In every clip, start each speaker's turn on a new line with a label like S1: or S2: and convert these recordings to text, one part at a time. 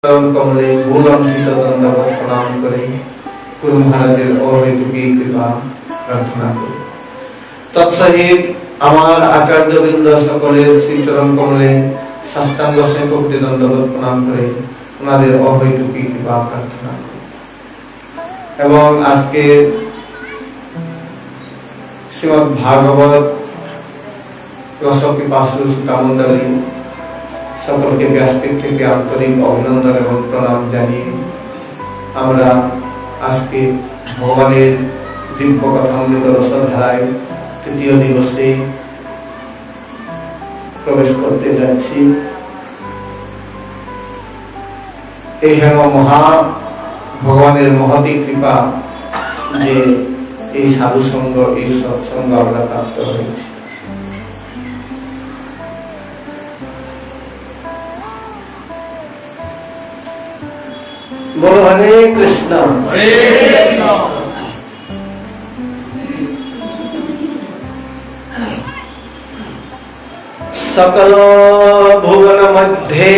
S1: কমলে ভুলঞ্চিত দণ্ডবত প্রণাম করে গুরু মহারাজের অহেতুকী কৃপা প্রার্থনা করি। তৎসহিত আমার আচার্যবৃন্দ সকলের শ্রীচরণ কমলে সাষ্টাঙ্গ কোটি দণ্ডবত প্রণাম করে ওনাদের অহেতুকী কৃপা প্রার্থনা করি। এবং আজকে শ্রীমদ্ ভাগবত রসপিপাসু শ্রোতামণ্ডলী সকলকে ব্যাসপীঠ থেকে আন্তরিক অভিনন্দন এবং প্রণাম জানিয়ে আমরা আজকে ভগবানের দিব্য কথামৃত রসধারায় তৃতীয় দিবসে প্রবেশ করতে যাচ্ছি। এই হেম মহা ভগবানের মহতি কৃপা যে এই সাধু সঙ্গ, এই সৎসঙ্গ আমরা প্রাপ্ত হয়েছি। বলো হরে কৃষ্ণ। সকল ভুবন মধ্যে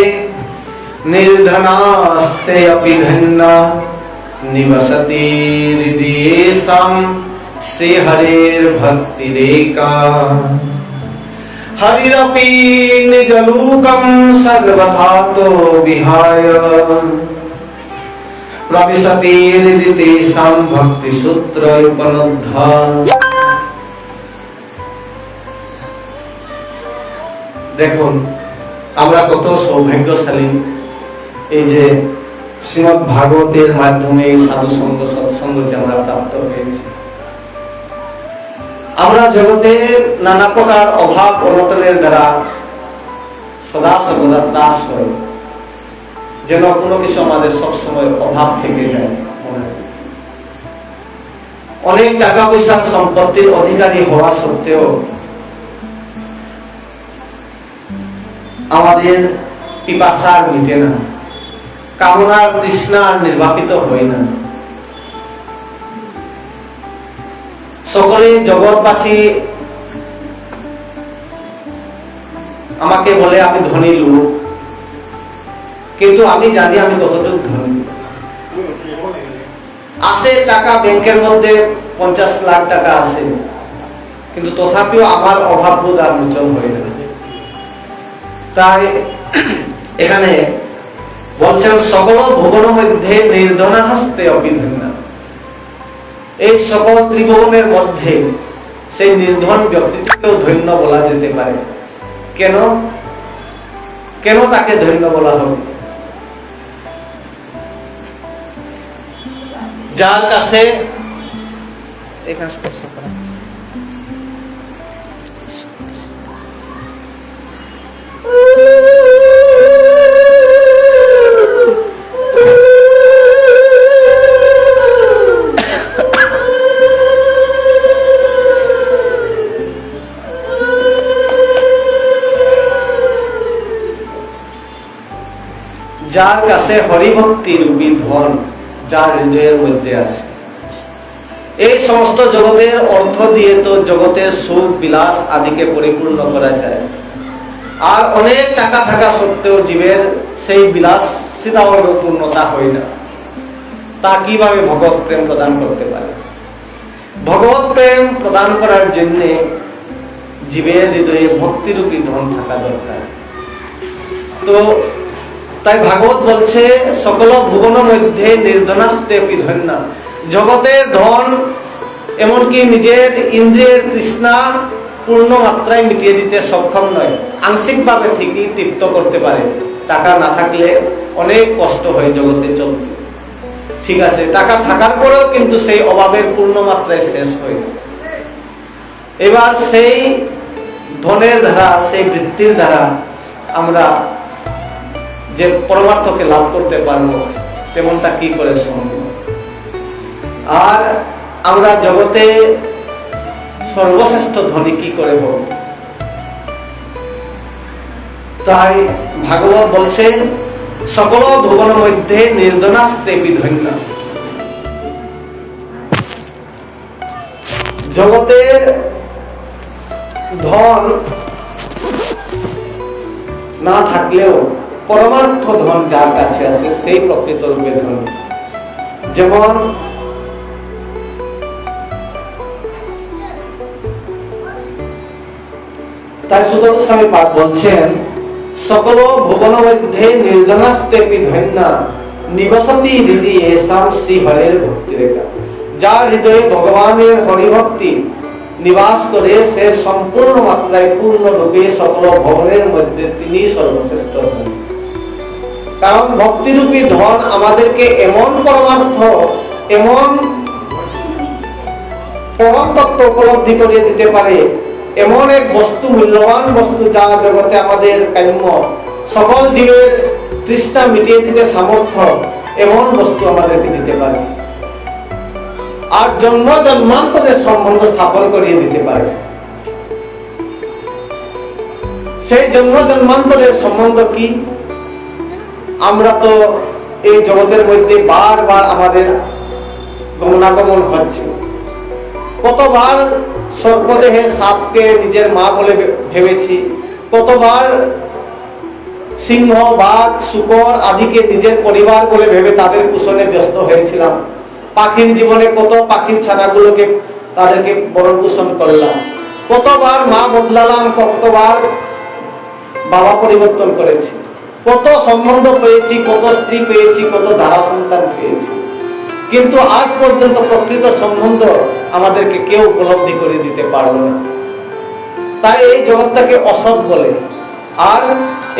S1: নির্ধনাস্তে অপি ধন্যা নিবসতি হৃদয়েশাম শ্রী হরের ভক্তিরেকা হরিরপি নিজ লোকম সর্বথা তো বিহায় প্রবিশতি হৃদিতেষাং ভক্তি সূত্র উপলব্ধা। দেখুন আমরা কত সৌভাগ্যশালী, এই যে শ্রীমদ্ ভাগবতের মাধ্যমে সাধু সঙ্গ সৎসঙ্গ যে আমরা প্রাপ্ত হয়েছি। আমরা জগতে নানা প্রকার অভাব অনটনের দ্বারা সদা সর্বদা ত্রাস হয়, যেন কোনো কিছু আমাদের সবসময় অভাব থেকে যায়। অনেক টাকা পয়সার সম্পত্তির অধিকারী হওয়া সত্ত্বেও আমাদের পিপাসা মিটে না, কামনার তৃষ্ণা নির্বাপিত হয় না। সকলে জগৎবাসী আমাকে বলে আমি ধনী লোক, কিন্তু আমি জানি আমি কতটুকু ধনী। আছে টাকা ব্যাংকের মধ্যে 50 লাখ টাকা আছে, কিন্তু তথাপিও আমার অভাব বোধ আর মোচন হয় না। তাই এখানে বলছেন সকল ভুবন মধ্যে নির্ধনা হস্তে অভিধন্যা। এই সকল ত্রিভুবনের মধ্যে সেই নির্ধন ব্যক্তিকেও ধন্য বলা যেতে পারে। কেন কেন তাকে ধন্য বলা হবে? যার কাছে যার কাছে হরিভক্তি রূপী ধন যার হৃদয়ের মধ্যে আছে, এই সমস্ত জগতের অর্থ দিয়ে তো জগতের সুখ বিলাস আদিকে পরিপূর্ণ করা যায়। আর অনেক টাকা থাকা সত্ত্বেও জীবের সেই বিলাসিতা পূর্ণতা হয় না। তা কিভাবে ভগবত প্রেম প্রদান করতে পারে? ভগবত প্রেম প্রদান করার জন্য জীবের হৃদয়ে ভক্তিরূপী ধন থাকা দরকার। তো তাই ভাগবত বলছে সকল ভুবন মধ্যে নির্ধনাস্তে অপি ধন্যা। জগতের ধন এমনকি নিজের ইন্দ্রিয়ের তৃষ্ণা পূর্ণ মাত্রায় মিটিয়ে দিতে সক্ষম নয়, আংশিকভাবে ঠিকই তৃপ্ত করতে পারে। টাকা না থাকলে অনেক কষ্ট হয় জগতে চলতে, ঠিক আছে। টাকা থাকার পরেও কিন্তু সেই অভাবের পূর্ণ মাত্রায় শেষ হয় না। এবার সেই ধনের দ্বারা, সেই বৃত্তির দ্বারা আমরা যে পরমার্থকে লাভ করতে পারবো, তেমনটা কি করে সম্ভব? আর আমরা জগতে সর্বশ্রেষ্ঠ ধনী কি করে হব? তাই ভাগবত বলছেন সকল ভুবন মধ্যে নির্ধনাস্তে বিধন্যা। জগতের ধন না থাকলেও পরমার্থ ধন যার কাছে আছে সেই প্রকৃত রূপে ধন। যেমন তাই সুদর স্বামী পাঠ বলছেন, সকল ভুবন মধ্যে নির্জনাস্তেপি ধন্যা নিবসতি হৃদি এসাম শ্রী হরের ভক্তি রেখা। যার হৃদয়ে ভগবানের হরিভক্তি নিবাস করে সে সম্পূর্ণ মাত্রায় পূর্ণ রূপে সকল ভবনের মধ্যে তিনি সর্বশ্রেষ্ঠ ধন। কারণ ভক্তিরূপী ধন আমাদেরকে এমন পরমার্থ, এমন পরম তত্ত্ব উপলব্ধি করিয়ে দিতে পারে, এমন এক বস্তু, মূল্যবান বস্তু যা জগতে আমাদের কাম্য, সকল জীবের তৃষ্ণা মিটিয়ে দিতে সামর্থ্য, এমন বস্তু আমাদেরকে দিতে পারে। আর জন্ম জন্মান্তরের সম্বন্ধ স্থাপন করিয়ে দিতে পারে। সেই জন্ম জন্মান্তরের সম্বন্ধ কি? আমরা তো এই জগতের মধ্যে বারবার আমাদের গমনাগমন হচ্ছে। কতবার সর্পদেহে সাপকে নিজের মা বলে ভেবেছি, কতবার সিংহ, বাঘ, শূকর আদিকে নিজের পরিবার বলে ভেবে তাদের কুশলে ব্যস্ত হয়েছিলাম। পাখির জীবনে কত পাখির ছানাগুলোকে তাদেরকে বরণ পোষণ করলাম, কতবার মা বদলালাম, কতবার বাবা পরিবর্তন করেছি, কত সম্বন্ধ পেয়েছি, কত স্ত্রী পেয়েছি, কত ধারা সন্তান পেয়েছি, কিন্তু আজ পর্যন্ত প্রকৃত সম্বন্ধ আমাদেরকে কেউ উপলব্ধি করে দিতে পারলো না। তাই এই জগৎটাকে অসৎ বলে। আর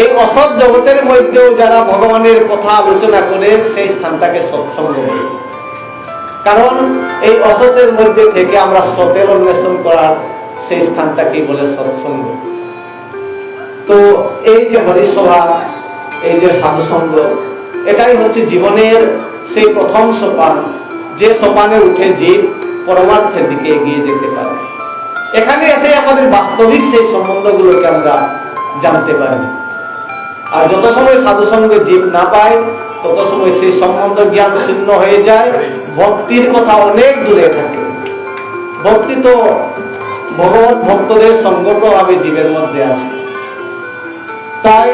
S1: এই অসৎ জগতের মধ্যেও যারা ভগবানের কথা আলোচনা করে সেই স্থানটাকে সৎসঙ্গ বলে। কারণ এই অসতের মধ্যে থেকে আমরা সতের অন্বেষণ করার সেই স্থানটাকেই বলে সৎসঙ্গ। তো এই যে হরিসভা, এই যে সাধুসঙ্গ, এটাই হচ্ছে জীবনের সেই প্রথম সোপান, যে সোপানে উঠে জীব পরমার্থের দিকে এগিয়ে যেতে পারে। এখানে এসে আমাদের বাস্তবিক সেই সম্বন্ধগুলোকে আমরা জানতে পারি। আর যত সময় সাধুসঙ্গে জীব না পায় তত সময় সেই সম্বন্ধ জ্ঞান শূন্য হয়ে যায়, ভক্তির কথা অনেক দূরে থাকে। ভক্তি তো ভগবত ভক্তদের সঙ্গতভাবে জীবের মধ্যে আছে। তাই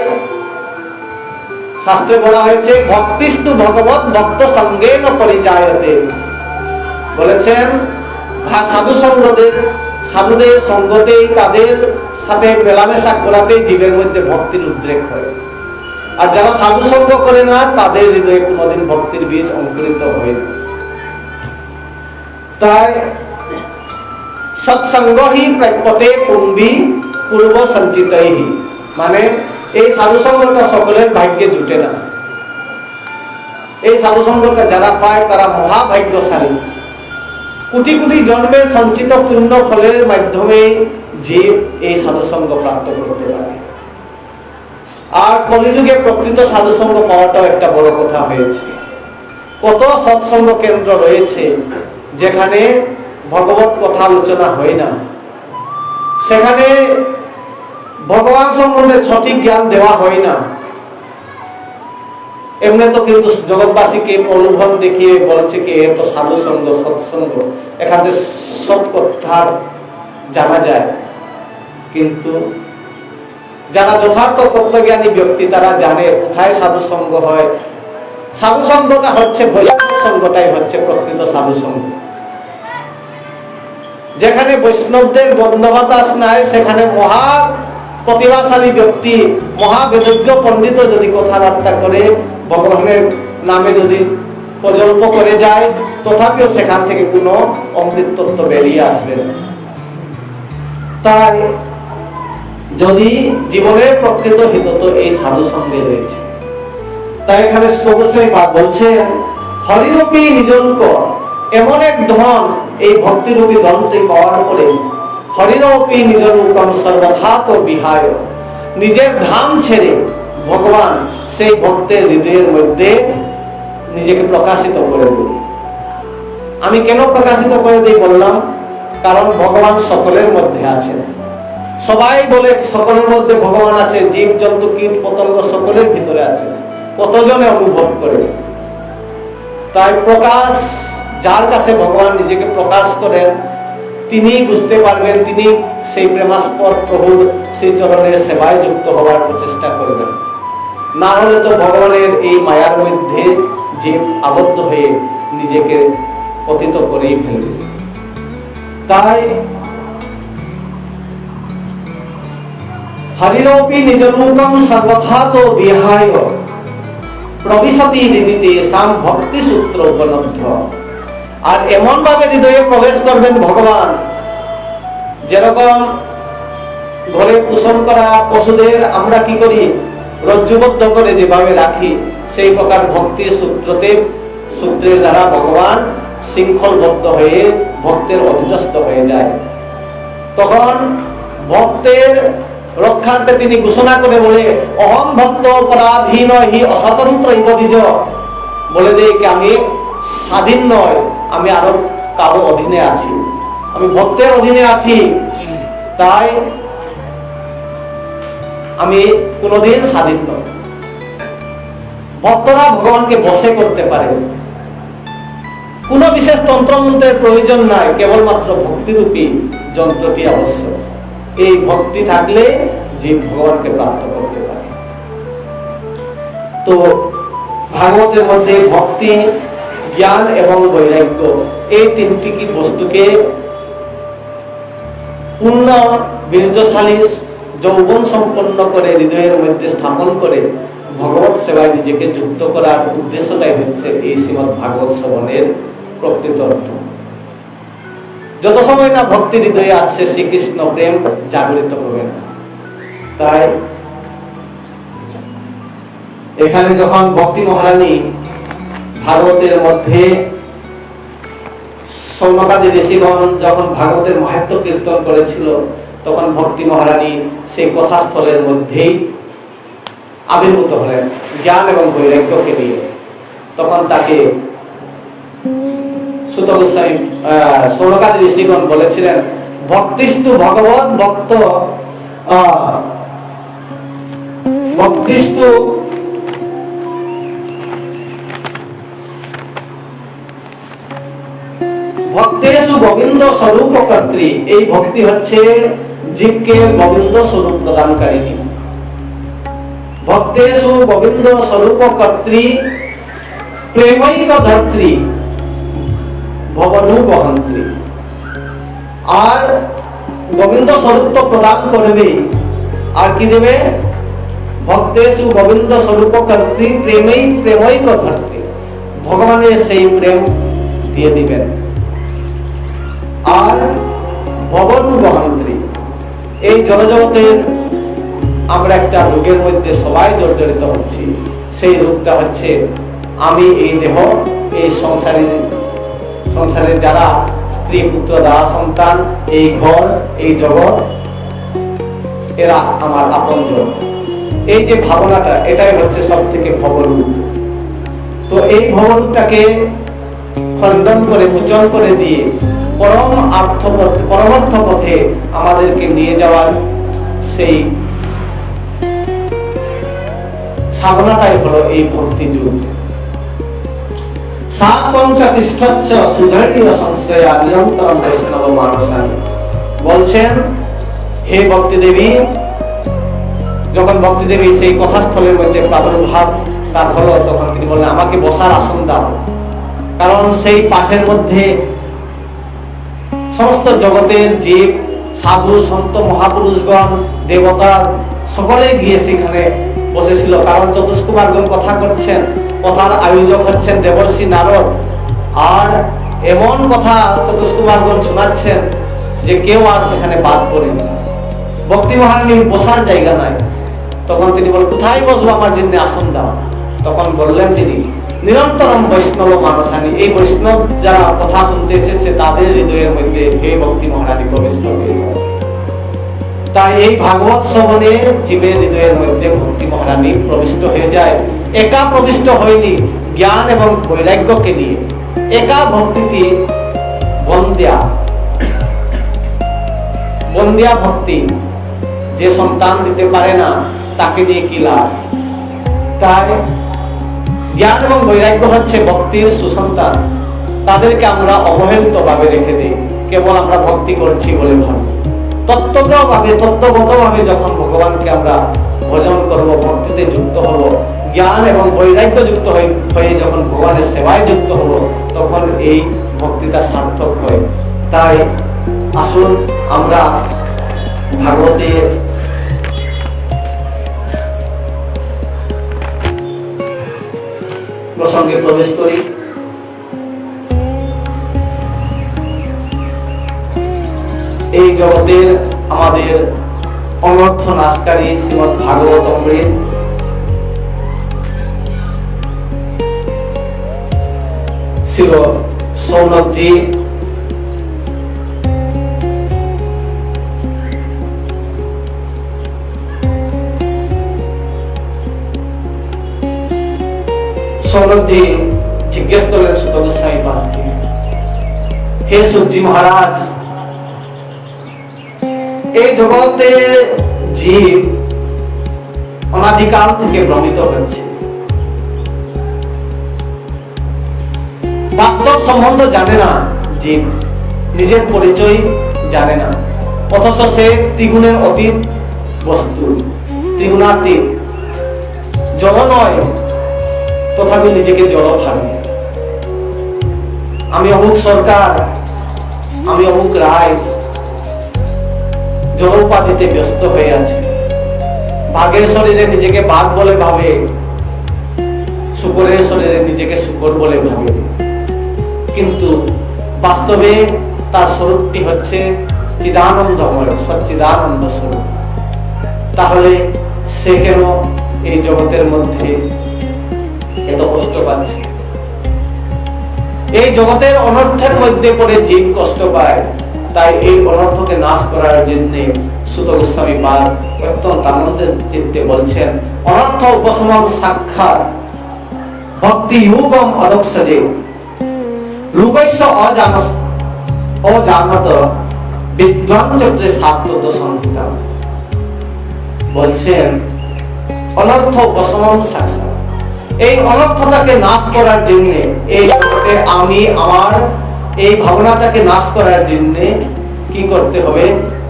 S1: শাস্ত্রে বলা হয়েছে, ভক্তিস্তু ভগবত ভক্ত সঙ্গেন পরিচায়তে। বলেছেন সাধুদের সঙ্গতেই, তাদের সাথে মেলামেশা করাতেই জীবের মধ্যে ভক্তির উদ্রেক হয়। আর যারা সাধু সঙ্গ করে না তাদের হৃদয়ে কোনোদিন ভক্তির বীজ অঙ্কুরিত হয় না। তাই সৎসঙ্গ হি প্রাপ্যতে পুম্বি পূর্ব সঞ্চিতই, মানে এই সাধুসঙ্গটা সকলের ভাগ্যে জুটে না। এই সাধুসঙ্গটা যারা পায় তারা মহাভাগ্যশালী। কোটি কোটি জন্মের সঞ্চিত পূর্ণ ফলের মাধ্যমে জীব এই সাধুসঙ্গ প্রাপ্ত করতে পারে। আর কলিযুগে প্রকৃত সাধুসঙ্গ পাওয়াটাও একটা বড় কথা হয়েছে। কত সৎসঙ্গ কেন্দ্র রয়েছে যেখানে ভগবত কথা আলোচনা হয় না, সেখানে ভগবান সম্বন্ধে সঠিক জ্ঞান দেওয়া হয় না। এমনি তো কিন্তু জগৎবাসীকে প্রলোভন দেখিয়ে বলছে কি এত সাধুসঙ্গ, সৎসঙ্গ, এখানে সৎ কথা জানা যায়। কিন্তু যারা যথার্থ তত্ত্বজ্ঞানী ব্যক্তি তারা জানে কোথায় সাধুসঙ্গ হয়। সাধুসঙ্গটা হচ্ছে বৈষ্ণব সঙ্গটাই হচ্ছে প্রকৃত সাধুসঙ্গ। যেখানে বৈষ্ণবদের বন্ধবাতাস নাই, সেখানে মহা প্রতিভাশালী ব্যক্তি, মহাবেদজ্ঞ পণ্ডিত যদি কথাবার্তা করে ভগবানের নামে যদি প্রজল্প করে যায়, তথাপিও সেখান থেকে কোনো অমৃত তত্ত্ব বেরিয়ে আসবে না। তাই যদি জীবনের প্রকৃত হিত তো এই সাধু সঙ্গে রয়েছে। তাই এখানে অবশ্যই বলছেন, হরিরূপী নিজরূপ এমন এক ধন, এই ভক্তিরূপী ধনটি পাওয়ার পরে হরিরূপী নিজরূপম সর্বথা তো বিহায়, নিজের ধাম ছেড়ে ভগবান সেই ভক্তের হৃদয়ের মধ্যে নিজেকে প্রকাশিত করে দেয়। আমি কেন প্রকাশিত করে দিই বললাম, কারণ ভগবান সকলের মধ্যে আছেন। সবাই বলে সকলের মধ্যে ভগবান আছে, জীব জন্তু কীট পতঙ্গ সকলের ভিতরে আছে, কতজনে অনুভব করে। তাই প্রকাশ, যার কাছে ভগবান নিজেকে প্রকাশ করেন তিনি বুঝতে পারবেন, তিনি সেই প্রেমাস্পদ প্রভুর সেই চরণের সেবায় যুক্ত হওয়ার প্রচেষ্টা করবেন। না হলে তো ভগবানের এই মায়ার মধ্যে জীব আবদ্ধ হয়ে নিজেকে পতিত করেই ফেলবে। তাই হরিরপি নিজলোকম সর্বথা তো বিহায় প্রবিশতি হৃদিতে সাম ভক্তি সূত্র উপলব্ধ। আর এমন ভাবে হৃদয়ে প্রবেশ করবেন ভগবান, যেরকম ঘরে পোষণ করা পশুদের আমরা কি করি, রজ্জুবদ্ধ করে যেভাবে রাখি, সেই প্রকার ভক্তি সূত্রের দ্বারা ভগবান শৃঙ্খলবদ্ধ হয়ে ভক্তের অধীনস্থ হয়ে যায়। তখন ভক্তের রক্ষার্থে তিনি ঘোষণা করে বলে, অহম ভক্ত পরাধীন হি অস্বতন্ত্র ইবদিজ, বলে দেয় কি আমি স্বাধীন নয়, আমি আরো কারো অধীনে আছি, আমি ভক্তের অধীনে আছি, তাই আমি কোনদিন স্বাধীন নয়। ভক্তরা ভগবানকে বশে করতে পারে, কোন বিশেষ তন্ত্রমন্ত্রের প্রয়োজন নাই, কেবলমাত্র ভক্তিরূপী যন্ত্রটি আবশ্যক। এই ভক্তি থাকলে জীব ভগবানকে প্রাপ্ত করতে পারে। তো ভাগবতের মধ্যে ভক্তি, জ্ঞান এবং বৈরাগ্য এই তিনটি কি বস্তুকে পূর্ণ বীর্যশালী যৌবন সম্পন্ন করে হৃদয়ের মধ্যে স্থাপন করে ভগবত সেবায় নিজেকে যুক্ত করার উদ্দেশ্যটাই হচ্ছে এই শ্রীমদ ভাগবত শ্রবণের প্রকৃত অর্থ। যত সময় না ভক্তি হৃদয়ে আসছে, শ্রীকৃষ্ণ প্রেম জাগরিত হবে না। তাই এখানে যখন ভক্তি মহারানী ভাগবতের মধ্যে সৌনকাদি ঋষিগণ যখন ভাগবতের মাহাত্ম্য কীর্তন করেছিল, তখন ভক্তি মহারানী সেই কথাস্থলের মধ্যেই আবির্ভূত হলেন জ্ঞান এবং বৈরাগ্যকে নিয়ে। তখন তাকে সুত গোস্বামী সৌনকাদি ঋষিগণ বলেছিলেন, ভক্তিস্তু ভগবত ভক্ত ভক্তিস্তু ভক্তেষু গোবিন্দ স্বরূপ কর্ত্রী। এই ভক্তি হচ্ছে জীবকে গোবিন্দ স্বরূপ প্রদানকারিণী। ভক্তেষু গোবিন্দ স্বরূপ কর্ত্রী প্রেমৈক ধর্ত্রী ভবনু বহন্ত্রী। আর গোবিন্দ স্বরূপ তো প্রদান করবে, আর কি দেবে? ভক্তেষু গোবিন্দ স্বরূপ কর্ত্রী প্রেমৈক ধর্ত্রী, ভগবানের সেই প্রেম দিয়ে দিবেন। আর ভবনু বহন্ত্রী, এই জড়জগতের আমরা একটা রোগের মধ্যে সবাই জর্জরিত হচ্ছি। সেই রোগটা হচ্ছে আমি এই দেহ, এই সংসারের যারা স্ত্রী পুত্র দাদা সন্তান, এই ঘর, এই জগৎ, এরা আমার আপনজন। এই যে ভাবনাটা, এটাই হচ্ছে সব থেকে ভবরূপ। তো এই ভবরূপটাকে খণ্ডন করে মোচন করে দিয়ে পরমার্থ পথে আমাদেরকে নিয়ে যাওয়ার সেই সাধনাটাই হলো এই ভক্তি যুগ। বলছেন, হে ভক্তি দেবী, যখন ভক্তি দেবী সেই কথাস্থলের মধ্যে প্রাদুর্ভাব তার হলো, তখন তিনি বললেন, আমাকে বসার আসন দাও। কারণ সেই পাঠের মধ্যে সমস্ত জগতের জীব, সাধু সন্ত মহাপুরুষগণ, দেবতা সকলে গিয়ে সেখানে বসেছিল। কারণ চতুষ্কুমারগণ কথা করছেন, কথার আয়োজক হচ্ছেন দেবর্ষি নারদ। আর এমন কথা চতুষ্কুমারগণ শোনাচ্ছেন যে কেউ আর সেখানে বাদ পড়েনি। ভক্তি মহারানীর বসার জায়গা নাই। তখন তিনি বলেন, কোথায় বসবো, আমার জন্য আসন দাও। তখন বললেন তিনি, নিরন্তরম বৈষ্ণব মানসানি, এই বৈষ্ণব যারা কথা শুনতে এসেছে তাদের হৃদয়ের মধ্যে হে ভক্তি মহারানী প্রবিষ্ট হয়ে যায়। তাই এই ভাগবত শ্রবণে জীবের হৃদয়ের মধ্যে ভক্তি মহারানী প্রবিষ্ট হয়ে যায়। একা প্রবিষ্ট হয়নি, জ্ঞান এবং বৈরাগ্যকে নিয়ে। একা ভক্তিটি বন্দিয়া ভক্তি, যে সন্তান দিতে পারে না তাকে নিয়ে কি লাভ। তাই জ্ঞান এবং বৈরাগ্য হচ্ছে ভক্তির সুসন্তান। তাদেরকে আমরা অবহেলিত ভাবে রেখে দিই, কেবল আমরা ভক্তি করছি বলে ভাবি। তত্ত্বগতভাবে যখন ভগবানকে আমরা ভজন করব, ভক্তিতে যুক্ত হব, জ্ঞান এবং বৈরাগ্য যুক্ত হয়ে যখন ভগবানের সেবায় যুক্ত হব, তখন এই ভক্তিটা সার্থক হয়। তাই আসুন আমরা ভাগবতের প্রসঙ্গে প্রবেশ করি। এই জগতের আমাদের অনর্থ নাশকারী শ্রীমদ্ ভাগবত অমৃত ছিল সৌনকজি জিজ্ঞেস করলেন সুত গোস্বামী পাদকে, হে সুতজি মহারাজ, এই জগতে জীব অনাদিকাল থেকে ভ্রমিত হচ্ছে, বাস্তব সম্বন্ধ জানে না, জীব নিজের পরিচয় জানে না, অথচ সে ত্রিগুণের অতীত বস্তু, ত্রিগুণাতীত, জড় নয়, তথাপি নিজেকে জড় ভাবে। আমি অমুক সরকার, আমি অমুক রায়, জড় উপাধিতে ব্যস্ত হয়ে আছে। বাঘের শরীরে নিজেকে বাঘ বলে ভাবে, শূকরের শরীরে নিজেকে শূকর বলে ভাবে, কিন্তু বাস্তবে তার স্বরূপটি হচ্ছে চিদানন্দময়, সচ্চিদানন্দ স্বরূপ। তাহলে সে কেন এই জগতের মধ্যে এত কষ্ট পাচ্ছে? এই জগতের অনর্থের মধ্যে পড়ে জীব কষ্ট পায়। তাই এই অনর্থকে নাশ করার জন্য সুত গোস্বামী পাদ অত্যন্ত আনন্দের চিত্তে বলছেন, অনর্থ উপশমন সাক্ষাৎ ভক্তি যুগম অদক্ষজে লোকস্য অজানত বিদ্বান চক্রে সাত্তত সংহিতা। বলছেন অনর্থ উপশমন সাক্ষাৎ, এই অনর্থটাকে নাশ করার জন্য, এই জগতে আমি আমার এই ভাবনাটাকে নাশ করার জন্য কি করতে হবে?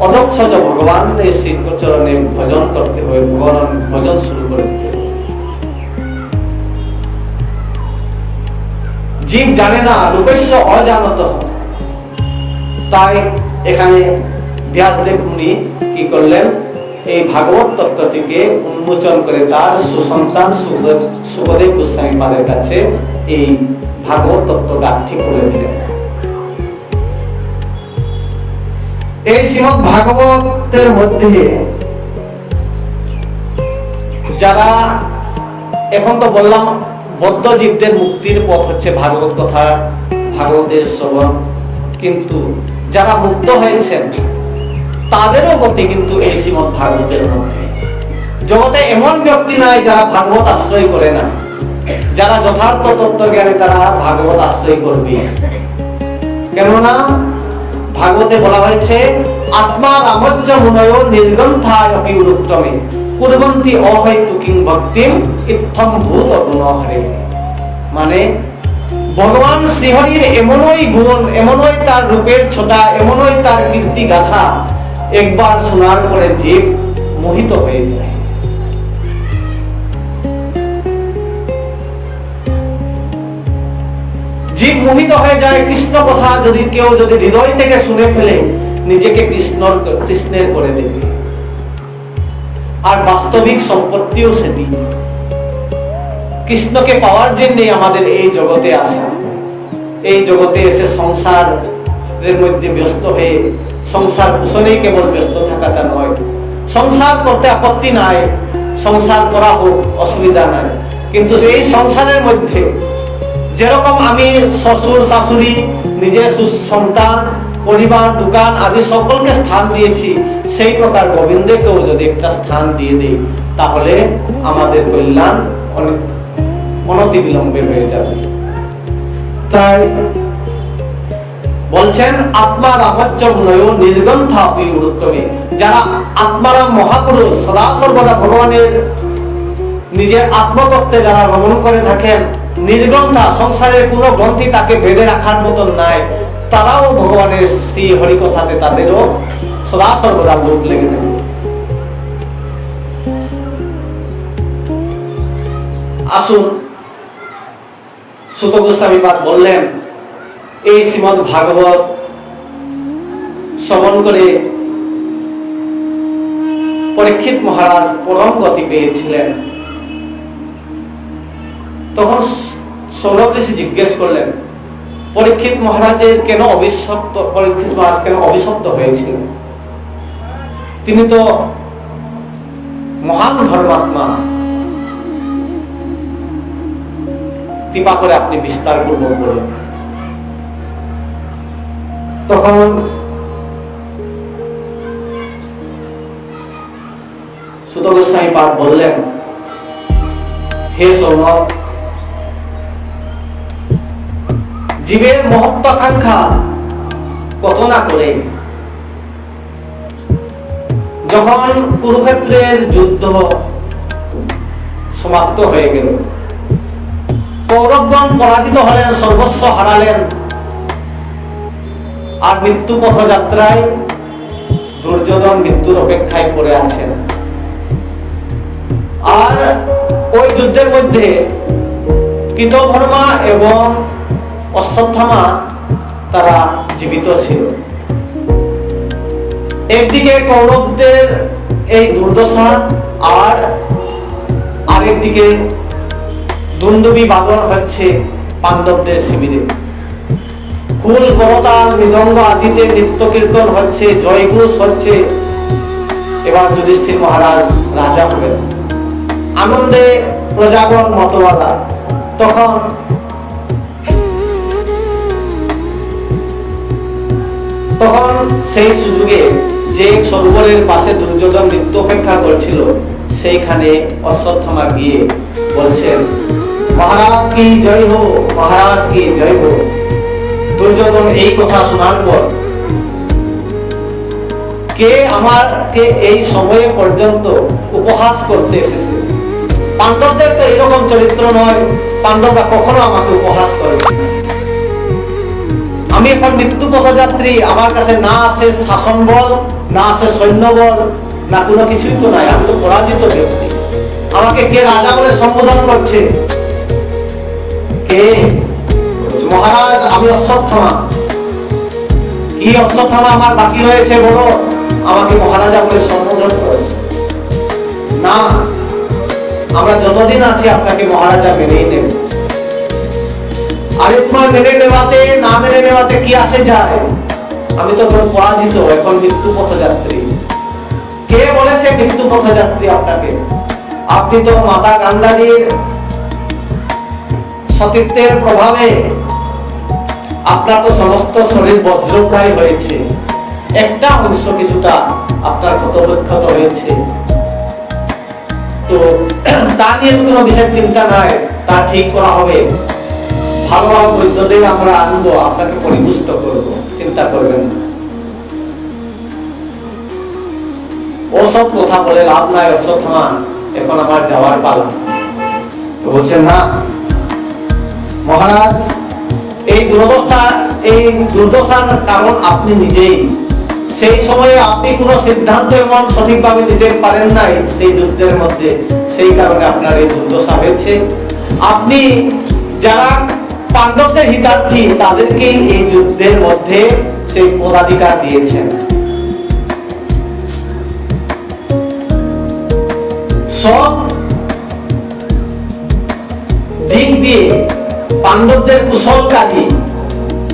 S1: অদক্ষজ ভগবানের শ্রীচরণে ভজন করতে হবে, ভগবান ভজন শুরু করে দিতে হবে। জীব জানে না, লোকস্য অজানত। তাই এখানে ব্যাসদেব মুনি কি করলেন? এই ভাগবত তত্ত্বটিকে উন্মোচন করে তার সুসন্তান সুখদেব গোস্বামী পাদের কাছে এই ভাগবত তত্ত্ব গাঁথি করে দিলেন। এই শ্রীমদ্ ভাগবতের মধ্যে যারা, এখন তো বললাম বদ্ধ জীবদের মুক্তির পথ হচ্ছে ভাগবত কথা, ভাগবতের শ্রবণ, কিন্তু যারা মুক্ত হয়েছেন তাদেরও গতি কিন্তু এই শ্রীমদ্ ভাগবতের মধ্যে। জগতে এমন ব্যক্তি নাই যারা ভাগবত আশ্রয় করে না। যারা যথার্থ তত্ত্বজ্ঞানী তারা ভাগবত আশ্রয় করবে। কেননা ভাগবতে বলা হয়েছে, আত্মা রামজ্জ মুনয় নির্গন্থায় অপি উত্তমে কুর্বন্তি অহৈতুকিং ভক্তিম ইত্থম ভূত গুণহরে। মানে ভগবান শ্রীহরির এমনই গুণ, এমনই তার রূপের ছোটা, এমনই তার কীর্তি গাথা একবার শোনার পরে জীব মোহিত হয়ে যায়। জীব মোহিত হয়ে যায়। কৃষ্ণ কথা যদি কেউ হৃদয় থেকে শুনে ফেলে, নিজেকে কৃষ্ণের করে দেবে। আর বাস্তবিক সম্পত্তিও সেটি। কৃষ্ণকে পাওয়ার জন্যই আমাদের এই জগতে আসা। এই জগতে এসে সংসারের মধ্যে ব্যস্ত হয়ে, সংসার পোষণেই কেবল ব্যস্ত থাকাটা নয়। সংসার করতে আপত্তি নাই, সংসার করা হোক, অসুবিধা নাই, কিন্তু এই সংসারের মধ্যে যেরকম আমি শ্বশুর শাশুড়ি, নিজের সন্তান, পরিবার, দোকান আদি সকলকে স্থান দিয়েছি, সেই প্রকার গোবিন্দকেও যদি একটা স্থান দিয়ে দিই, তাহলে আমাদের কল্যাণ অনতিবিলম্বে হয়ে যাবে। তাই বলছেন, আত্মা রামজ্জ মুনয় নির্গন্থা অপি উত্তমে। যারা আত্মারাম মহাপুরুষ, সদা সর্বদা ভগবানের নিজের আত্মতত্ত্বে যারা ভ্রমণ করে থাকেন, নির্গ্রন্থা, সংসারের কোনো গ্রন্থি তাকে বেঁধে রাখার মতন নাই, তারাও ভগবানের শ্রী হরি কথাতে তাদেরও সদা সর্বদা লোভ লেগে থাকে। আসুন, সুত গোস্বামী পাদ বললেন, এই শ্রীমদ ভাগবত শ্রবণ করে পরীক্ষিত মহারাজ পরম গতি পেয়েছিলেন। তখন সৌরভ ঋষি জিজ্ঞেস করলেন, পরীক্ষিত মহারাজের কেন অভিশপ্ত, পরীক্ষিত মহারাজ কেন অভিশপ্ত হয়েছিলেন? তিনি তো মহান ধর্মাত্মা, কৃপা করে আপনি বিস্তার পূর্বক বলুন। তখন সুত গোস্বামী পাদ বললেন, হে সৌনক, জীবের মহত্বাকাঙ্ক্ষা কত না করে যখন কুরুক্ষেত্রের যুদ্ধ সমাপ্ত হয়ে গেল, কৌরবগণ পরাজিত হলেন, সর্বস্ব হারালেন, আর মৃত্যু পথযাত্রায় দুর্যোধন মৃত্যুর অপেক্ষায় পড়ে আছেন। আর ওই যুদ্ধের মধ্যে কৃতভর্মা এবং অশ্বত্থামা তারা জীবিত ছিল। একদিকে কৌরবদের এই দুর্দশা, আর আরেকদিকে দুন্দুবি বাদন হচ্ছে পাণ্ডবদের শিবিরে। কুল করতাল মৃদঙ্গ আদিতে নৃত্য কীর্তন হচ্ছে, জয়ঘোষ হচ্ছে। এবার যুধিষ্ঠির মহারাজ রাজা হবেন, আনন্দে প্রজাগণ মতওয়ালা। তখন সেই সুযোগে যে সরোবরের পাশে দুর্যোধন মৃত্যু অপেক্ষা করছিল, সেইখানে অশ্বত্থামা গিয়ে বলছেন, মহারাজ কি জয় হো, মহারাজ কি জয় হো। দুর্যোধন এই কথা শোনার পর, কে আমাকে এই সময়ে পর্যন্ত উপহাস করতে এসেছে? পাণ্ডবদের তো এরকম চরিত্র নয়, পাণ্ডবরা কখনো আমাকে উপহাস করে। আমি এখন মৃত্যু পথযাত্রী, আমার কাছে না আছে শাসন বল, না আছে সৈন্য বল, না কোনো কিছুই তো নাই, আমি তো পরাজিত ব্যক্তি। আমাকে কে রাজা বলে সম্বোধন করছে? কে? মহারাজ, আমি অশ্বত্থামা। কি অশ্বত্থামা আমার বাকি রয়েছে বলো? আমাকে মহারাজা বলে সম্বোধন করেছে। না, আমরা যতদিন আছি আপনাকে মহারাজা মেনেই নেব। আরে তোমার মেনে নেওয়াতে না মেনে নেওয়াতে কি আসে যায়? আমি তো এখন পরাজিত, এখন মৃত্যু পথযাত্রী। কে বলেছে মৃত্যু পথযাত্রী আপনাকে? আপনি তো মাতা গান্ধারীর সতীত্বের প্রভাবে আপনার তো সমস্ত শরীর বজ্রপ্রায় হয়েছে, একটা অংশ কিছুটা আপনার ক্ষতবিক্ষত হয়েছে। তো তা নিয়ে কোনো বিশেষ চিন্তা নাই, তা ঠিক করা হবে। ভালো ভালো বৈদ্যদের আমরা আনবো, আপনাকে পরিপুষ্ট করব, চিন্তা করবেন না। ওসব কথা বলে লাভ নাই অশ্বত্থামা, এখন আমার যাওয়ার পালা। তো বলছেন, না মহারাজ, এই দুর্দশার কারণ আপনি নিজেই। সেই সময়ে আপনি কোনো সিদ্ধান্ত এমন সঠিকভাবে নিতে পারেন নাই সেই যুদ্ধের মধ্যে, সেই কারণে আপনার এই দুর্দশা হয়েছে। আপনি যারা পাণ্ডবদের হিতার্থী, তাদেরকে এই যুদ্ধের মধ্যে সেই পদাধিকার দিয়েছেন। সব দিক দিয়ে পাণ্ডবদের কুশলকারী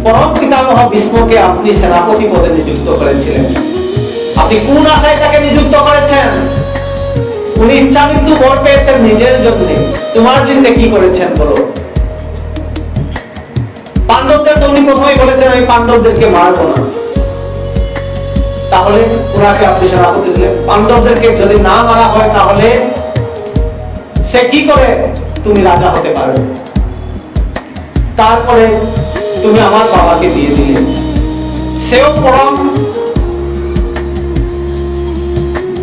S1: পরম পিতামহ ভীষ্মকে আপনি সেনাপতি পদে নিযুক্ত করেছিলেন। আপনি কোন আশায় তাকে নিযুক্ত করেছেন? উনি ইচ্ছা মৃত্যু বর পেয়েছেন নিজের জন্য, তোমার জন্য কি করেছেন বলো? পাণ্ডবদের তো উনি প্রথমেই বলেছেন, আমি পাণ্ডবদেরকে মারবো না। তাহলে ওনাকে আপনি সেনাপতি দিলেন। পাণ্ডবদেরকে যদি না মারা হয়, তাহলে সে কি করে তুমি রাজা হতে পারবে? তারপরে তুমি আমার বাবাকে দিয়ে দিলে, সেও পরম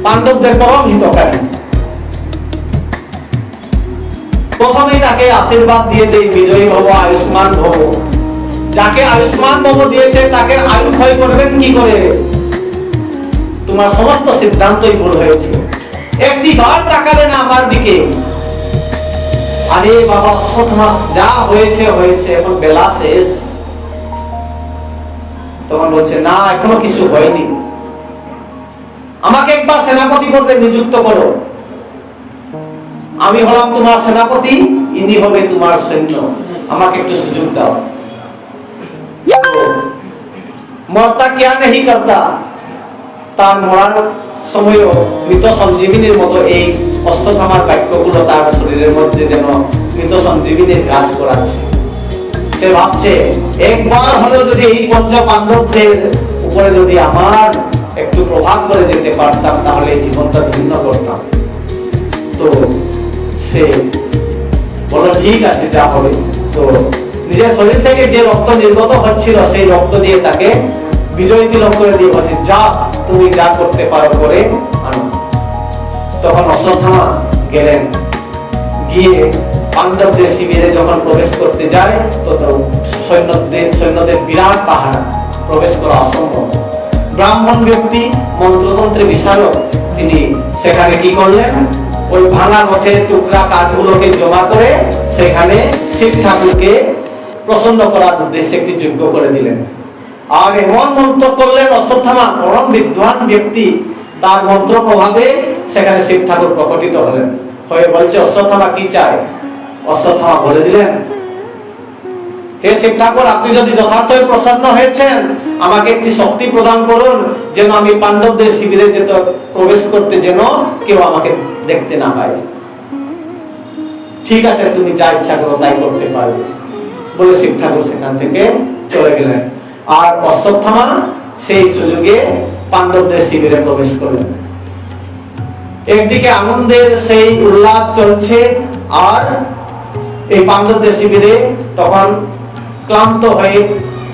S1: পাণ্ডবদের পরম হিতকারী। প্রথমেই তাকে আশীর্বাদ দিয়ে দেই, বিজয়ী ভব, আয়ুষ্মান ভব। যাকে আয়ুষ্মান ভব দিয়েছে তাকে আয়ু ক্ষয় করবেন কি করে? তোমার সমস্ত সিদ্ধান্তই ভুল হয়েছে, একটি বার তাকালে না আমার দিকে। আরে বাবা অশ্বত্থামা, যা হয়েছে হয়েছে, এখন বেলা শেষ। তখন বলছে, না এখনো কিছু হয়নি, আমাকে একবার সেনাপতি পদে নিযুক্ত করো, আমি হলাম তোমার সেনাপতি, ইনি হবে তোমার সৈন্য, আমাকে একটু সুযোগ দাও। মরতা কিয়া নেহি করতা, তার মরার সময়ও মৃত সঞ্জীবিনীর মতো এই অশ্বত্থামার বাক্যগুলো তার শরীরের মধ্যে যেন মৃত সঞ্জীবিনীর কাজ করাচ্ছে। সে ভাবছে, একবার হলেও যদি এই পঞ্চ পাণ্ডবদের উপরে যদি আমার একটু প্রভাব করে যেতে পারতাম, তাহলে এই জীবনটা ভিন্ন করতাম। তো সে বলল, ঠিক আছে যা হবে। তো নিজের শরীর থেকে যে রক্ত নির্গত হচ্ছিল, সেই রক্ত দিয়ে তাকে বিজয় তিলক করে দিয়ে বলছে, যা তুমি যা করতে পারো করে আনো। তখন অশ্বত্থামা গেলেন, গিয়ে পাণ্ডবদের শিবিরে যখন প্রবেশ করতে যায়, তো সৈন্যদের বিরাট পাহাড়, প্রবেশ করা অসম্ভব। ব্রাহ্মণ ব্যক্তি, মন্ত্রতন্ত্রে বিশারদ, তিনি সেখানে কি করলেন, ওই ভাঙা মঠের টুকরা কাঠগুলোকে জমা করে সেখানে শিব ঠাকুরকে প্রসন্ন করার উদ্দেশ্যে একটি যজ্ঞ করে দিলেন। আর এমন মন্ত্র করলেন অশ্বত্থামা, পরম বিদ্বান ব্যক্তি, তার মন্ত্র প্রভাবে সেখানে শিব ঠাকুর প্রকটিত হলেন। হয়ে বলছে, অশ্বত্থামা কি চায়? অশ্বত্থামা বলে দিলেন, হে শিব ঠাকুর, আপনি যদি যথার্থই প্রসন্ন হয়েছেন, আমাকে একটি শক্তি প্রদান করুন, যেন আমি পাণ্ডবদের শিবিরে যেত প্রবেশ করতে যেন কেউ আমাকে দেখতে না পায়। ঠিক আছে, তুমি যা ইচ্ছা করো তাই করতে পারবে, বলে শিব ঠাকুর সেখান থেকে চলে গেলেন। আর অশ্বত্থামা সেই সুযোগে পাণ্ডবদের শিবিরে প্রবেশ করলেন। একদিকে আনন্দের সেই উল্লাস চলছে, আর এই পাণ্ডবদের শিবিরে তখন ক্লান্ত হয়ে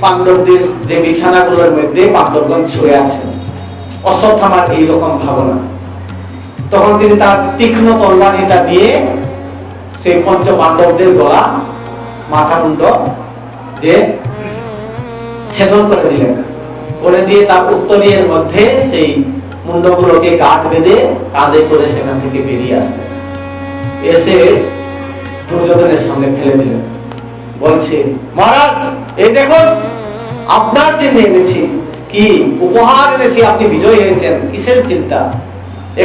S1: পাণ্ডবদের যে বিছানাগুলোর মধ্যে পাণ্ডবগণ শুয়ে আছেন। অশ্বত্থামার এইরকম ভাবনা। তখন তিনি তার তীক্ষ্ণ তরবারিটা দিয়ে সেই পঞ্চ পাণ্ডবদের গলা, মাথা মুন্ড যে ছেদন করে দিলেন, করে দিয়ে তার উত্তরীয়ের মধ্যে সেই মুন্ডগুলোকে গাঁট বেঁধে কাঁধে করে সেখান থেকে বেরিয়ে আসলেন। এসে দুর্যোধনের সামনে ফেলে দিলেন, বলছে, মহারাজ এই দেখুন আপনার জন্য এনেছি, কি উপহার এনেছি, আপনি বিজয় হয়েছেন, কিসের চিন্তা,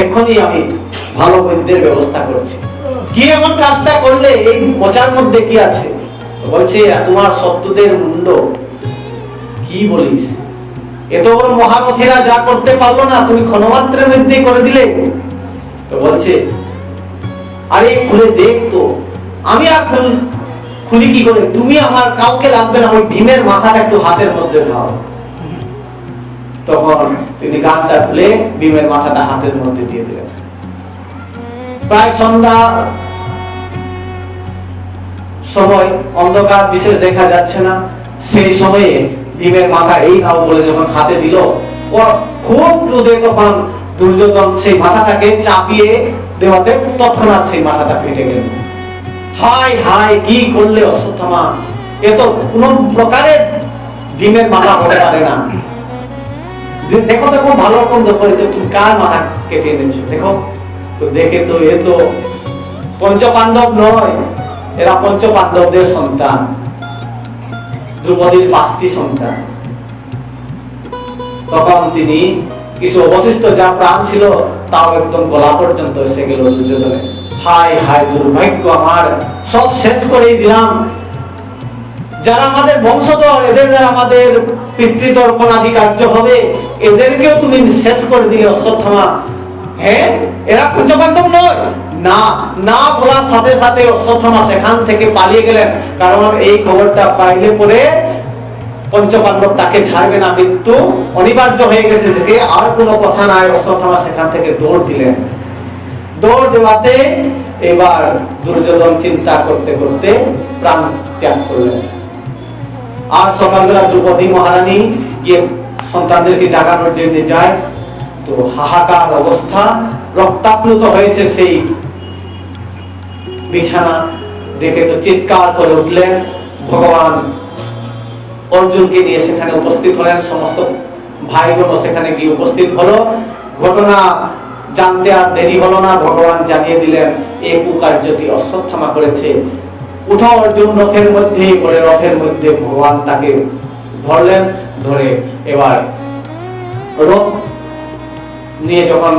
S1: এক্ষুনি আমি ভালো বৈদ্যের ব্যবস্থা করছি। কি এমন কাজটা করলে, এই মোচার মধ্যে কি আছে? বলছে, তোমার শত্রুদের মুন্ড। কি বলিস, এত বড় মহারথীরা যা করতে পারলো না, তুমি ক্ষণমাত্রের মধ্যেই করে দিলে। তো বলছে, আরে খুলে দেখ তো। আমি আর খুলি কি করে, তুমি আমার কাউকে লাগবে না, ওই ভীমের মাথাটা একটু হাতের মধ্যে দাও। তখন তিনি গানটা খুলে ভীমের মাথাটা হাতের মধ্যে দিয়ে দিলেন। প্রায় সন্ধ্যা সময়, অন্ধকার বিশেষ দেখা যাচ্ছে না, সেই সময়ে ভীমের মাথা এই নাও বলে যখন হাতে দিল, খুব ক্রোধে তখন দুর্যোধন সেই মাথাটাকে চাপিয়ে দেওয়াতে তৎক্ষণাৎ সেই মাথাটা ফেটে গেল। হায় হায়, কি করলে অশ্বত্থামা, এ তো কোন প্রকারে ভীমের মাথা হতে পারে না। দেখো দেখো ভালো রকম দেখো, তুমি কার মাথা কেটে এনেছো দেখো। তো দেখে তো এ তো পঞ্চ পাণ্ডব নয়, এরা পঞ্চ পাণ্ডবদের সন্তান, দ্রৌপদীর 5টি সন্তান। তখন তিনি কিছু অবশিষ্ট যা প্রাণ ছিল তাও একদম গলা পর্যন্ত এসে গেল দুর্যোধনে। হায় হায় দুর্ভাগ্য আমার, সব শেষ করেই দিলাম। যারা আমাদের বংশধর, এদের দ্বারা আমাদের পিতৃতর্পণ আদি কার্য হবে, এদেরকেও তুমি শেষ করে দিলে অশ্বত্থামা। হ্যাঁ, এরা পঞ্চপাণ্ডব নয় না, না বলার সাথে সাথে অশ্বত্থামা সেখান থেকে পালিয়ে গেলেন। কারণ এই খবরটা পাইলে পরে পঞ্চপাণ্ডব তাকে ছাড়বে না, মৃত্যু অনিবার্য হয়ে গেছে, যে আর কোনো কথা নাই। অশ্বত্থামা সেখান থেকে দৌড় দিলেন। দৌড় দেওয়াতে এবার দুর্যোধন চিন্তা করতে করতে প্রাণ ত্যাগ করলেন। আর সকালবেলা দ্রৌপদী মহারানী গিয়ে সন্তানদেরকে জাগানোর জন্য যায়, তো হাহাকার অবস্থা, রক্তাপ্লুত হয়েছে সেই বিছানা। দেখে তো চিৎকার করে উঠলেন। ভগবান অর্জুনকে নিয়ে সেখানে উপস্থিত হলেন। সমস্ত ভাইগণ সেখানে গিয়ে উপস্থিত হলো। ঘটনা জানতে আর দেরি হলো না, ভগবান জানিয়ে দিলেন এ কুকার্যটি অশ্বত্থামা করেছে। উঠো অর্জুন রথের মধ্যে, বলে রথের মধ্যে ভগবান তাকে ধরলেন, ধরে এবার রথ নিয়ে যখন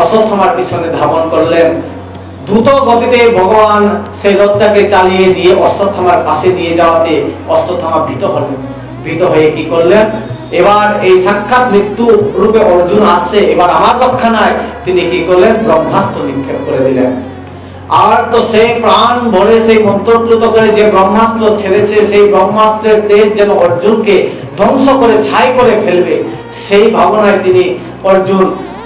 S1: অশ্বত্থামার পিছনে ধাবন করলেন, দ্রুত গতিতে ভগবান সেই রথটাকে চালিয়ে দিয়ে অশ্বত্থামার পাশে নিয়ে যাওয়াতে অশ্বত্থামা ভীত হলেন। ভীত হয়ে কি করলেন, এবার এই সাক্ষাৎ মৃত্যু রূপে অর্জুন আসছে, এবার আমার রক্ষা নাই, তিনি কি করলেন, ব্রহ্মাস্ত্র নিক্ষেপ করে দিলেন। আর তো সেই প্রাণ ভরে সেই মন্ত্রপ্লুত করে যে ব্রহ্মাস্ত্র ছেড়েছে, সেই ব্রহ্মাস্ত্রের তেজ যেন অর্জুনকে ধ্বংস করে ছাই করে ফেলবে, সেই ভাবনায় তিনি অর্জুন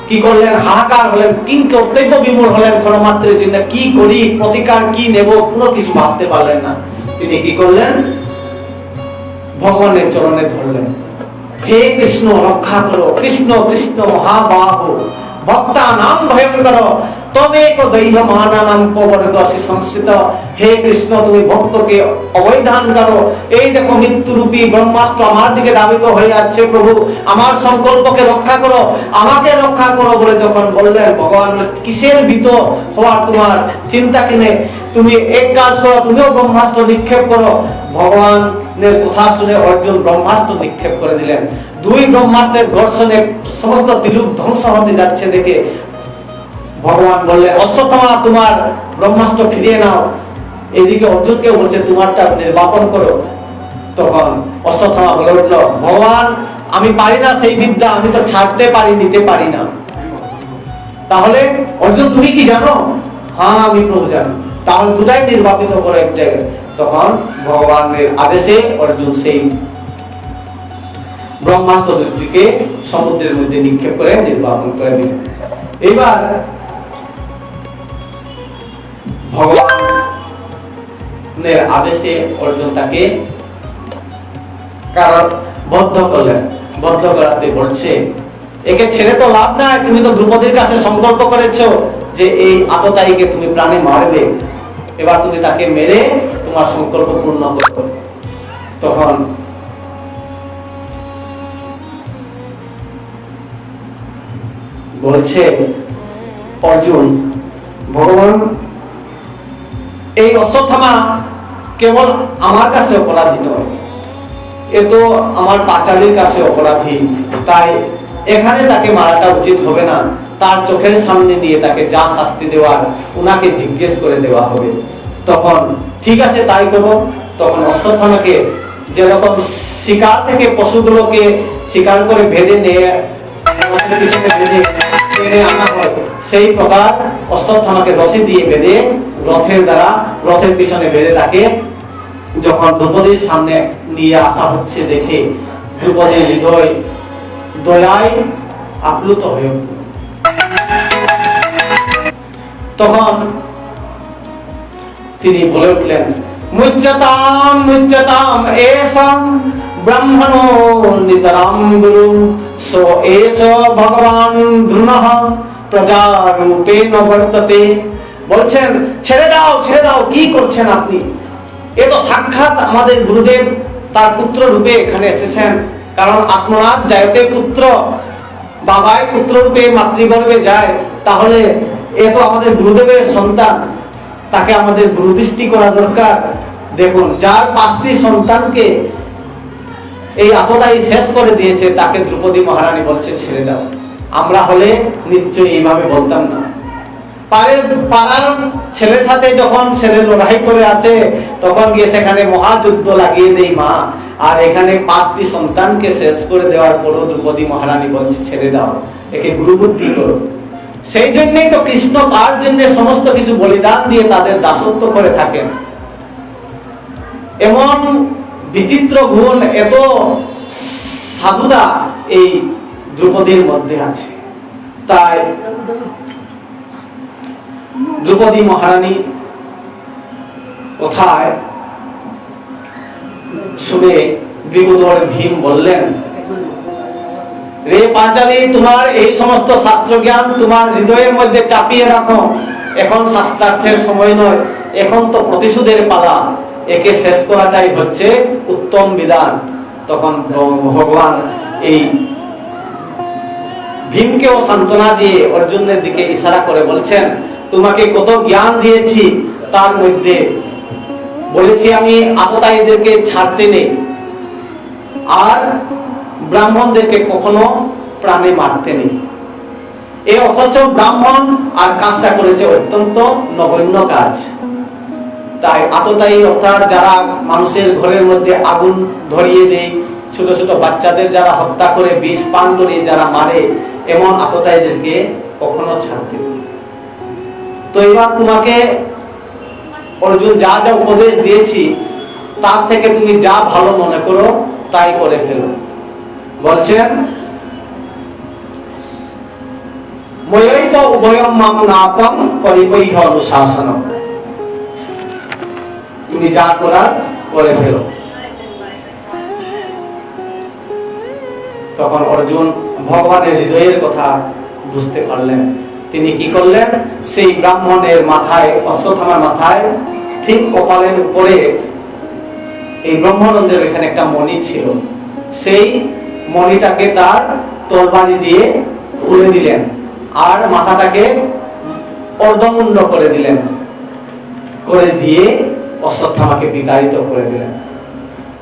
S1: কি করলেন, হাহাকার হলেন, কিং কর্তব্য বিমূঢ় হলেন ক্ষণমাত্রের জন্য। কি করি, প্রতিকার কি নেব, কোনো কিছু ভাবতে পারলেন না। তিনি কি করলেন, ভগবানের চরণে ধরলেন, হে কৃষ্ণ রক্ষা করো, কৃষ্ণ কৃষ্ণ মহাবাহু ভক্তা নাম ভয়ঙ্কর তমেক দৈহ মানানাম পবর্গসি সংস্থিত। হে কৃষ্ণ তুমি ভক্তকে অবৈধান করো, এই দেখো মৃত্যুরূপী ব্রহ্মাস্ত্র আমার দিকে ধাবিত হয়ে যাচ্ছে, প্রভু আমার সংকল্পকে রক্ষা করো, আমাকে রক্ষা করো বলে যখন বললেন, ভগবান কিসের ভীত হওয়ার, তোমার চিন্তা কিনে তুমি এক কাজ করো, তুমিও ব্রহ্মাস্ত্র নিক্ষেপ করো। ভগবানের কথা শুনে অর্জুন ব্রহ্মাস্ত্র নিক্ষেপ করে দিলেন। দুই ব্রহ্মাস্ত্রের ঘর্ষণে সমস্ত তিলুক ধ্বংস হতে যাচ্ছে দেখে ভগবান বললেন, অশ্বত্থামা তোমার ব্রহ্মাস্ত্র ফিরিয়ে নাও। এদিকে অর্জুনকে বলছে তোমারটা নির্বাপন করো। তখন অশ্বত্থামা বলে উঠল, ভগবান আমি পারি না সেই বিদ্যা, আমি তো ছাড়তে পারি, নিতে পারি না। তাহলে অর্জুন তুমি কি জানো? হ্যাঁ আমি প্রভু জানি। তাহলে দুটাই নির্বাপিত করে এক জায়গায়। তখন ভগবানের আদেশে অর্জুন সেই ব্রহ্মাস্ত্র দুটিকে সমুদ্রের মধ্যে নিক্ষেপ করে নির্বাপন করে দিলেন। এবার ভগবানের আদেশে অর্জুন তাকে কারাবদ্ধ করলেন। বদ্ধ করাতে বলছে, একে ছেড়ে তো লাভ নাই, তুমি তো দ্রৌপদীর কাছে সংকল্প করেছো যে এই আততায়ীকে তুমি প্রাণে মারবে, এবার তুমি তাকে মেরে তোমার সংকল্প পূর্ণ করো। তখন বলছে অর্জুন, ভগবান এই অশ্বত্থামা কেবল আমার কাছে অপরাধী নয়, এ তো আমার পাঁচালীর কাছে অপরাধী, তাই এখানে তাকে মারাটা উচিত হবে না, তার চোখের সামনে দিয়ে তাকে যা শাস্তি দেওয়ার উনাকে জিজ্ঞেস করে দেওয়া হবে। তখন ঠিক আছে তাই করো। তখন অশ্বত্থামাকে যেরকম শিকার থেকে পশুগুলোকে শিকার করে বেঁধে নিয়ে আনা হয়, সেই প্রকার অশ্বত্থামাকে রশি দিয়ে বেঁধে রথের পিছনে বেঁধে তাকে যখন দ্রৌপদীর সামনে নিয়ে আসা হচ্ছে দেখে দ্রৌপদীর হৃদয় দয়ায় আপ্লুত হয়ে উঠল। তখন তিনি বলে উঠলেন, মুচ্যতাম মুচ্যতাম এষাং ব্রাহ্মণো নিতরাম গুরু সো এষ ভগবান দ্রুণঃ প্রজারূপেণ বর্ততে। বলছেন ছেড়ে দাও, ছেড়ে দাও, কি করছেন আপনি? এ তো সাক্ষাৎ আমাদের গুরুদেব তার পুত্র রূপে এখানে এসেছেন। কারণ আত্মনাথ যায়তে পুত্র, বাবাই পুত্র রূপে মাতৃগর্ভে যায়, তাহলে এ তো আমাদের গুরুদেবের সন্তান, তাকে আমাদের গুরুদৃষ্টি করা দরকার। দেখুন যার 5টি সন্তানকে এই আততায়ী শেষ করে দিয়েছে, তাকে দ্রৌপদী মহারানী বলছে ছেড়ে দাও। আমরা হলে নিশ্চয়ই এইভাবে বলতাম না। পাড়ার ছেলের সাথে যখন ছেলে লড়াই করে আসে, তখন গিয়ে সেখানে মহাযুদ্ধ লাগিয়ে দেই মা, আর এখানে 5টি সন্তানকে শেষ করে দেওয়ার পরও দ্রৌপদী মহারানী বলছে ছেড়ে দাও, একে গুরুবুদ্ধি করো। সেই জন্যই তো কৃষ্ণ তার জন্য সমস্ত কিছু বলিদান দিয়ে তাদের দাসত্ব করে থাকেন। এমন বিচিত্র গুণ, এত সাধুতা এই দ্রৌপদীর মধ্যে আছে। তাই দ্রৌপদী মহারানী কোথায় শুনে বিবুধর ভীম বললেন, রে পাঁচালী, তোমার এই সমস্ত শাস্ত্র জ্ঞান তোমার হৃদয়ের মধ্যে চাপিয়ে রাখো, এখন শাস্ত্রার্থের সময় নয়, এখন তো প্রতিশোধের পালা, একে শেষ করাটাই হচ্ছে উত্তম বিধান। তখন ভগবান এই ভীমকেও সান্ত্বনা দিয়ে অর্জুনের দিকে ইশারা করে বলছেন, তোমাকে কত জ্ঞান দিয়েছি, তার মধ্যে বলেছি আমি আততায়ীদেরকে ছাড়তে নেই, আর ব্রাহ্মণদেরকে কখনো প্রাণে মারতে নেই। এই অথচ ব্রাহ্মণ আর কাজটা করেছে অত্যন্ত নগণ্য কাজ। তাই আততায়ী অর্থাৎ যারা মানুষের ঘরের মধ্যে আগুন ধরিয়ে দেয়, ছোট ছোট বাচ্চাদের যারা হত্যা করে বিষ পান করে যারা মারে, এমন আততায়ীদেরকে কখনো ছাড়তে নেই। তো এবার তোমাকে অর্জুন যা যা উপদেশ দিয়েছি তার থেকে তুমি যা ভালো মনে করো তাই করে ফেলো। বলছেন, ময়ৈব উভয়ম মাম নাপম পরিবৈহ অনুশাসনম, তুমি যা করার করে ফেলো। তখন অর্জুন ভগবানের হৃদয়ের কথা বুঝতে পারলেন। তিনি কি করলেন, সেই ব্রাহ্মণের মাথায়, অশ্বত্থামার মাথায় ঠিক কপালের উপরে এই ব্রহ্মানন্দের এখানে একটা মণি ছিল, সেই মণিটাকে তার তরবারি দিয়ে খুলে দিলেন আর মাথাটাকে অর্ধমুণ্ড করে দিলেন, করে দিয়ে অশ্বত্থামাকে বিতাড়িত করে দিলেন।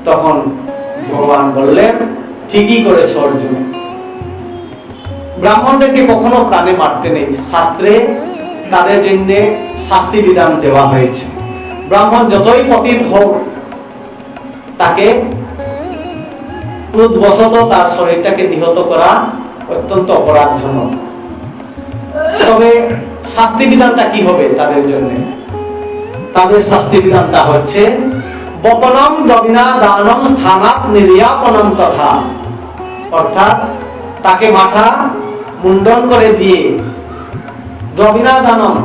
S1: তখন ভগবান বললেন, ঠিকই করেছে অর্জুন, ব্রাহ্মণদেরকে কখনো প্রাণে মারতে নেই। শাস্ত্রে তাদের জন্য শাস্তি বিধান দেওয়া হয়েছে। ব্রাহ্মণ যতই পতিত হোক, তাকে ক্রোধবশত তার শরীরটাকে নিহত করা অত্যন্ত অপরাধজনক। তবে শাস্তি বিধানটা কি হবে তাদের জন্য? তাদের শাস্তি বিধানটা হচ্ছে বপনম দবিনা দানম স্থানাত নির্যাপনম তথা, অর্থাৎ তাকে মাথা মুন্ডন করে দিয়ে দবিনা দানম,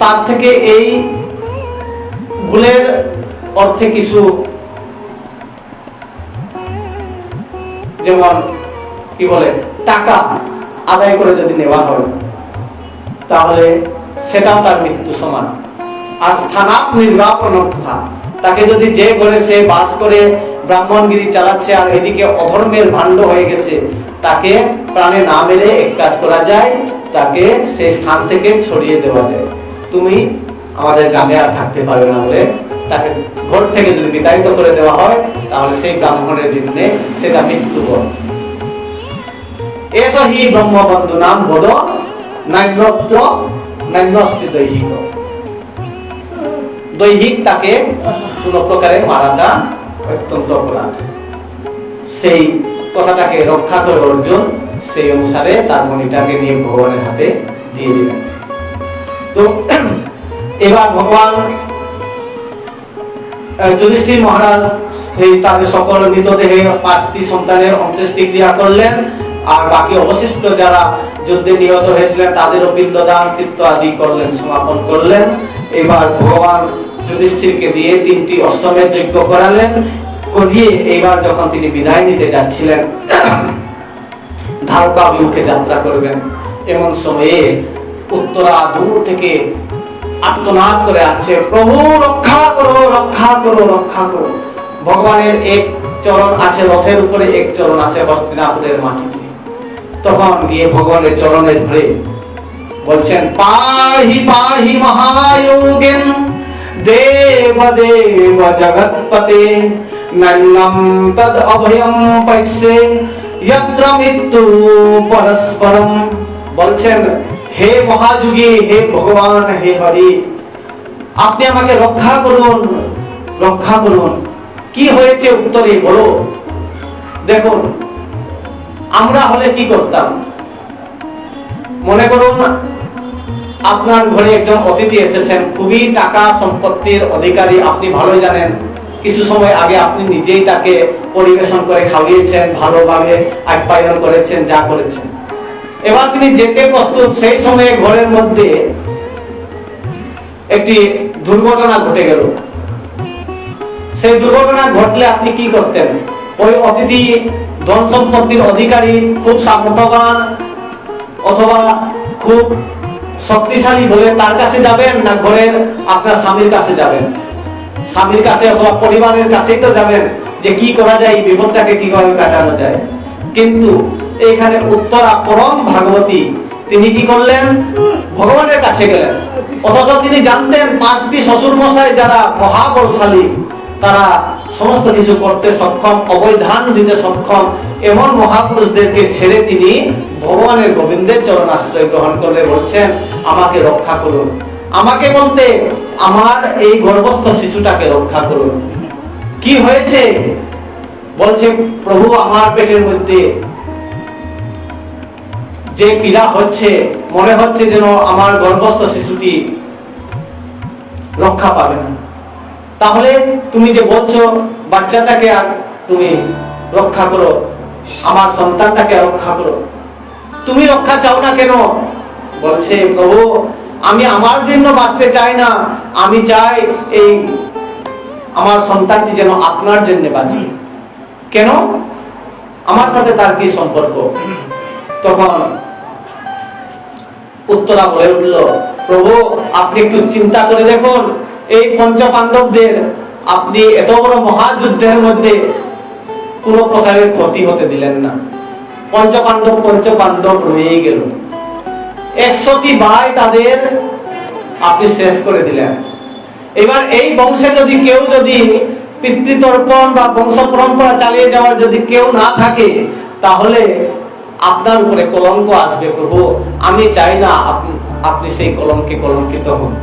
S1: তার থেকে এই ভুলের অর্থে কিছু, যেমন কি বলে, টাকা আদায় করে যদি নেওয়া হয় তাহলে সেটাও তার মৃত্যু সমান। আর স্থানাত নির্যাপন, তাকে যদি যে ঘরে সে বাস করে ব্রাহ্মণগিরি চালাচ্ছে আর এদিকে অধর্মের ভাণ্ড হয়ে গেছে, তাকে প্রাণে না মেরে এক কাজ করা যায়, তাকে সেই স্থান থেকে ছড়িয়ে দেওয়া যায়। তুমি আমাদের গ্রামে আর থাকতে পারবে না বলে তাকে ঘর থেকে যদি বিতাড়িত করে দেওয়া হয়, তাহলে সেই ব্রাহ্মণের জন্য সেটা মৃত্যুবরণ। এত হি ব্রহ্মবন্ধু নাম বোধ নান্যত্র নান্যস্তি দৈহিক, দৈহিক তাকে কোন প্রকারে মারাটা অত্যন্ত অপরাধ। সেই কথাটাকে রক্ষা করে অর্জুন সেই অনুসারে তার মণিটাকে নিয়ে ভগবানের হাতে দিয়ে দিলেন। তো এবার ভগবান যুধিষ্ঠির মহারাজ সেই তাদের সকল মৃতদেহে 5টি সন্তানের অন্ত্যেষ্টিক্রিয়া করলেন, আর বাকি অবশিষ্ট যারা যুদ্ধে নিহত হয়েছিলেন তাদেরও পিণ্ডদান কৃত্য আদি করলেন, সমাপন করলেন। এবার ভগবান যুধিষ্ঠিরকে দিয়ে 3টি অশ্বমেধ যজ্ঞ করালেন, করিয়ে এবার যখন তিনি বিদায় নিতে যাচ্ছিলেন, দ্বারকা অভিমুখে যাত্রা করবেন, এমন সময়ে উত্তরা দূর থেকে আর্তনাদ করে আছে, প্রভু রক্ষা করো, রক্ষা করো, রক্ষা করো। ভগবানের এক চরণ আছে রথের উপরে, এক চরণ আছে হস্তিনাপুরের মাটিতে। তখন গিয়ে ভগবানের চরণে ধরে বলছেন, পাহি পাহি মহায়োগেন দেব দেব জগৎপতে নন্নম তদ অভয়ম পশ্যে যত্র মৃত্যু পরস্পরম। বলছেন, হে মহাযোগী, হে ভগবান, হে হরি, আপনি আমাকে রক্ষা করুন, রক্ষা করুন। কি হয়েছে উত্তরে বলো। দেখুন, আমরা হলে কি করতাম? মনে করুন আপনার ঘরে একজন অতিথি এসেছেন, খুবই টাকা সম্পত্তির অধিকারী, আপনি ভালোই জানেন। কিছু সময় আগে আপনি নিজেই তাকে পরিবেশন করে খাওয়িয়েছেন, ভালোভাবে আপ্যায়ন করেছেন, যা করেছেন। এবার তিনি যেতে প্রস্তুত, সেই সময়ে ঘরের মধ্যে একটি দুর্ঘটনা ঘটে গেল। সেই দুর্ঘটনা ঘটলে আপনি কি করতেন? ওই অতিথি ধন সম্পত্তির অধিকারী, খুব সামর্থ্যবান অথবা খুব শক্তিশালী বলে তার কাছে যাবেন, না ঘরের আপনার স্বামীর কাছে যাবেন? স্বামীর কাছে অথবা পরিবারের কাছেই তো যাবেন, যে কি করা যায়, এই বিপদটাকে কিভাবে কাটানো যায়। কিন্তু এইখানে উত্তরা পরম ভাগবতী তিনি কি করলেন, ভগবানের কাছে গেলেন। অথচ তিনি জানতেন 5টি শ্বশুর মশাই যারা মহাবলশালী, তারা সমস্ত কিছু করতে সক্ষম, অবৈধান দিতে সক্ষম, এমন মহাপুরুষদেরকে ছেড়ে তিনি ভগবানের গোবিন্দের চরণ আশ্রয় গ্রহণ করলে বলছেন, আমাকে রক্ষা করুন। আমাকে বলতে আমার এই গর্ভস্থ শিশুটাকে রক্ষা করুন। কি হয়েছে? বলছে, প্রভু আমার পেটের মধ্যে যে পীড়া হচ্ছে, মনে হচ্ছে যেন আমার গর্ভস্থ শিশুটি রক্ষা পাবে না। তাহলে তুমি যে বলছো বাচ্চাটাকে আর তুমি রক্ষা করো, আমার সন্তানটাকে রক্ষা করো, তুমি রক্ষা চাও না কেন? বলছে, প্রভু আমি আমার জন্য বাঁচতে চাই না, আমি চাই এই আমার সন্তানটি যেন আপনার জন্য বাঁচে। কেন? আমার সাথে তার কি সম্পর্ক? তখন উত্তরা বলে উঠল, প্রভু আপনি একটু চিন্তা করে দেখুন, এই পঞ্চপাণ্ডবদের আপনি এত বড় মহাযুদ্ধের মধ্যে কোন প্রকারের ক্ষতি হতে দিলেন না। পঞ্চপাণ্ডব রয়েই গেল। 100টি ভাই তাদের আপনি শেষ করে দিলেন। এবার এই বংশে যদি কেউ যদি পিতৃতর্পণ বা বংশ পরম্পরা চালিয়ে যাওয়ার যদি কেউ না থাকে, তাহলে আপনার উপরে কলঙ্ক আসবে প্রভু। আমি চাই না আপনি সেই কলঙ্কে কলঙ্কিত হন।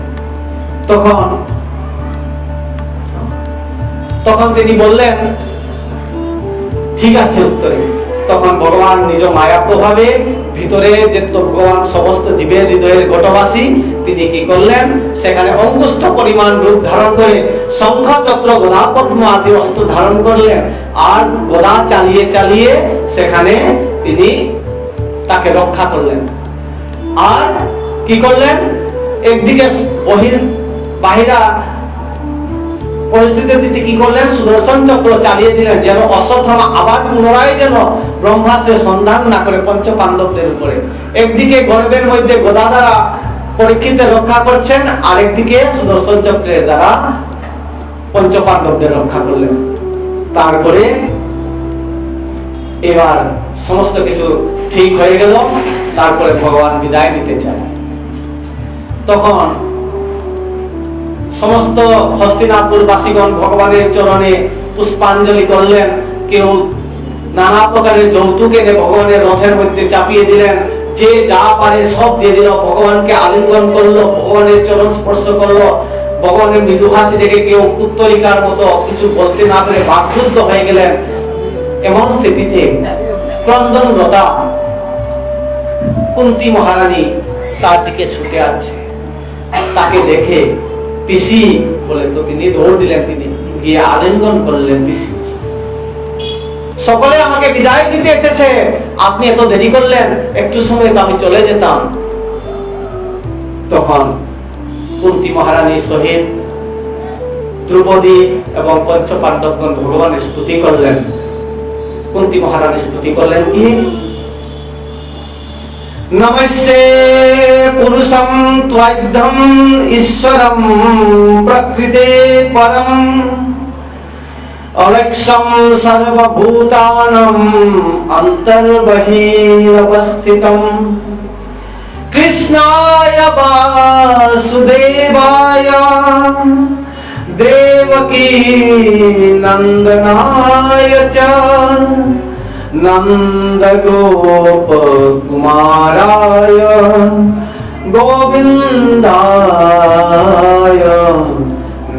S1: তখন তিনি বললেন, ঠিক আছে উত্তরে। তখন ভগবান নিজ মায়া প্রভাবে ভিতরে যে তো ভগবান সমস্ত জীবের হৃদয়ের ঘটবাসী, তিনি কি করলেন, সেখানে অঙ্গুষ্ঠ পরিমাণ রূপ ধারণ করে শঙ্খ চক্র গদা পদ্ম আদি অস্ত্র ধারণ করলেন, আর গদা চালিয়ে চালিয়ে সেখানে তিনি তাকে রক্ষা করলেন। আর কি করলেন, একদিকে বাহিরা পরিস্থিতিতে কি করলেন, সুদর্শন চক্র চালিয়ে দিলেন, যেন অশ্বত্থামা আবার পুনরায় যেন ব্রহ্মাস্ত্রের সন্ধান না করে পঞ্চপাণ্ডবদের উপরে। একদিকে গর্ভের মধ্যে গদা দ্বারা পরীক্ষিতের রক্ষা করছেন, আরেকদিকে সুদর্শন চক্রের দ্বারা পঞ্চপাণ্ডবদের রক্ষা করলেন। তারপরে এবার সমস্ত কিছু ঠিক হয়ে গেল। তারপরে ভগবান বিদায় নিতে চান। তখন সমস্ত হস্তিনাপুরবাসীগণ ভগবানের চরণে পুষ্পাঞ্জলি করলেন। কেউ নানা প্রকারের যৌতুক এনে ভগবানের রথের মধ্যে চাপিয়ে দিলেন, যে যা পারে সব দিয়ে দিল, ভগবানকে আলিঙ্গন করলো, ভগবানের চরণ স্পর্শ করলো। ভগবানের মৃদু হাসি দেখে কেউ পুত্তলিকার মতো কিছু বলতে না পেরে বাকরুদ্ধ হয়ে গেলেন। এমন স্থিতিতে ক্রন্দনরতা কুন্তী মহারানী তার দিকে ছুটে আছে। তাকে দেখে পিসি বলে তো তিনি দৌড় দিলেন, তিনি গিয়ে আলিঙ্গন করলেন, পিসি সকলে আমাকে বিদায় দিতে এসেছে, আপনি এত দেরি করলেন, একটু সময় তো আমি চলে যেতাম। তখন কুন্তী মহারানীর সহিত দ্রৌপদী এবং পঞ্চপাণ্ডবগণ ভগবানের স্তুতি করলেন। কুন্তী মহারানী স্তুতি করলেন কি, নমস্তে পুরুষম ত্বৈধম ঈশ্বরম প্রকৃতে পরম অলেক্ষম সর্বভূতানাম অন্তর্বহিরবস্থিতম কৃষ্ণায় বাসুদেবায় দেবকী নন্দনায় চ নন্দ গোপ কুমারায় গোবিন্দায়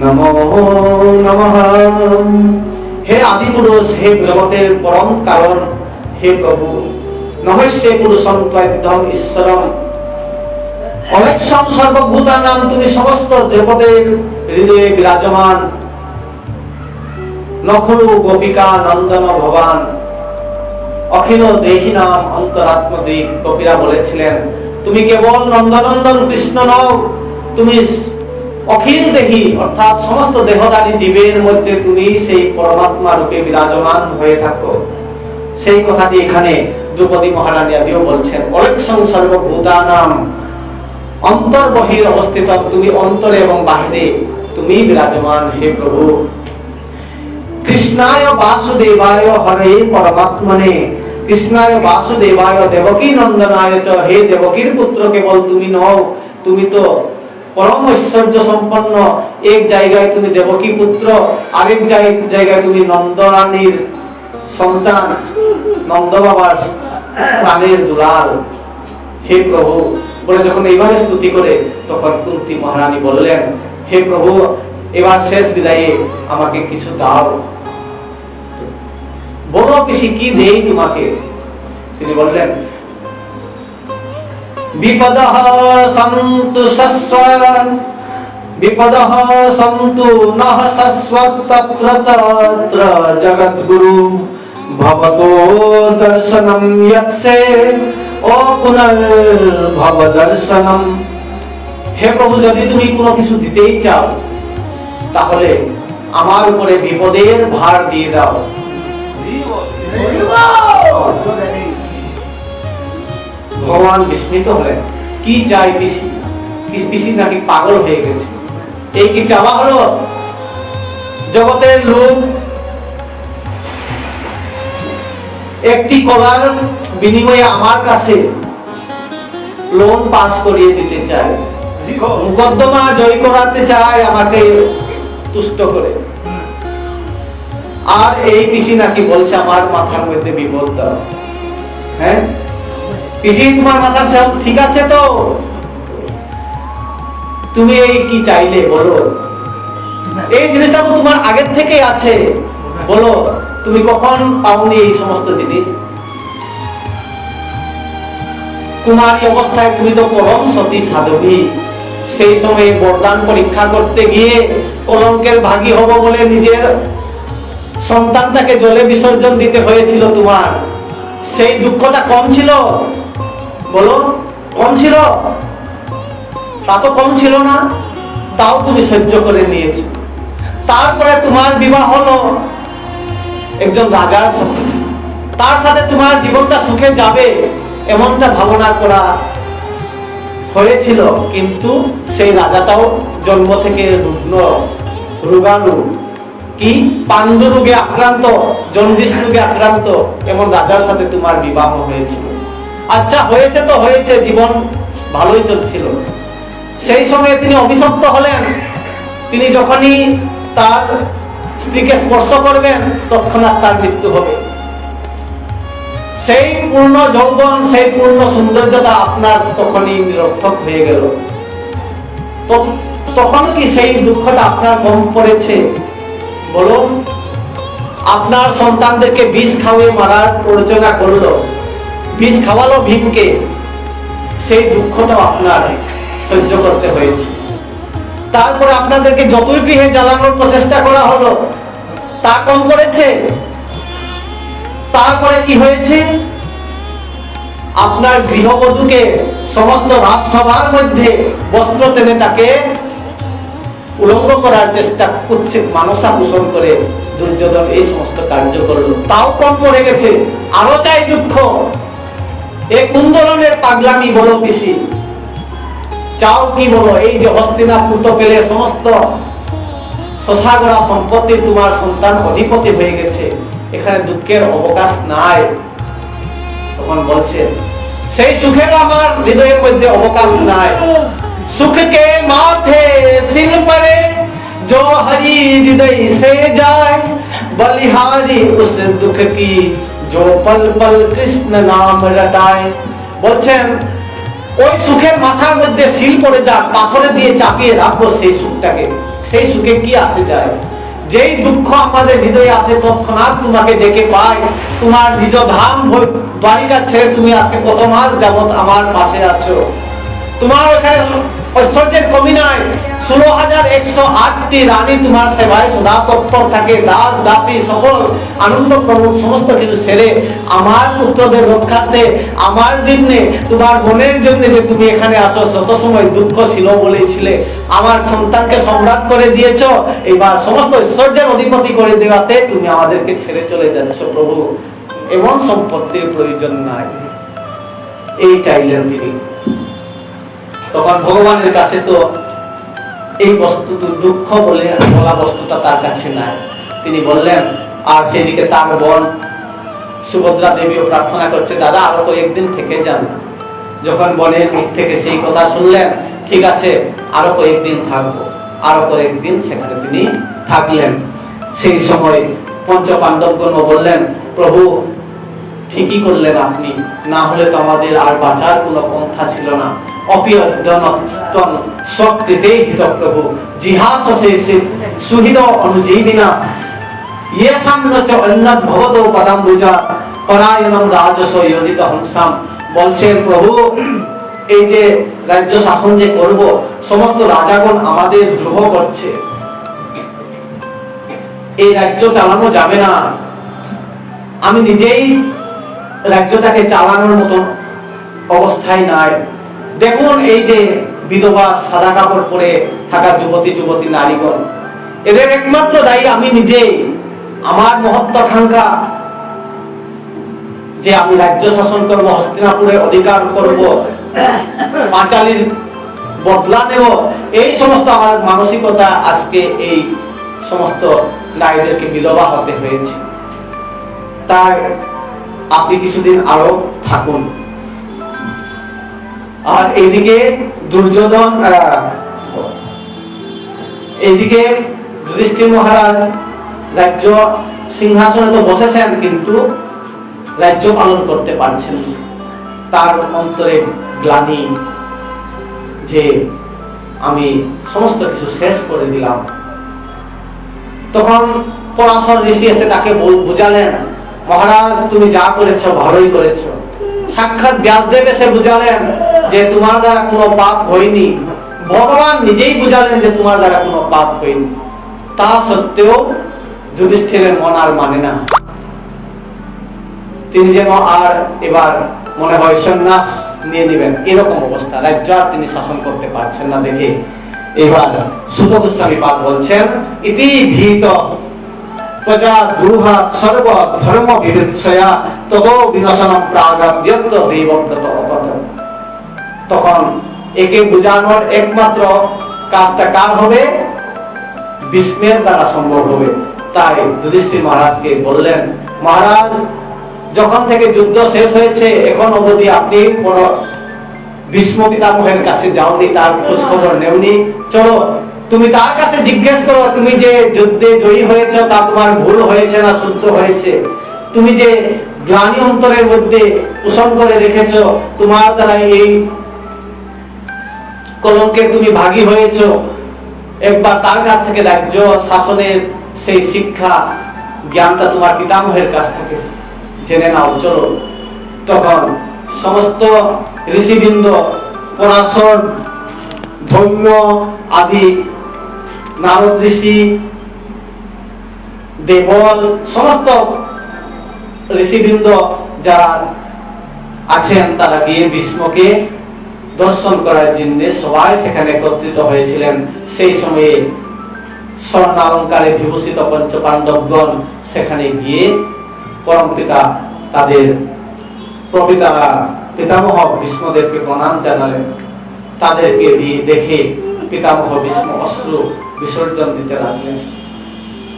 S1: নমো নমঃ। হে আদিপুরুষ, হে জগতের পরম কারণ, হে প্রভু, নহস্যে পুরুষম ত্বৈধম ঈশ্বরম অলেক্ষম সর্বভূতানাম, তুমি সমস্ত জগতের হৃদয়ে বিরাজমান। নখরু গোপিকা নন্দন ভবান অখিল দেহি নাম অন্তরাত্মদিক। কবিরা বলেছিলেন, তুমি কেবল নন্দনন্দন কৃষ্ণ নও, তুমি অখিল দেহি অর্থাৎ সমস্ত দেহধারী জীবের মধ্যে তুমি সেই পরমাত্মা রূপে বিরাজমান হয়ে থাকো। সেই কথাটি এখানে দ্রৌপদী মহারানী আদিও বলছেন, অলেক্ষম সর্বভূতানাম অন্তর্বহির অবস্থিত, তুমি অন্তরে এবং বাহিরে তুমি বিরাজমান হে প্রভু। কৃষ্ণায় বাসুদেবায় হরে পরমাত্মনে, কৃষ্ণায় বাসুদেবায় দেবকী নন্দনায় চ, হে দেবকীর পুত্র কেবল তুমি নও, তুমি তো পরম ঐশ্বর্য সম্পন্ন। এক জায়গায় তুমি দেবকী পুত্র, আরেক জায়গায় তুমি নন্দরানীর সন্তান, নন্দ বাবার প্রাণের দুলাল। হে প্রভু বলে যখন এইভাবে স্তুতি করে, তখন কুন্তী মহারানী বললেন, হে প্রভু এবার শেষ বিদায়ে আমাকে কিছু দাও। বলো পিসি কি দেই তোমাকে? তিনি বললেন, বিপদঃ সন্তু শাশ্বত, বিপদঃ সন্তু নঃ শাশ্বত তত্র তত্র জগদ্গুরু ভবতো দর্শনম ইয়ৎসে ও পুনর্ভব দর্শনম। হে প্রভু যদি তুমি কোনো কিছু দিতেই চাও, তাহলে আমার উপরে বিপদের ভার দিয়ে দাও। ভগবান বিস্মিত হলেন, কি চাই পিসি? পিসি নাকি পাগল হয়ে গেছে? এই কি চাওয়া হলো? জগতের লোক একটি কলার বিনিময়ে আমার কাছে লোন পাস করিয়ে দিতে চায়, মুকদ্দমা জয় করাতে চায় আমাকে তুষ্ট করে। আর এই পিসি নাকি বলছে আমার মাথার মধ্যে বিপদ দাও। হ্যাঁ পিসি, তোমার মাথা সব ঠিক আছে তো? তুমি এই কি চাইলে বলো? এই জিনিসটা তো তোমার আগের থেকে আছে, বলো তুমি কখন পাওনি এই সমস্ত জিনিস? কুমারী অবস্থায় তুমি তো পরম সতী সাধবী, সেই সময় বরদান পরীক্ষা করতে গিয়ে কলঙ্কের ভাগী হব বলে নিজের সন্তানটাকে জলে বিসর্জন দিতে হয়েছিল তোমার। সেই দুঃখটা কম ছিল? বলো কম ছিল? তা তো কম ছিল না, তাও তুমি সহ্য করে নিয়েছো। তারপরে তোমার বিবাহ হলো একজন রাজার সাথে, তার সাথে তোমার জীবনটা সুখে যাবে এমনটা ভাবনা করা হয়েছিল, কিন্তু সেই রাজাটাও জন্ম থেকে রুগ্ন, রোগাণু, কি পাণ্ডু রোগে আক্রান্ত, জন্ডিস রোগে আক্রান্ত, এমন রাজার সাথে তোমার বিবাহ হয়েছিল। আচ্ছা হয়েছে তো হয়েছে, জীবন ভালোই চলছিল। সেই সময়ে তিনি অভিশপ্ত হলেন। তিনি যখনই তার স্ত্রীকে স্পর্শ করবেন তৎক্ষণাৎ তার মৃত্যু হবে। সেই পূর্ণ যৌবন, সেই পূর্ণ সৌন্দর্যতা আপনার তখনই নিরর্থক হয়ে গেল। তখন কি সেই দুঃখটা আপনার কম পড়েছে? বলুন, আপনার সন্তানদেরকে বিষ খাওয়িয়ে মারার প্ররোচনা করলো, বিষ খাওয়ালো ভীমকে, সেই দুঃখটাও আপনার সহ্য করতে হয়েছে। তারপরে আপনাদেরকে জ্যোতির্গৃহে জ্বালানোর প্রচেষ্টা করা হলো, তা কম করেছে? তারপরে কি হয়েছে? আপনার গৃহবধূকে সমস্ত রাজসভার মধ্যে বস্ত্র টেনে তাকে উলঙ্গ করার চেষ্টা করছে, মানসা পোষণ করে দুর্যোধন এই সমস্ত কার্য করলো, তাও কম পড়ে গেছে। আরো চাই দুঃখ। এই কুন্দলনের পাগলামি বলো পিসি, চাও কি বলো? এই যে হস্তিনাপুর পেলে সমস্ত শশাগরা সম্পত্তি তোমার সন্তান অধিপতি হয়ে গেছে, এখানে দুঃখের অবকাশ নাই। তখন বলছে সেই সুখের আমার হৃদয়ের মধ্যে অবকাশ নাই। সুখ কে মাথে সিল পরে जो हरि हृदय से जाए, बलिहारी उस दुख की जो पल पल कृष्ण नाम रटाए। বলছেন ওই সুখের মাথার মধ্যে সিল পড়ে যাক, পাথরে দিয়ে চাপিয়ে রাখবো সেই সুখটাকে, সেই সুখে কি আসে যায়? যেই দুঃখ আমাদের হৃদয়ে আছে তৎক্ষণাৎ তোমাকে ডেকে পায়। তোমার নিজ ধাম দ্বারিকা ছেড়ে তুমি আজকে কত মাস যাবত আমার পাশে আছো। তোমার ওখানে ঐশ্বর্যের কমি নাই। 16,108টি রানী তোমার সেবায় সদা তৎপর থাকে। দাস দাসী সকল আনন্দ প্রমোদ সমস্ত কিছু ছেড়ে আমার পুত্রদের রক্ষার্থে, আমার জন্য, তোমার বোনের জন্য যে তুমি এখানে আসো, যত সময় দুঃখ ছিল বলেছিলে আমার সন্তানকে সম্রাট করে দিয়েছ, এবার সমস্ত ঐশ্বর্যের অধিপতি করে দেওয়াতে তুমি আমাদেরকে ছেড়ে চলে যাচ্ছ। প্রভু এমন সম্পত্তির প্রয়োজন নাই, এই চাইলেন তিনি। তখন ভগবানের কাছে তো এই বস্তু দুঃখ বলে বলা বস্তুটা তার কাছে নাই। তিনি বললেন, আর সেদিকে তার বোন সুভদ্রা দেবীও প্রার্থনা করছে, দাদা আরো কয়েকদিন থেকে যান। যখন বোনের মুখ থেকে সেই কথা শুনলেন, ঠিক আছে আরো কয়েকদিন থাকবো, আরো কয়েকদিন সেখানে তিনি থাকলেন। সেই সময় পঞ্চপাণ্ডবগণ বললেন, প্রভু ঠিকই করলেন আপনি, না হলে তো আমাদের আর বাঁচার কোনো পন্থা ছিল না। অপিয়দ্যনত্বং স্বকৃতে হিত প্রভু জিহাসসে সুহিত অনুজীবিনা ইয়েসাম নচ অন্যৎ ভবতো পদাম্বুজা পরায়ণম রাজস যোজিত হংসাম। বলছেন প্রভু এই যে রাজ্য শাসন যে করব, সমস্ত রাজাগণ আমাদের দ্রোহ করছে, এই রাজ্য চালানো যাবে না, আমি নিজেই রাজ্যটাকে চালানোর মতন অবস্থায় নাই। দেখুন এই যে বিধবা সাদা কাপড় পরে থাকা যুবতী যুবতী নারীগণ, এদের একমাত্র দায়ী আমি নিজেই। আমার মহত্বাকাঙ্ক্ষা যে আমি রাজ্য শাসন করব, হস্তিনাপুরে অধিকার করব, পাঁচালীর বদলা নেব, এই সমস্ত আমার মানসিকতা আজকে এই সমস্ত নারীদেরকে বিধবা হতে হয়েছে। তাই আপনি কিছুদিন আরো থাকুন। আর এইদিকে দুর্যোধন, এইদিকে যুধিষ্ঠির মহারাজ রাজ্য সিংহাসনে তো বসেছেন, কিন্তু রাজ্য পালন করতে পারছেন না। তার অন্তরে গ্লানি যে আমি সমস্ত কিছু শেষ করে দিলাম। তখন পরাশর ঋষি এসে তাকে বুঝালেন, মহারাজ তুমি যা করেছ ভালোই করেছ। সাক্ষাৎ ব্যাসদেব এসে বুঝালেন যে তোমার দ্বারা কোনো পাপ হয়নি। ভগবান নিজেই বুঝালেন যে তোমার দ্বারা কোনো পাপ হয়নি। তা সত্ত্বেও যুধিষ্ঠিরের মন আর মানে না। তিনি যেন আর এবার মনে হয় সন্ন্যাস নিয়ে নেবেন, এরকম অবস্থা। রাজ্য আর তিনি শাসন করতে পারছেন না দেখে এবার সুত গোস্বামী পাদ বলছেন, ইতি ভীত প্রজা দুহা সর্ব ধর্ম বিবিচ্ছয়া ততো বিনাশনম প্রাগব্যত দেবব্রত অপত। তখন একে বুঝানোর একমাত্র কাজটা কার হবে? ভীষ্মের দ্বারা সম্ভব হবে। তাই যুধিষ্ঠির মহারাজকে বললেন, মহারাজ যখন থেকে যুদ্ধ শেষ হয়েছে এখন অবধি আপনি কোনো ভীষ্ম পিতামহের কাছে যাওনি, তার খোঁজ খবর নেওনি। চলো তুমি তার কাছে জিজ্ঞেস করো, তুমি যে যুদ্ধে জয়ী হয়েছ তা তোমার ভুল হয়েছে না শুদ্ধ হয়েছে? তুমি যে গ্লানি অন্তরের মধ্যে পোষণ করে রেখেছ, তোমার দ্বারা এই কলঙ্কের তুমি ভাগী হয়েছ, একবার তার কাছ থেকে রাজ্য শাসনের সেই শিক্ষা জ্ঞানটা তোমার পিতামহের কাছ থেকে জেনে নাও, চলো। তখন সমস্ত ঋষিবৃন্দ, পরাশর, ধৌম্য আদি, নারদ ঋষি, দেবল, সমস্ত ঋষিবৃন্দ যারা আছেন তারা গিয়ে ভীষ্মকে দর্শন করার জন্য সবাই সেখানে একত্রিত হয়েছিলেন। সেই সময়ে স্বর্ণালঙ্কারে বিভূষিত পঞ্চপাণ্ডবগণ সেখানে গিয়ে পরমপিতা তাদের পিতামহ ভীষ্মদেবকে প্রণাম জানালেন। তাদেরকে দেখে পিতামহ ভীষ্ম অশ্রু বিসর্জন দিতে লাগলেন।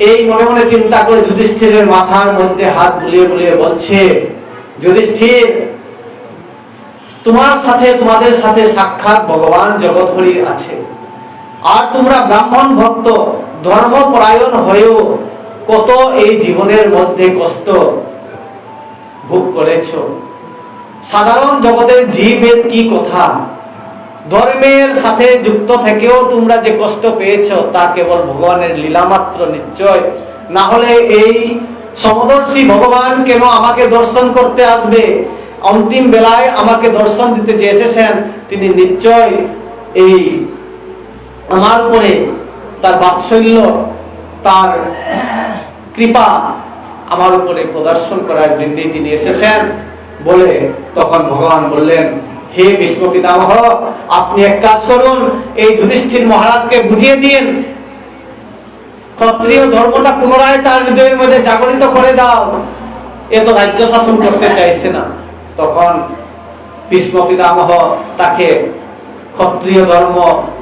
S1: এই মনে মনে চিন্তা করে যুধিষ্ঠিরের মাথার মধ্যে হাত বুলিয়ে বুলিয়ে বলছে, যুধিষ্ঠির তোমাদের সাথে সাক্ষাৎ ভগবান জগৎহরি আছে, আর তোমরা ব্রাহ্মণ ভক্ত ধর্মপরায়ণ হয়েও কত এই জীবনের মধ্যে কষ্ট ভোগ করেছ। সাধারণ জগতের জীবের কি কথা, ধর্মের সাথে যুক্ত থেকেও তোমরা যে কষ্ট পেয়েছ তা কেবল ভগবানের লীলা মাত্র নিশ্চয়। না হলে এই সমদর্শী ভগবান কেন আমাকে দর্শন করতে আসবে? অন্তিম বেলায় আমাকে দর্শন দিতে যে এসেছেন তিনি নিশ্চয় এই আমার উপরে তার বাৎসল্য, তার কৃপা আমার উপরে প্রদর্শন করার জন্যই তিনি এসেছেন বলে তখন ভগবান বললেন, হে ভীষ্ম পিতামহ, আপনি এক কাজ করুন, এই যুধিষ্ঠির মহারাজকে বুঝিয়ে দিন, ক্ষত্রিয় ধর্মটা পুনরায় তার হৃদয়ের মধ্যে জাগরিত করে দাও। এ তো রাজ্য শাসন করতে চাইছে না। তখন ভীষ্ম পিতামহ তাকে ক্ষত্রিয় ধর্ম,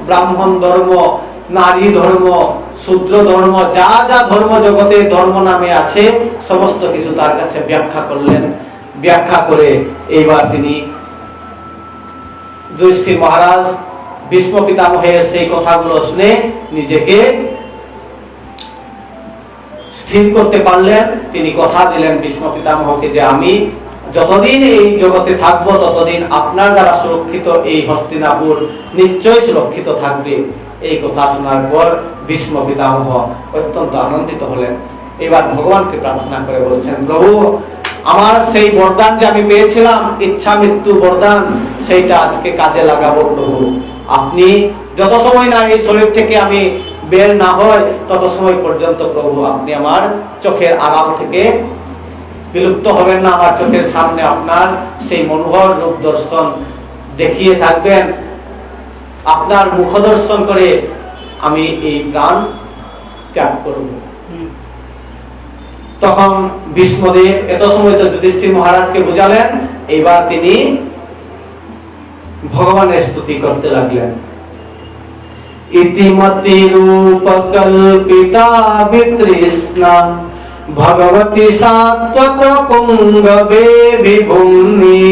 S1: ব্রাহ্মণ ধর্ম, নারী ধর্ম, শূদ্র ধর্ম, যা যা ধর্ম জগতে ধর্ম নামে আছে সমস্ত কিছু তার কাছে ব্যাখ্যা করলেন। ব্যাখ্যা করে এইবার তিনি যুধিষ্ঠির মহারাজ ভীষ্ম পিতামহের সেই কথাগুলো শুনে নিজেকে স্থির করতে পারলেন। তিনি কথা দিলেন ভীষ্ম পিতামহকে যে আমি যতদিন এই জগতে থাকবো ততদিন আপনার দ্বারা সুরক্ষিত এই হস্তিনাপুর নিশ্চয় সুরক্ষিত থাকবে। এই কথা শোনার পর ভীষ্ম পিতামহ অত্যন্ত আনন্দিত হলেন। এবার ভগবানকে প্রার্থনা করে বলছেন, প্রভু আমার সেই বরদান যে আমি পেয়েছিলাম, ইচ্ছা মৃত্যু বরদান, সেইটা আজকে কাজে লাগাবো প্রভু। আপনি যত সময় না এই শরীর থেকে আমি বের না হয় তত সময় পর্যন্ত প্রভু আপনি আমার চোখের আড়াল থেকে বিলুপ্ত হবেন না। আমার চোখের সামনে আপনার সেই মনোহর রূপ দর্শন দেখিয়ে থাকবেন। আপনার মুখ দর্শন করে আমি এই প্রাণ ত্যাগ করব। তখন ভীষ্মদেব এত সময় তো যুধিষ্ঠির মহারাজকে বুঝালেন। এইবার তিনি ভগবানের স্তুতি করতে লাগলেন। ইতিমতি রূপ কল্পিতা বিতৃষ্ণা ভগবতী সাত্বত পুঙ্গবে বিভূমি।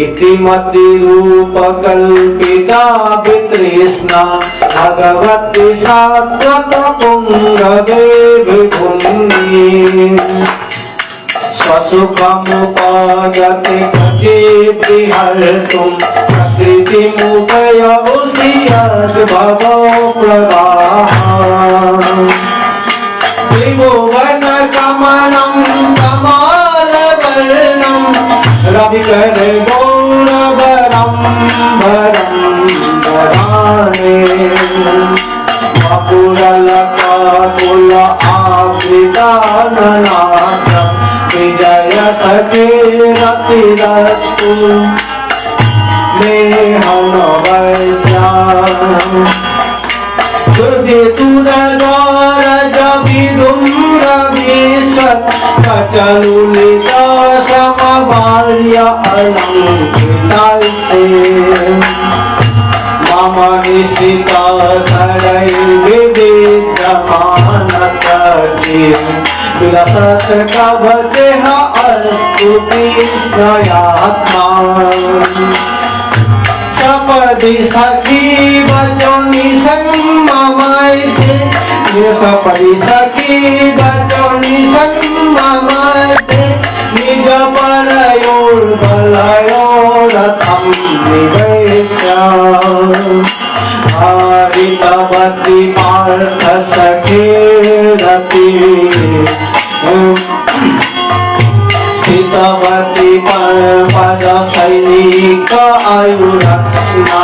S1: ইতিমতি রূপ কল্পিতা বিতৃষ্ণা ভগবতী সাত্বত পুঙ্গবে বিভূমি। स्वसुखमुपागते कचे विहर्तुं प्रकृतिमुदय उषियद्भवो प्रवाहः। त्रिभुवनगमनं कमालवर्णं रविकरगौरवरं वरं वराने। वपुरलकाकुल आवृताननाथं विजय सखे रतिरस्तु मे हनवैद्या। दुर्दितुरगरज विदुम्रविशत् कचलुलित समभार्य अलङ्कृतस्य। मम निशिता शरैर्विविध्यमानतटे विलसत् कवचः अस्तु कृष्णयात्मा। सपदि सखी वचनि संममैते सपदि सखी वचनि संममैते निज परयोर्बलयोरथं निवेश्य। हरितवती पार्थ सखेरति स्थितवती पद सैनिक आयुरक्षिणा।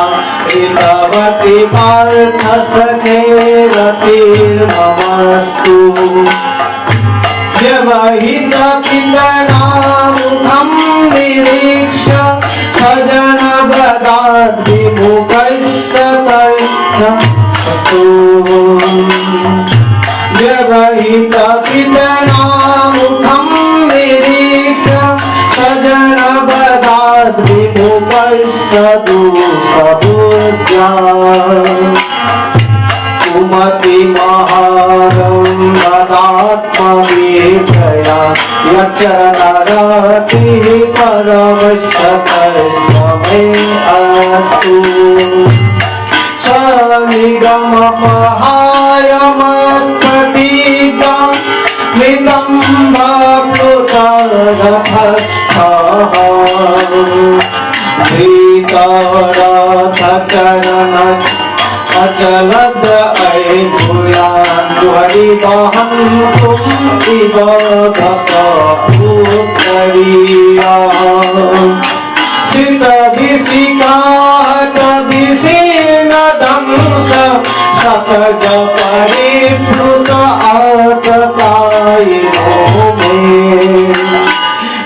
S1: हितवती पार्थ सखेरतिर्ममस्तु। व्यवहित पितरामुखं निरीक्ष्य सजन वदाद्विमुखस्तस्तु। व्यवहित पितरामुखं निरीक्ष्य सजन वदाद्विमुखस्तु सबुद्ध्या। कुमति महारं वदात्मविद्या यच्च नरतिः परमश्चतस्य मे अस्तु। सनिगमपहायमत्प्रतीकं मितं बप्लुतरथस्थः। धृतरथचरण अचलद ऐभूयान्वरिवहन्तुम् इव गतपुत्तरीया। श्रितविशिखाहतविषीणदंश सतज परिप्लुत आततायिनो मे।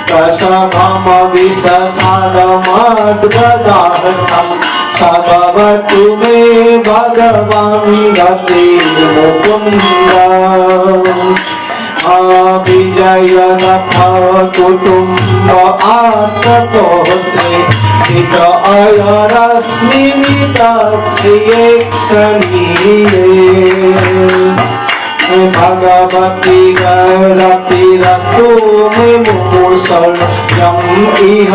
S1: कसभमविशसारमद्गदार्थं भवतु मे भगवान् गतिर्मुकुन्द।
S2: महाविजय रथ कुटुम्ब आततोस्ते इत अयरश्मिमितश्रिये भगवती रतिरतु मुमुसर्जम् इह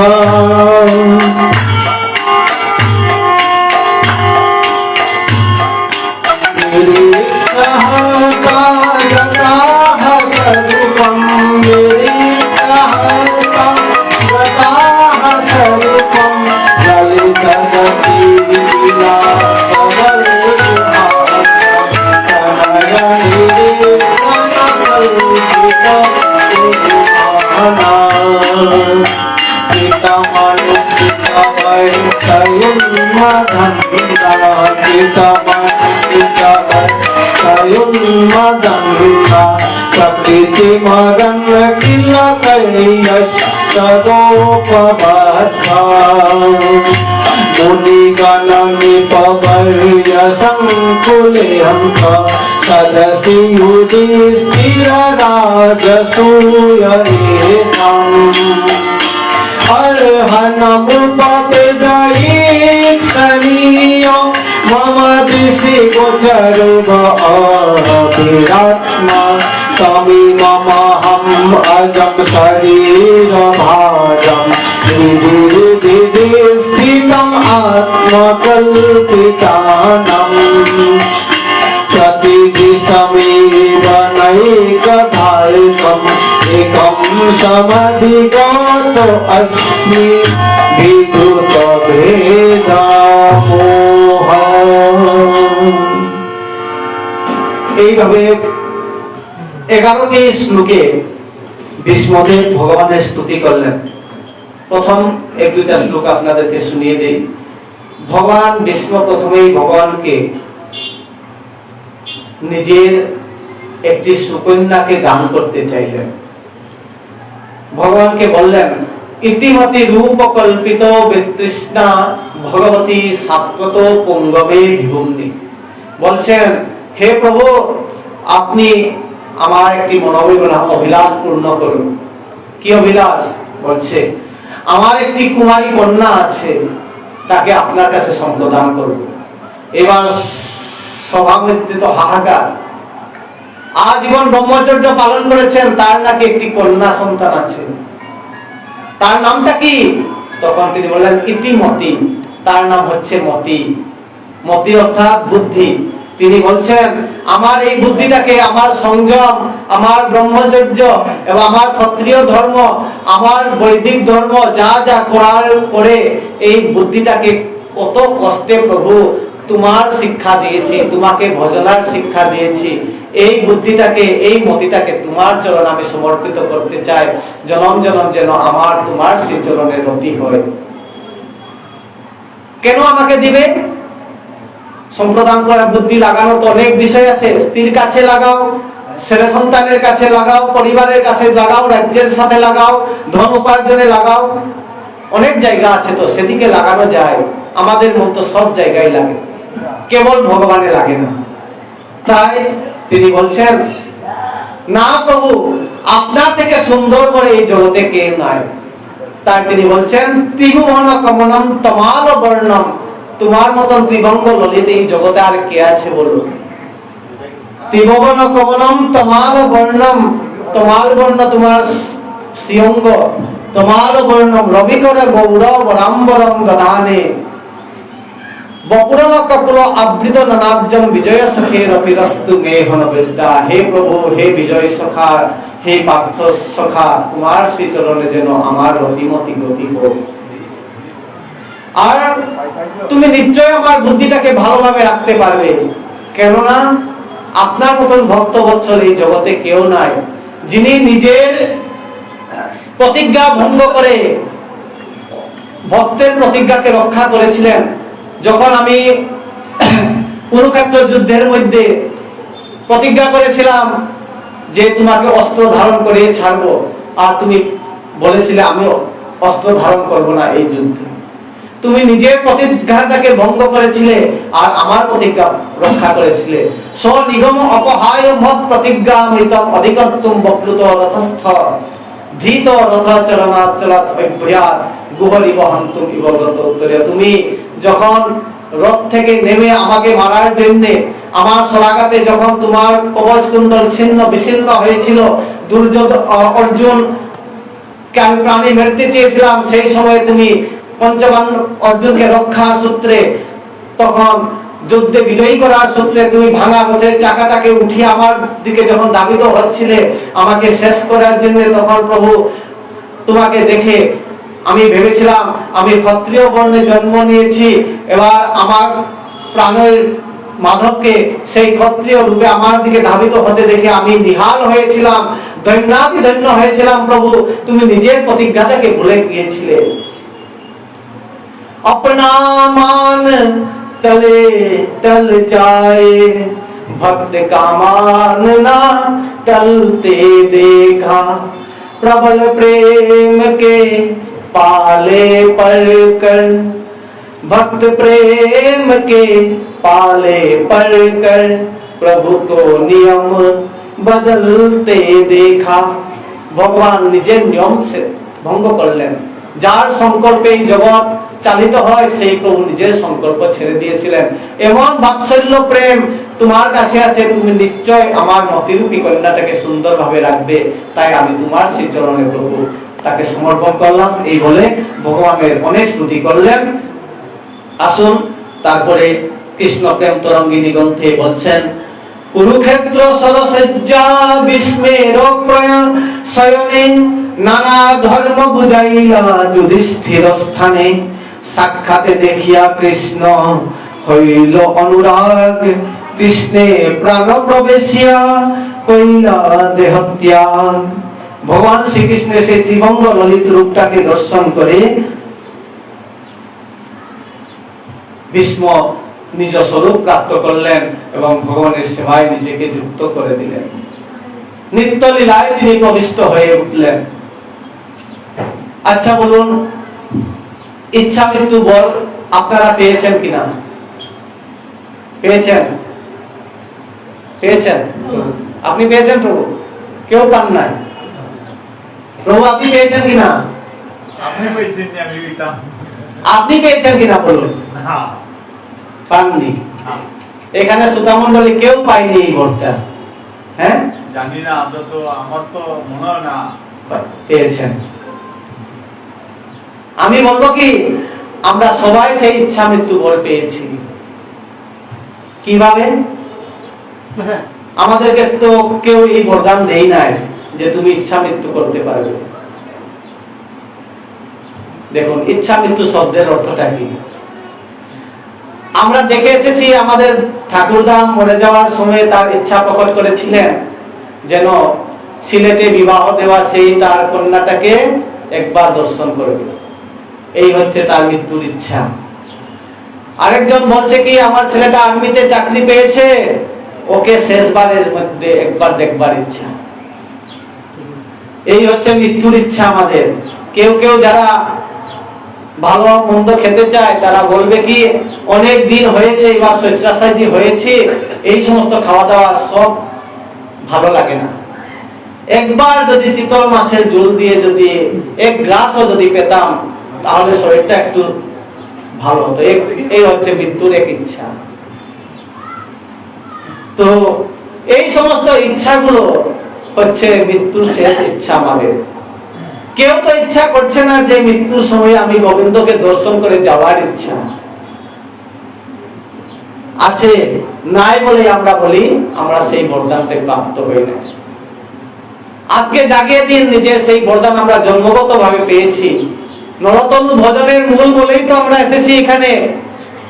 S2: प्रकृति मगन किल मुनिगणमिपवर्य संकुले हंस सदसि युधिष्ठिरराजसूयेषाम् अर्हनमुपवेदयेत्सनीय मम दृशि गोचरविरात्मा तमिमहम् अजं शरीरभारम् हृदि स्थितम् आत्मकल्पितानम् प्रतिदिशमेव नैकधाल्कम् एकं समधिगतो अस्मि विद्युतभेदमोह। এইভাবে 11টি শ্লোকে ভীষ্মদেব ভগবানের স্তুতি করলেন। প্রথম এক দুইটা শ্লোক আপনাদেরকে শুনিয়ে দেই। ভগবান ভীষ্ম প্রথমেই ভগবানকে নিজের একটি সুকন্যাকে দান করতে চাইলেন। ভগবানকে বললেন, ইতিমতি রূপ কল্পিত বিতৃষ্ণা ভগবতী সাত্বত পুঙ্গবে বিভূম্নি। বলছেন, হে প্রভু, আপনি আমার একটি মনোবল অভিলাষ পূর্ণ করুন। কি অভিলাষ? বলছে, আমার একটি কুমারী কন্যা আছে, তাকে আপনার কাছে সম্প্রদান করব। এবার সভামধ্যে তো হাহাকার। আজীবন ব্রহ্মচর্য পালন করেছেন, তার নাকি একটি কন্যা সন্তান আছে, তার নামটা কি? তখন তিনি বললেন, ইতিমতি, তার নাম হচ্ছে মতি। মতি অর্থাৎ বুদ্ধি। তিনি বলছেন, আমার এই বুদ্ধিটাকে, আমার সংযম, আমার ব্রহ্মচর্য এবং আমার ক্ষত্রিয় ধর্ম, আমার বৈদিক ধর্ম যা যা করার করে এই বুদ্ধিটাকে কত কষ্টে প্রভু তোমার শিক্ষা দিয়েছি, তোমাকে ভজনার শিক্ষা দিয়েছি। এই বুদ্ধিটাকে, এই মতিটাকে তোমার চরণ আমি সমর্পিত করতে চাই। জনম জনম যেন আমার তোমার শ্রী চরণের রতি হয়। কেন আমাকে দিবে? সম্প্রদান করা বুদ্ধি লাগানো তো অনেক বিষয় আছে। স্ত্রীর কাছে লাগাও, ছেলে সন্তানের কাছে লাগাও, পরিবারের কাছে লাগাও, রাজ্যের সাথে লাগাও, ধন উপার্জনে লাগাও, অনেক জায়গা আছে, তো সেদিকে লাগানো যায়। আমাদের মন তো সব জায়গায় লাগে, কেবল ভগবানে লাগে না। তাই তিনি বলছেন, না প্রভু, আপনার থেকে সুন্দর করে এই জগতে কে নাই। তাই তিনি বলছেন, ত্রিভুবন কমনম তমাল বর্ণম, তোমার মতন ত্রিভঙ্গ ললিত এই জগতে আর কে আছে বলো? ত্রিভুবন কমনম তমাল বর্ণম, তমাল বর্ণ তোমার শ্রীঅঙ্গ, তমাল বর্ণম রবিকর গৌরব রাম্বরম দধানে, বপুরন কপুর আবৃত নানাব্জম বিজয় সখে রতিরস্তু মেহন বিদ্যা। হে প্রভু, হে বিজয় সখা, হে পার্থ সখা, তোমার শ্রী চরণে যেন আমার রতিমতি গতি হোক। আর তুমি নিশ্চয় আমার বুদ্ধিটাকে ভালোভাবে রাখতে পারবে, কেননা আপনার মতন ভক্ত বৎসল এই জগতে কেউ নাই, যিনি নিজের প্রতিজ্ঞা ভঙ্গ করে ভক্তের প্রতিজ্ঞাকে রক্ষা করেছিলেন। যখন আমি কুরুক্ষেত্র যুদ্ধের মধ্যে প্রতিজ্ঞা করেছিলাম যে তোমাকে অস্ত্র ধারণ করে ছাড়বো, আর তুমি বলেছিলে আমি অস্ত্র ধারণ করব না এই যুদ্ধে, তুমি নিজের প্রতিজ্ঞাটাকে ভঙ্গ করেছিলে আর আমার প্রতিজ্ঞা রক্ষা করেছিলে। স্বনিগম অপহায় মত প্রতিজ্ঞা মৃতম অধিকর্তুম বক্লুত রথস্থ ধৃত রথ চলনাচলত অভ্যাত গুহরি বহন্তুম ইবগত উত্তরে। তুমি যখন রথ থেকে নেমে আমাকে মারার জন্য আমার শলাঘাতে যখন তোমার কবচ কুণ্ডল ছিন্ন বিচ্ছিন্ন হয়েছিল, অর্জুন আমি প্রাণী মেরতে চেয়েছিলাম, সেই সময় তুমি পঞ্চবান অর্জুনকে রক্ষার সূত্রে, তখন যুদ্ধে বিজয়ী করার সূত্রে তুমি ভাঙা রথের চাকাটাকে উঠিয়ে আমার দিকে যখন ধাবিত হচ্ছিলে আমাকে শেষ করার জন্য, তখন প্রভু তোমাকে দেখে আমি ভেবেছিলাম আমি ক্ষত্রিয় বর্ণে জন্ম নিয়েছি, এবার আমার প্রাণের মাধবকে সেই ক্ষত্রিয় রূপে আমার দিকে ধাবিত হতে দেখে আমি নিহাল হয়েছিলাম, ধন্যাতি ধন্য হয়েছিলাম। প্রভু তুমি নিজের প্রতিজ্ঞাটাকে ভুলে গিয়েছিলে। अपनामान तले टल जाए भक्त का मानना टलते देखा प्रबल प्रेम के पाले पर कर भक्त प्रेम के पाले पर कर प्रभु को नियम बदलते देखा। भगवान নিজের নিয়ম সে ভঙ্গ করলেন। যার সংকল্পে এই জগৎ চালিত হয় সেই প্রভু নিজের সংকল্প ছেড়ে দিয়েছিলেন। এমন বাৎসল্য প্রেম তোমার কাছে আছে, তুমি নিশ্চয় আমার মতিরূপী কন্যাটাকে সুন্দরভাবে রাখবে, তাই আমি তোমার সেই চরণে প্রভু তাকে সমর্পণ করলাম। এই বলে ভগবানের অনেক স্তুতি করলেন। আসুন তারপরে কৃষ্ণ প্রেম তরঙ্গিনী গ্রন্থে বলছেন, কুরুক্ষেত্র সরসজ্জা বিস্মের শয়নে নানা ধর্ম বুঝাইলা যুধিষ্ঠির স্থানে সাক্ষাতে দেখিয়া কৃষ্ণ হইল অনুরাগ কৃষ্ণে প্রাণ প্রবেশিয়া কইলা দেহত্যাগ। ভগবান শ্রীকৃষ্ণের সেই ত্রিভঙ্গ ললিত রূপটাকে দর্শন করে ভীষ্ম নিজ স্বরূপ প্রাপ্ত করলেন এবং ভগবানের সেবায় নিজেকে যুক্ত করে দিলেন। নিত্য লীলায় তিনি প্রবিষ্ট হয়ে উঠলেন। আচ্ছা বলুন, ইচ্ছা মৃত্যু বর আপনারা পেয়েছেন কিনা? পেয়েছেন? পেয়েছেন? আপনি পেয়েছেন প্রভু? কেউ পান নাই? প্রভু আপনি পেয়েছেন কিনা? আপনি পেয়েছেন কিনা বলুন? পাননি। এখানে শ্রোতামণ্ডলী কেউ পায়নি এই বরটা? হ্যাঁ
S3: জানি না, আমরা তো, আমার তো মনে হয় না
S2: পেয়েছেন। আমি বলবো কি, আমরা সবাই সেই ইচ্ছা মৃত্যু বর পেয়েছি। কিভাবে? আমাদেরকে তো কেউ এই বরদান দেই নাই যে তুমি ইচ্ছা মৃত্যু করতে পারবে। দেখুন ইচ্ছা মৃত্যু শব্দের অর্থটা কি। আমরা দেখে এসেছি আমাদের ঠাকুরদাম মরে যাওয়ার সময় তার ইচ্ছা প্রকট করেছিলেন যেন সিলেটে বিবাহ দেওয়া সেই তার কন্যাটাকে একবার দর্শন করবে। এই হচ্ছে তার মৃত্যুর ইচ্ছা। আরেকজন বলছে কি, আমার ছেলেটা আর্মিতে চাকরি পেয়েছে, ওকে শেষবারের মধ্যে একবার দেখবার ইচ্ছা। এই হচ্ছে মৃত্যুর ইচ্ছা আমাদের। কেউ কেউ যারা ভালো মন্দ খেতে চায় তারা বলবে কি, অনেক দিন হয়েছে এবার শস্যাশায়ী হয়েছে, এই সমস্ত খাওয়া দাওয়া সব ভালো লাগে না। একবার যদি চিতল মাছের ঝোল দিয়ে যদি এক গ্লাসও যদি পেতাম তাহলে শরীরটা একটু ভালো হতো। এই হচ্ছে মৃত্যুর এক ইচ্ছা। তো এই সমস্ত ইচ্ছাগুলো হচ্ছে মৃত্যুর শেষ ইচ্ছা আমাদের। কেউ তো ইচ্ছা করছে না যে মৃত্যুর সময় আমি গোবিন্দকে দর্শন করে যাওয়ার ইচ্ছা আছে, নাই বলে আমরা বলি আমরা সেই বরদানকে প্রাপ্ত হই না। আজকে জাগিয়ে দিন নিজের সেই বরদান আমরা জন্মগত ভাবে পেয়েছি। নরতনু ভজনের মূল বলেই তো আমরা এসেছি এখানে।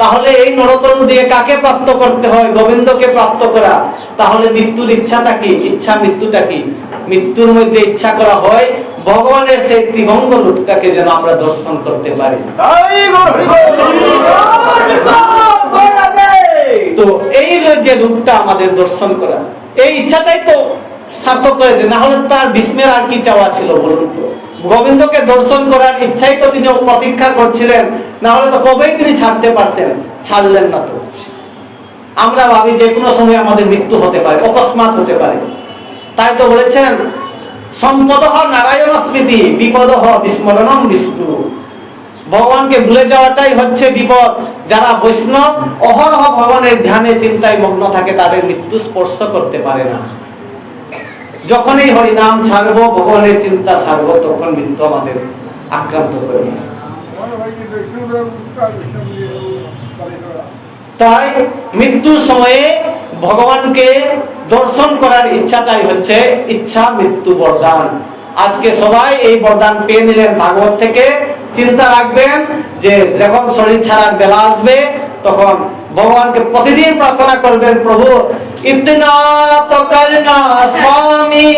S2: তাহলে এই নরতনু দিয়ে কাকে প্রাপ্ত করতে হয়? গোবিন্দকে প্রাপ্ত করা। তাহলে মৃত্যুর ইচ্ছাটা কি? ইচ্ছা মৃত্যুটা কি? মৃত্যুর মধ্যে ইচ্ছা করা হয় ভগবানের সেই ত্রিভঙ্গ রূপটাকে যেন আমরা দর্শন করতে পারি। তো এই যে রূপটা আমাদের দর্শন করা, এই ইচ্ছাটাই তো সার্থক করেছে। না হলে তার ভীষ্মের আর কি চাওয়া ছিল বলুন তো? গোবিন্দকে দর্শন করার ইচ্ছাই তো তিনি প্রতীক্ষা করছিলেন, না হলে তো কবেই তিনি ছাড়তে পারতেন, ছাড়লেন না তো। আমরা ভাবি যে কোনো সময় আমাদের মৃত্যু হতে পারে, অকস্মাৎ হতে পারে। তাই তো বলেছেন সম্পদ নারায়ণ স্মৃতি, বিপদ বিস্মরণম বিষ্ণু। ভগবানকে ভুলে যাওয়াটাই হচ্ছে বিপদ। যারা বৈষ্ণব অহরহ ভগবানের ধ্যানে চিন্তায় মগ্ন থাকে তাদের মৃত্যু স্পর্শ করতে পারে না। যখনই হরিনাম ছাড়বো, ভগবানের চিন্তা ছাড়বো, তখন মৃত্যু আমাদের আক্রান্ত করবে। তাই মৃত্যুর সময়ে ভগবানকে দর্শন করার ইচ্ছাটাই হচ্ছে ইচ্ছা মৃত্যু বরদান। আজকে সবাই এই বরদান পেয়ে নিলেন ভাগবত থেকে। চিন্তা রাখবেন যে যখন শরীর ছাড়ার বেলা আসবে তখন ভগবানকে প্রতিদিন প্রার্থনা করবেন, প্রভু ইतना तो करना स्वामी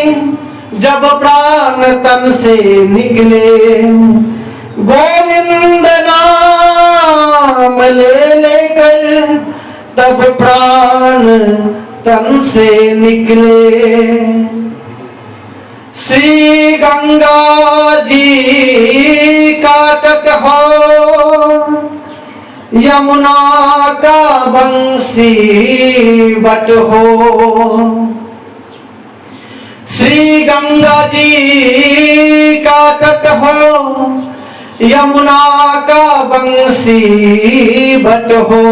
S2: जब प्राण तन से निकले, गोविंद नाम ले लेकर तब प्राण तन से निकले। श्री गंगा जी का तट हो, यमुना का बंसी बट हो। श्री गंगा जी का तट हो, यमुना का बंसी बट हो।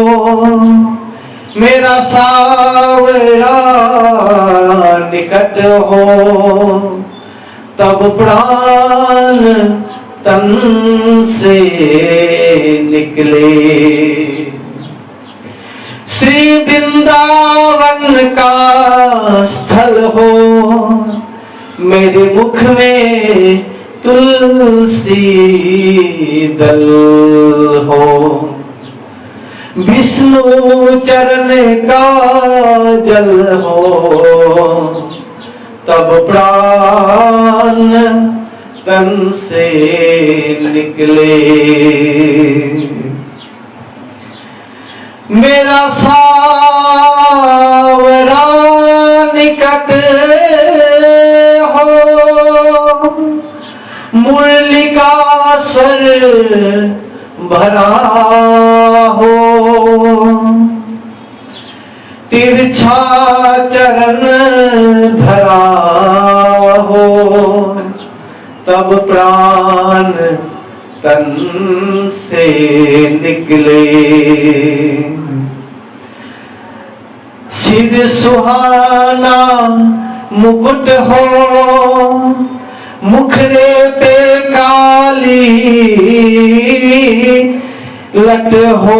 S2: मेरा सावरा निकट हो, तब प्राण तन से निकले। श्री वृंदावन का स्थल हो, मेरे मुख में तुलसी दल हो। विष्णु चरण का जल हो, तब प्राण तन से निकले। मेरा सावरा निकट हो, मुरली का स्वर भरा हो। तिरछा चरण धरा हो, तब प्राण तन से निकले। सिर सुहाना मुकुट हो, मुखरे पे काली लट हो।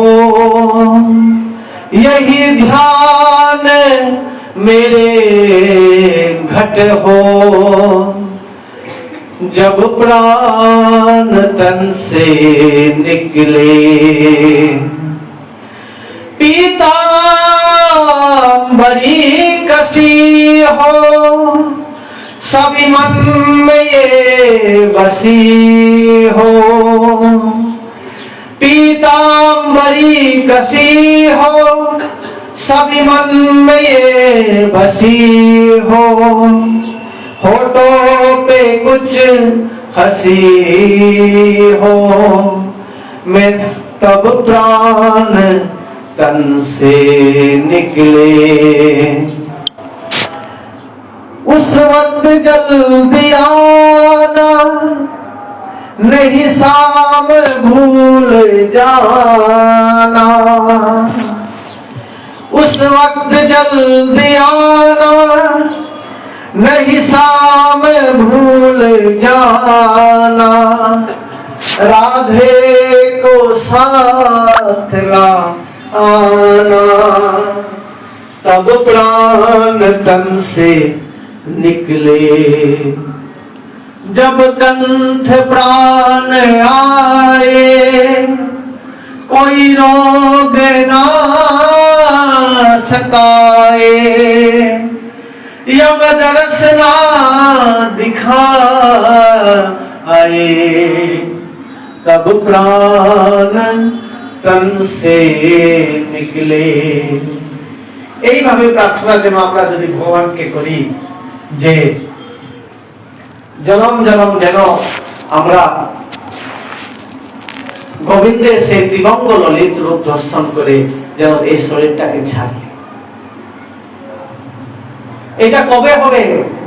S2: यही ध्यान मेरे घट हो, जब प्राण तन से निकले। पीतांबरी कसी हो, सभी मन में ये बसी हो। पीतांबरी कसी हो, सभी मन में ये बसी हो। होठों पे कुछ हंसी हो, मैं तब प्राण तन से निकले। उस वक्त जल्दी आना, नहीं शाम भूल जाना। उस वक्त जल्दी आना, नहीं शाम भूल जाना। राधे को साथ लाना, तब प्राण तन से निकले। जब कंठ प्राण आए, कोई रोग ना सताए। यम दरस ना दिखाए, तब प्राण तन से निकले। এইভাবে প্রার্থনা যেন আমরা যদি ভগবানকে করি যে জনম জনম যেন আমরা গোবিন্দের সেই ত্রিভঙ্গ ললিত রূপ দর্শন করে যেন এই শরীরটাকে ছাড়ি। এটা কবে হবে?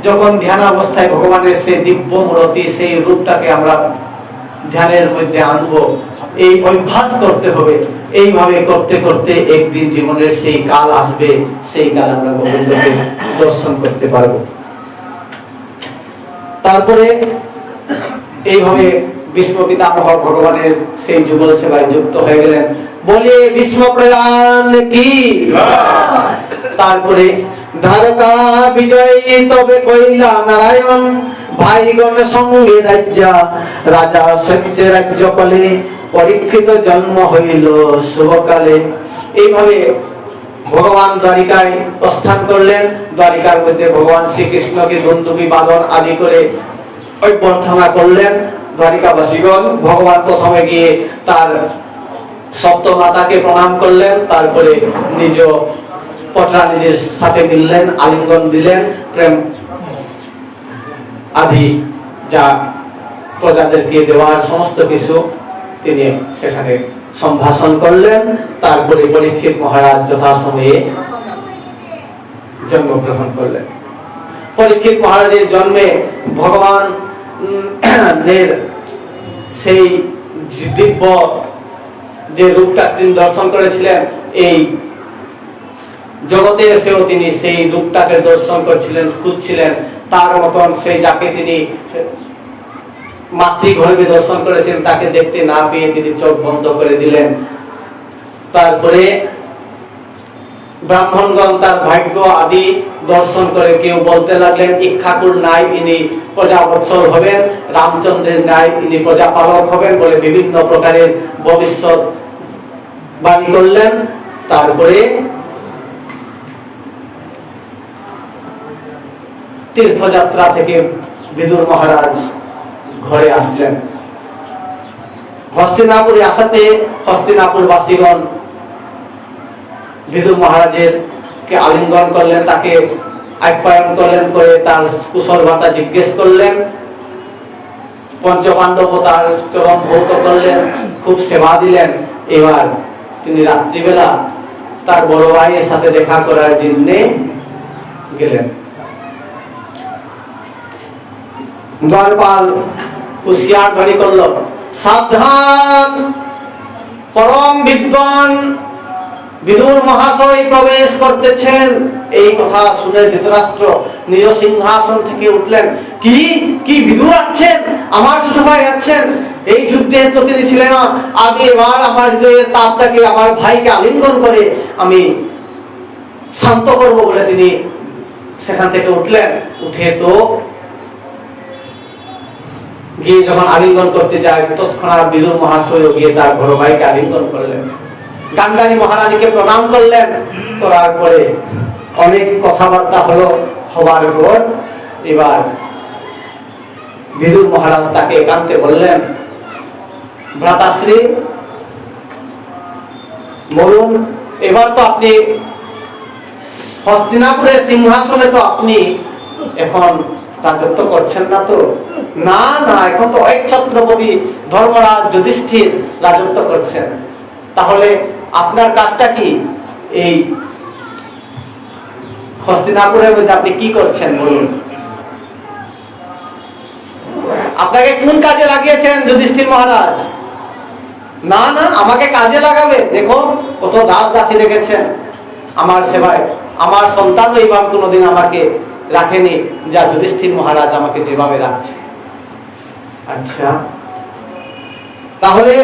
S2: যখন ধ্যান অবস্থায় ভগবানের সেই দিব্য মূর্তি, সেই রূপটাকে আমরা ধ্যানের মধ্যে আনবো। এই অভ্যাস করতে হবে। এইভাবে করতে করতে একদিন জীবনের সেই কাল আসবে, সেই কাল আমরা গোবিন্দকে দর্শন করতে পারবো। তারপরে এইভাবে ভীষ্ম পিতামহ ভগবানের সেই যুগল সেবায় যুক্ত হয়ে গেলেন। বলে ভীষ্ম প্রয়াণ কি। তারপরে দ্বারকা বিজয় তবে কইলা নারায়ণ, ভাইগণ সঙ্গে রাজ্যা রাজা সত্য রাজ্য কলে, পরীক্ষিত জন্ম হইল শুভকালে। এইভাবে ভগবান দ্বারিকায় প্রস্থান করলেন। দ্বারিকার মধ্যে ভগবান শ্রীকৃষ্ণকে দুন্দুভি বাদন আদি করে অভ্যর্থনা করলেন। দ্বারিকাবাসীগণ ভগবান প্রথমে গিয়ে তার সপ্তমাতাকে প্রণাম করলেন, তারপরে নিজ পটরানীদের সাথে মিললেন, আলিঙ্গন দিলেন, প্রেম আদি যা প্রজাদেরকে দেওয়ার সমস্ত কিছু তিনি সেখানে সম্ভাষণ করলেন। তারপরে পরীক্ষিত মহারাজ যথাসময়ে জন্মগ্রহণ করলেন। পরীক্ষিত মহারাজের জন্মে ভগবান সেই দিব্য যে রূপটা তিনি দর্শন করেছিলেন, এই জগতে এসেও তিনি সেই রূপটাকে দর্শন করছিলেন, খুঁজছিলেন। তার মতন সেই যাকে তিনি মাতৃগর্ভে দর্শন করেছিলেন, তাকে দেখতে না পেয়ে তিনি চোখ বন্ধ করে দিলেন। তারপরে ব্রাহ্মণগণ তার ভাগ্য আদি দর্শন করে কেউ বলতে লাগলেন, ইক্ষাকুর নাই ইনি প্রজাবৎসল হবেন, রামচন্দ্রের ন্যায় ইনি প্রজাপালক হবেন বলে বিভিন্ন প্রকারের ভবিষ্যৎ বাণী করলেন। তারপরে তীর্থযাত্রা থেকে বিদুর মহারাজ ঘরে আসলেন। হস্তিনাপুরে আসাতে হস্তিনাপুর বাসীগণ বিদুর মহারাজের কে আলিঙ্গন করলেন, তাকে আপ্যায়ন করলেন, করে তার কুশল বার্তা জিজ্ঞেস করলেন। পঞ্চপাণ্ডব তার চরম ভৌত করলেন, খুব সেবা দিলেন। এবার তিনি রাত্রিবেলা তার বড় ভাইয়ের সাথে দেখা করার জন্য গেলেন। দ্বারপাল হুঁশিয়ার ধ্বনি করল, সাবধান, পরম বিদ্বান বিদুর মহাশয় প্রবেশ করতেছেন। এই কথা শুনে ধৃতরাষ্ট্র নিজ সিংহাসন থেকে উঠলেন। কি কি বিদুর আছেন? আমার ছোট ভাই আছেন। এই যুদ্ধে তো তিনি ছিলেন না। আগে এবার আমার হৃদয়ের তাপটাকে, আমার ভাইকে আলিঙ্গন করে আমি শান্ত করব বলে তিনি সেখান থেকে উঠলেন। উঠে তো গিয়ে যখন আলিঙ্গন করতে যায়, তৎক্ষণাৎ বিদুর মহাশয় গিয়ে তার বড় ভাইকে আলিঙ্গন করলেন। গান্ধারী মহারানীকে প্রণাম করলেন। করার পরে অনেক কথাবার্তা হলো। হবার পর এবার বিদুর মহারাজ তাকে একান্তে বললেন, ভ্রাতাশ্রী বলুন, এবার তো আপনি হস্তিনাপুরের সিংহাসনে তো আপনি এখন রাজত্ব করছেন না তো? না না, এখন তো এক ছত্রপতি ধর্মরাজ যুধিষ্ঠির রাজত্ব করছেন। তাহলে আপনার কাজটা কি? এই হস্তিনাপুরের মধ্যে আপনি কি করছেন বলুন? আপনাকে কোন কাজে লাগিয়েছেন যুধিষ্ঠির মহারাজ? না না, আমাকে কাজে লাগাবে? দেখো কত দাস দাসী রেখেছেন আমার সেবায়। আমার সন্তানও এইভাবে কোনোদিন আমাকে রাখেনি যা যুধিষ্ঠির মহারাজ আমাকে যেভাবে রাখছে। আচ্ছা, তাহলে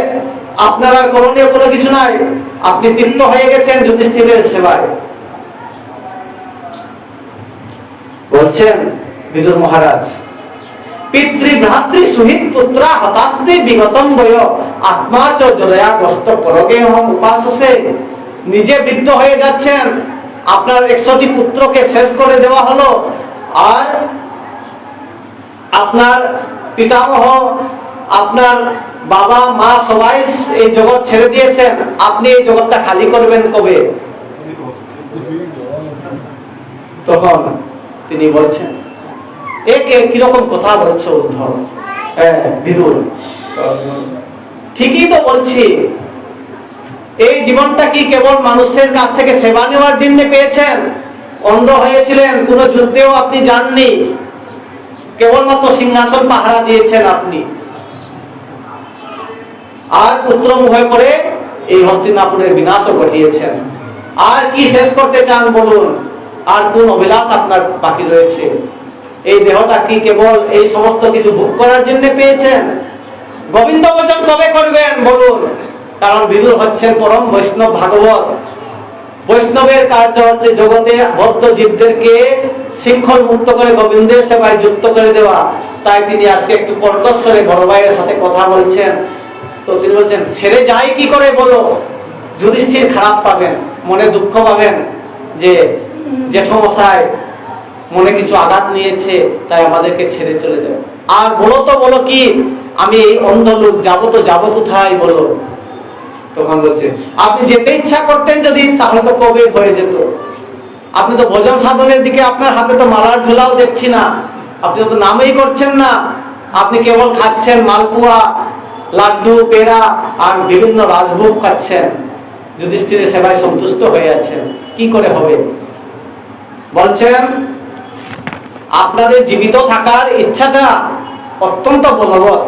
S2: আপনার আর করণীয় কোনো কিছু নাই? আপনি তৃপ্ত হয়ে গেছেন যুধিষ্ঠিরের সেবায়? বলছেন বিদুর মহারাজ, পিতৃ ভ্রাতৃ সুহিত পুত্রা হতাস্তে বিগতম বয় আত্মা চ জলয়া গ্রস্ত পরগে হম উপাসসে। নিজে বৃদ্ধ হয়ে যাচ্ছেন, আপনার 100টি পুত্রকে শেষ করে দেওয়া হলো, আর আপনার পিতামহ, আপনার বাবা মা সবাই এই জগৎ ছেড়ে দিয়েছেন। আপনি এই জগৎটা খালি করবেন কবে? তখন তিনি বলছেন, একে কিরকম কথা বলছে উদ্ধব, বিদুর, ঠিকই তো বলছি, এই জীবনটা কি কেবল মানুষের কাছ থেকে সেবা নেওয়ার জন্য পেয়েছেন? অন্ধ হয়েছিলেন, কোন যুদ্ধেও আপনি যাননি, কেবলমাত্র সিংহাসন পাহারা দিয়েছেন আপনি, আর পুত্র মুখে করে এই হস্তিনাপুরের বিনাশও ঘটিয়েছেন। আর কি শেষ করতে চান বলুন? আর কোন অভিলাষ আপনার বাকি রয়েছে? এই দেহটা কি কেবল এই সমস্ত কিছু ভোগ করার জন্য পেয়েছেন? গোবিন্দ ভজন কবে করবেন বলুন? কারণ বিদুর হচ্ছেন পরম বৈষ্ণব ভাগবত। বৈষ্ণবের কার্য হচ্ছে জগতে বদ্ধ জীবদেরকে শৃঙ্খল মুক্ত করে গোবিন্দের সেবায় যুক্ত করে দেওয়া। তাই তিনি আজকে একটু কর্কশ্বরে বড় ভাইয়ের সাথে কথা বলছেন। তো তিনি বলছেন, ছেড়ে যাই কি করে বলো? যুধিষ্ঠির খারাপ পাবেন, মনে দুঃখ পাবেন যে জেঠমশাই মনে কিছু আঘাত নিয়েছে, তাই আমাদেরকে ছেড়ে চলে যাবে। আর বলো তো বলো কি, আমি এই অন্ধ লোক যাবো তো যাবো কোথায় বলো? তখন বলছে, আপনি যেতে ইচ্ছা করতেন যদি, তাহলে তো কবে হয়ে যেত। আপনি তো ভজন সাধনের দিকে, আপনার হাতে তো মালার ঝোলাও দেখছি না, আপনি তো নামই করছেন না, আপনি কেবল খাচ্ছেন মালপুয়া, লাড্ডু, পেড়া আর বিভিন্ন রাজভোগ খাচ্ছেন, যুধিষ্ঠিরের সেবায় সন্তুষ্ট হয়ে আছেন, কি করে হবে? বলছেন, আপনাদের জীবিত থাকার ইচ্ছাটা অত্যন্ত বলবৎ।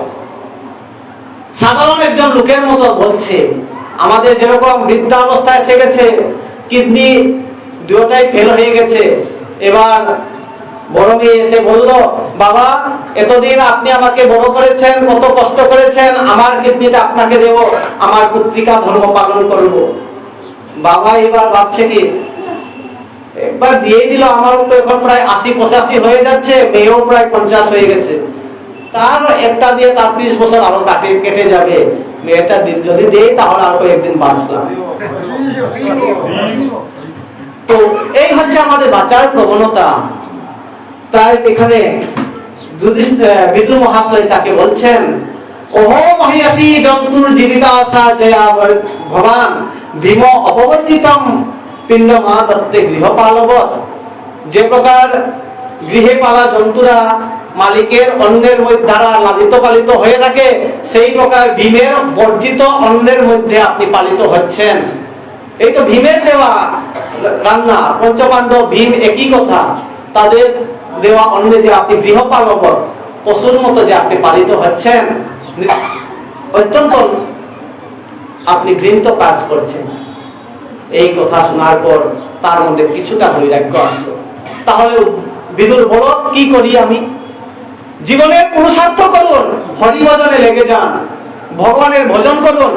S2: সাধারণ একজন লোকের মতো বলছে, আমাদের যেরকম বৃদ্ধাবস্থায় এসে গেছে, কিডনি দুটাই ফেল হয়ে গেছে, এবার বড় মেয়ে এসে বলল, বাবা এতদিন আপনি আমাকে বড় করেছেন, কত কষ্ট করেছেন, আমার কিডনিটা আপনাকে দেব, আমার পুত্রিকা ধর্ম পালন করব। বাবা এবার ভাবছে কি, একবার দিয়ে দিল, আমারও তো এখন প্রায় 80-85 হয়ে যাচ্ছে, মেয়েও প্রায় 50 হয়ে গেছে, তার একটা দিয়ে তার 30 বছর আরো কেটে যাবে, মেয়েটা যদি দেয় তাহলে আর কয়েকদিন বাঁচলাম। তো এই হচ্ছে আমাদের বাঁচার প্রবণতা। তাই এখানে বিদুর মহাশয় তাকে বলছেন, ওহো মহিয়াসী জন্তুর জীবিকা আশা জয়া ভবান ভীম অপবর্জিতম পিণ্ড মা দত্তে গৃহপালবৎ। যে প্রকার গৃহে পালা জন্তুরা মালিকের অন্যের দ্বারা লালিত পালিত হয়ে থাকে, সেই প্রকার ভীমের বর্জিত অন্যের মধ্যে আপনি পালিত হচ্ছেন। এই তো ভীমের দেওয়া রান্না, পঞ্চপাণ্ডব ভীম একই কথা, তাদের দেওয়া অন্নে যে আপনি গৃহপালক পশুর মতো যে আপনি পালিত হচ্ছেন, অত্যন্ত আপনি ঘৃণিত কাজ করছেন। এই কথা শোনার পর তার মধ্যে কিছুটা বৈরাগ্য আসলো। তাহলে বিদুর বলো, কি করি আমি? জীবনের পুরুষার্থ করুন, হরিভজনে লেগে যান, ভগবানের ভজন করুন।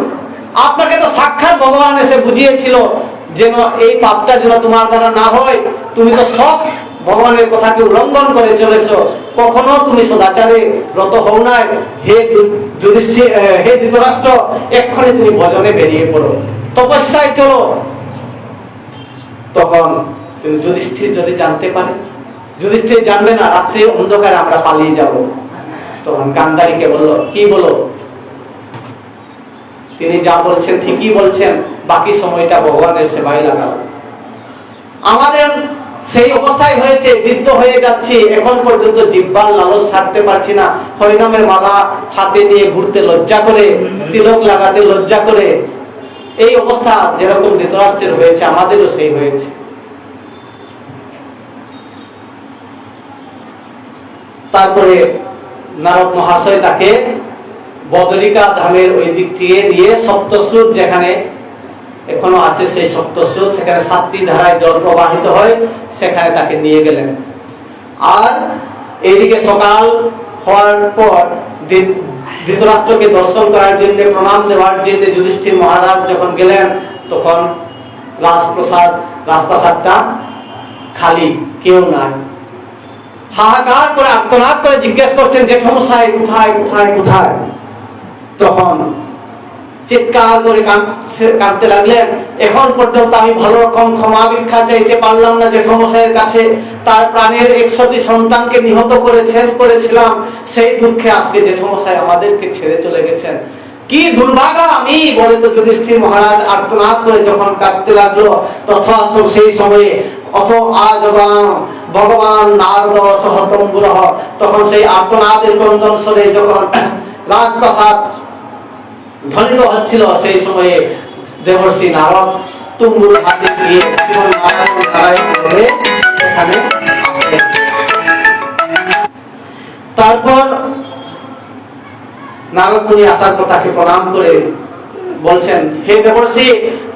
S2: আপনাকে তো সাক্ষাৎ ভগবান এসে বুঝিয়েছিল যেন এই পাপটা যেন তোমার দ্বারা না হয়। তুমি তো সব ভগবানের কথাকে উল্লঙ্ঘন করে চলেছো, কখনো তুমি সদাচারে ব্রত হও নাই। হে যুধিষ্ঠির, হে ধৃতরাষ্ট্র, এক্ষুনি তুমি ভজনে বেরিয়ে পড়ো, তপস্যায় চলো। তখন যুধিষ্ঠির যদি জানতে পারে, যুধিষ্ঠির জানবে না, রাত্রে অন্ধকারে আমরা পালিয়ে যাব। তখন গান্ধারীকে বলল, কি বলো? তিনি যা বলছেন ঠিকই বলছেন, বাকি সময়টা ভগবানের সেবায় লাগাবো। আমাদের সেই অবস্থায় হয়েছে, বৃদ্ধ হয়ে যাচ্ছি, এখন পর্যন্ত জিহ্বার লালস ছাড়তে পারছি না, হরিনামের মালা হাতে নিয়ে ঘুরতে লজ্জা করে, তিলক লাগাতে লজ্জা করে। এই অবস্থা যেরকম ধৃতরাষ্ট্রের হয়েছে, আমাদেরও সেই হয়েছে। তারপরে নারদ মহাশয় তাকে বদরিকা ধামের ওই দিক থেকে নিয়ে সপ্তস্রোত, যেখানে এখনো আছে সেই সপ্তস্রোত, সেখানে 7টি ধারায় জল প্রবাহিত হয়, সেখানে তাকে নিয়ে গেলেন। আর এইদিকে সকাল হওয়ার পর ধৃতরাষ্ট্রকে দর্শন করার জন্য, প্রণাম দেওয়ার জন্য যুধিষ্ঠির মহারাজ যখন গেলেন, তখন রাজপ্রাসাদটা খালি, কেউ নাই। হাহাকার করে আর্তনাদ করে জিজ্ঞেস করছেন, জেঠমশাই কোথায় কোথায় কোথায়? তখন চিৎকার করে কাঁদতে লাগলেন, এখন পর্যন্ত আমি ভালো রকম ক্ষমা ভিক্ষা চাইতে পারলাম না জেঠমশাইয়ের কাছে। তার প্রাণের 100টি সন্তানকে নিহত করে শেষ করেছিলাম, সেই দুঃখে আজকে জেঠমশাই আমাদেরকে ছেড়ে চলে গেছেন। কি দুর্ভাগা আমি, বলে তো যুধিষ্ঠির মহারাজ আর্তনাদ করে যখন কাঁদতে লাগলো। তথা সেই সময়ে অথ আজবাম ভগবান নারদ সহতম্বুরহ, তখন সেই আর্তনাদের ক্রন্দন স্বরে যখন রাজপ্রাসাদ ধ্বনিত হচ্ছিল, সেই সময়ে দেবর্ষি নারদ তুঙ্গুর হাতে দিয়ে শ্রীমন্নারায়ণ নারায়ণ বলে সেখানে আসলেন। তারপর নারদ মুনি আসার কথাকে প্রণাম করে বলছেন, হে দেবর্ষি,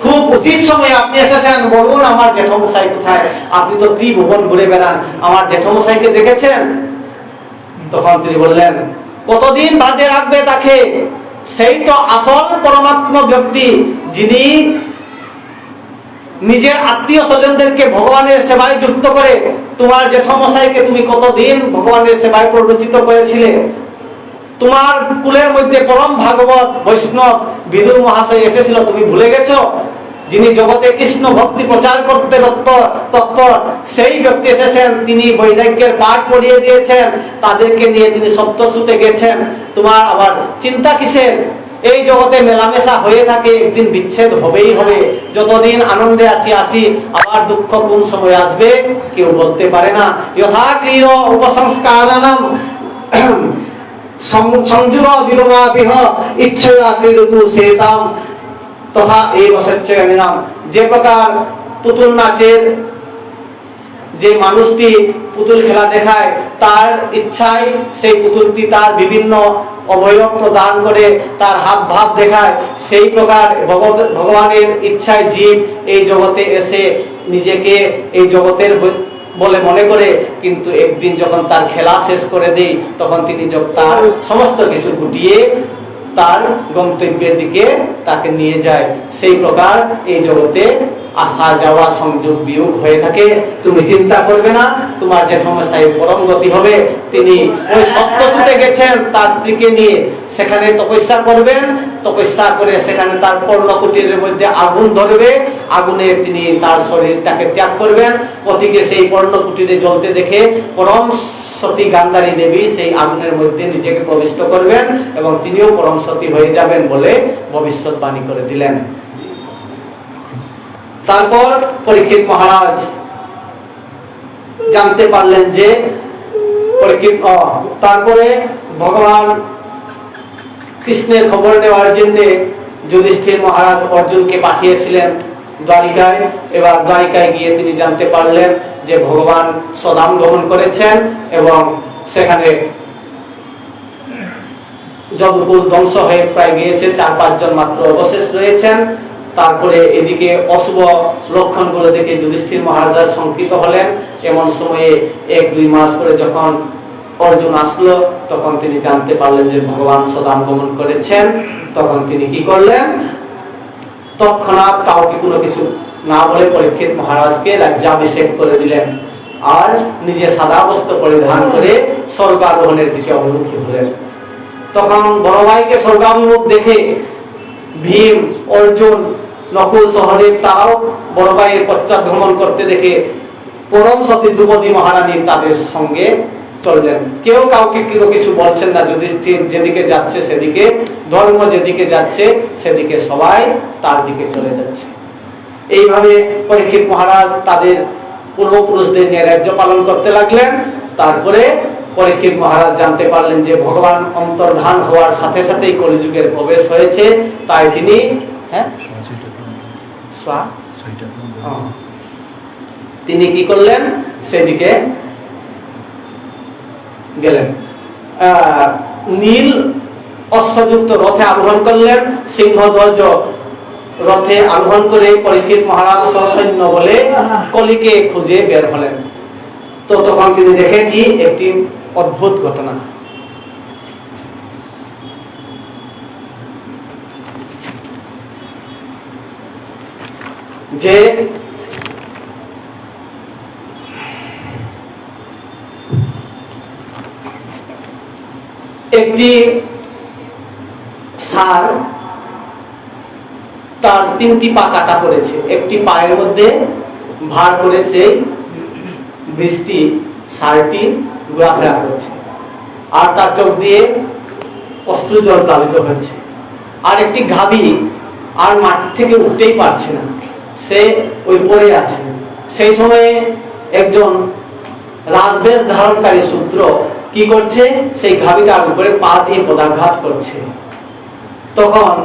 S2: খুব উচিত সময়ে আপনি এসেছেন, বলুন আমার জেঠমশাই কোথায়? আপনি তো ত্রিভুবন ঘুরে বেড়ান, আমার জেঠমশাইকে দেখেছেন? তখন তিনি বললেন, কতদিন বাদে রাখবে তাকে? সেই তো আসল পরমাত্ম ব্যক্তি, যিনি নিজের আত্মীয় স্বজনদেরকে ভগবানের সেবায় যুক্ত করে। তোমার জেঠমশাইকে তুমি কতদিন ভগবানের সেবায় প্ররোচিত করেছিলে? তোমার কুলের মধ্যে পরম ভাগবত বৈষ্ণব বিদুর মহাশয় এসেছিল, তুমি ভুলে গেছো? যিনি জগতে কৃষ্ণ ভক্তি প্রচার করতে তৎপর, সেই ব্যক্তি এসেছেন, তিনি বৈরাগ্যের পাঠ পড়িয়ে দিয়েছেন, তাদেরকে নিয়ে তিনি সপ্তসুতে গেছেন। তোমার আবার চিন্তা কিসের? এই জগতে মেলামেশা হয়ে থাকে, একদিন বিচ্ছেদ হবেই হবে। যতদিন আনন্দে আসি, আবার দুঃখ কোন সময় আসবে কেউ বলতে পারে না। যথা ক্রীড় উপসংস্কারানাম সংযুগ বিরমাপিহ ইচ্ছয়া ক্রীড়তু সেতাম তথা এই বসচ্চয়নের নাম। যে প্রকার পুতুল নাচের যে মানুষটি পুতুল খেলা দেখায়, তার ইচ্ছায় সেই পুতুলটি তার বিভিন্ন অবয়ব প্রদান করে, তার হাব ভাব দেখায়, সেই প্রকার ভগবানের ইচ্ছায় জীব এই জগতে এসে নিজেকে এই জগতের বলে মনে করে, কিন্তু একদিন যখন তার খেলা শেষ করে দেই, তখন তিনি তার সমস্ত কিছু গুটিয়ে তার গন্তব্যের দিকে তাকে নিয়ে যায়। সেই প্রকার এই জগতে আসা যাওয়া সংযোগ বিয়োগ হয়ে থাকে। তুমি চিন্তা করবে না, তোমার জেঠমশাই পরম গতি হবে। তিনি ওই সপ্তসুতে গেছেন তার স্ত্রীকে নিয়ে, সেখানে তপস্যা করবেন। তপস্যা করে সেখানে তার পর্ণকুটিরের মধ্যে আগুন ধরবে, আগুনে তিনি তার শরীরটাকে ত্যাগ করবেন। পতিকে সেই পর্ণকুটিরে জ্বলতে দেখে পরম সতী গান্ধারী দেবী সেই আগুনের মধ্যে নিজেকে প্রবিষ্ট করবেন এবং তিনিও পরম সতী হয়ে যাবেন বলে ভবিষ্যৎবাণী করে দিলেন। তারপর পরীক্ষিত মহারাজ জানতে পারলেন যে তারপরে ভগবান কৃষ্ণের খবর নেওয়ার জন্য যুধিষ্ঠির মহারাজ অর্জুনকে পাঠিয়েছিলেন দ্বারিকায়। এবার দ্বারিকায় গিয়ে তিনি জানতে পারলেন যে ভগবান সদাম গমন করেছেন এবং সেখানে যদুকুল ধ্বংস হয়ে প্রায় গিয়েছে, 4-5 জন মাত্র অবশেষ রয়েছেন। তারপরে এদিকে অশুভ লক্ষণগুলো দেখে যুধিষ্ঠির মহারাজ শঙ্কিত হলেন। এমন সময়ে 1-2 মাস পরে যখন অর্জুন আসলো, তখন তিনি জানতে পারলেন যে ভগবান সদাম গমন করেছেন। তখন তিনি কি করলেন? তৎক্ষণাৎ কাউকে কোনো কিছু না বলে পরীক্ষিত মহারাজকে রাজ্যাভিষেক করে দিলেন, আর নিজে সাদা বস্ত্র পরিধান করে স্বর্গারোহণের দিকে অভিমুখী হলেন। তখন বড় ভাইকে স্বর্গাভিমুখ দেখে ভীম, অর্জুন, নকুল, সহদেব তারাও বড় ভাইয়ের পশ্চাৎ ভ্রমণ করতে দেখে পরম সতী দ্রৌপদী মহারানী তাদের সঙ্গে চললেন। কেউ কাউকে কিছু বলছেন না। যুধিষ্ঠির যেদিকে যাচ্ছে সেদিকে, ধর্ম যেদিকে যাচ্ছে সেদিকে সবাই তার দিকে চলে যাচ্ছে। এইভাবে পরীক্ষিত মহারাজ তাদের পূর্বপুরুষদের নিয়ে রাজ্য পালন করতে লাগলেন। তারপরে পরীক্ষিত মহারাজ জানতে পারলেন যে ভগবান অন্তর্ধান হওয়ার সাথে সাথেই কলিযুগের প্রবেশ হয়েছে। তাই তিনি তিনি কি করলেন? সেদিকে গেলেন। নীল অশ্বযুক্ত রথে আরোহণ করলেন, সিংহধ্বজ রথে আরোহণ করে পরীক্ষিত মহারাজ সসৈন্য বলে কলিকে খুঁজে বের হলেন। তো তখন তিনি দেখে কি একটি অদ্ভুত ঘটনা। যে একটি ষাঁড়, তার 3টি পা কাটা পড়েছে, একটি পায়ের মধ্যে ভার করেছে, বৃষ্টি ষাঁড়টি ঘোরাফেরা করছে, আর তার চোখ দিয়ে অশ্রু জল প্লাবিত হচ্ছে। আর একটি গাভী আর মাটি থেকে উঠতেই পারছে না, সে ওই পড়ে আছে। সেই সময়ে একজন রাজবেশ ধারণকারী শূদ্র কি করছে, সেই গাভীটার উপরে পা দিয়ে পদাঘাত করছে। তখন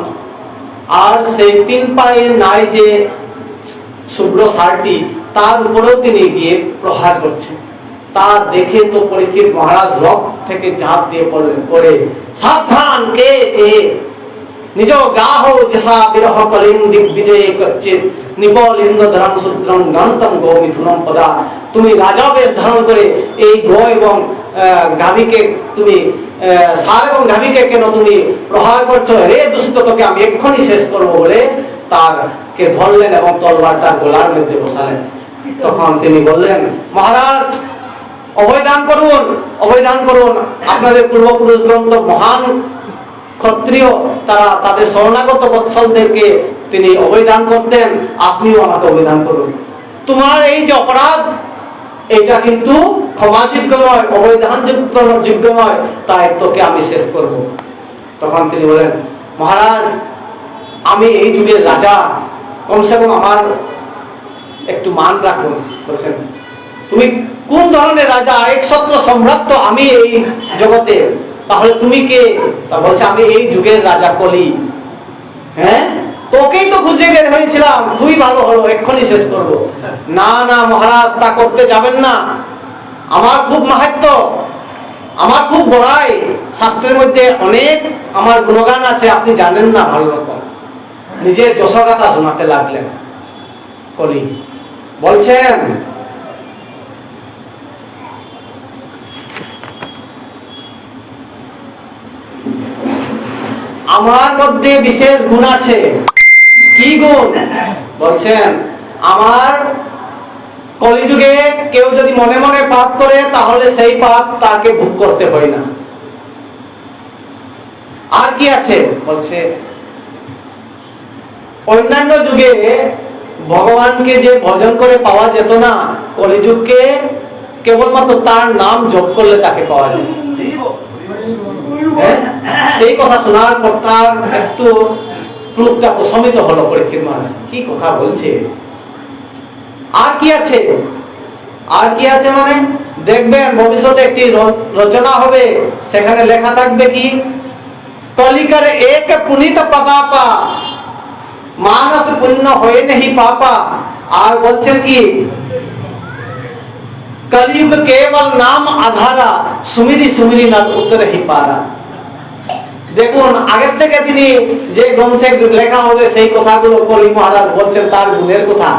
S2: আর সেই 3 পায়ের নাই যে শুভ্র ষাঁড়টি, তার উপরেও তিনি গিয়ে প্রহার করছেন। তা দেখে তো পরীক্ষিত মহারাজ রথ থেকে ঝাঁপ দিয়ে পড়ে, সাবধান, কে কে নিজ গাহ যেসা বিরহ কলিং দিগ্বিজয় কচ্চিত নিবল ইন্দ্রধরম শূদ্রম গন্তম গো মিথুনম পদা। তুমি রাজা বেশ ধারণ করে এই গো এবং গাভীকে তুমি ষাঁড় এবং গাভীকে কেন তুমি প্রহার করছো? রে দুষ্ট, তোকে আমি এক্ষুনি শেষ করবো বলে তারকে ধরলেন এবং তলবার তার গলার মধ্যে বসালেন। তখন তিনি বললেন, মহারাজ অভয়দান করুন, অভয়দান করুন। আপনাদের পূর্বপুরুষগণ তো মহান ক্ষত্রিয়, তারা তাদের শরণাগত বৎসলদেরকে তিনি অভয়দান করতেন, আপনিও আমাকে অভয়দান করুন। তোমার এই যে অপরাধ, এটা কিন্তু ক্ষমাযোগ্য নয়, অবৈধান যোগ্য নয়, তাই তোকে আমি শেষ করব। তখন তিনি বলেন, মহারাজ আমি এই যুগের রাজা, কমসে কম আমার একটু মান রাখুন। বলছেন, তুমি কোন ধরনের রাজা? একছত্র সম্রাট তো আমি এই জগতে, তাহলে তুমি কে? তা বলছে, আমি এই যুগের রাজা কলি। হ্যাঁ, তোকেই তো খুঁজে বের হয়েছিলাম, খুবই ভালো হলো, এক্ষুনি শেষ করবো। না না মহারাজ, তা করতে যাবেন না, আমার খুব মাহাত্ম্য, আমার খুব বড়াই, শাস্ত্রের মধ্যে অনেক আমার গুণগান আছে, আপনি জানেন না ভালো রকম। নিজের যশোগাথা শোনাতে লাগলেন কলি। বলছেন, আমার মধ্যে বিশেষ গুণ আছে। কি গুণ? বলছেন, আমার কলিযুগে কেউ যদি মনে মনে পাপ করে, তাহলে সেই পাপ তাকে ভোগ করতে হয় না। আর কি আছে? বলছে, অন্যান্য যুগে ভগবানকে যে ভজন করে পাওয়া যেত না, কলিযুগকে কেবলমাত্র তার নাম জপ করলে তাকে পাওয়া যায়। এই কথা শোনার পর তার একটু ক্রোধটা প্রশমিত হলো। পরীক্ষিত মহারাজ কি কথা বলছে? আর কি আছে? আর কি আছে মানে দেখবেন ভবিষ্যতে একটি রচনা হবে, সেখানে লেখা থাকবে কি, কলিকার এক পুনিত প্রতাপা মানস পুণ্য হয়ে নেহি পাপা। আর বলছেন কি, कलयुग केवल नाम आधारा सुमिरी सुमिरी ना उतर ही पारा। দেখুন আগের থেকে তিনি যে গ্রন্থে লেখা হবে সেই কথাগুলো কলি মহারাজ বলছেন, তার গুণের কথা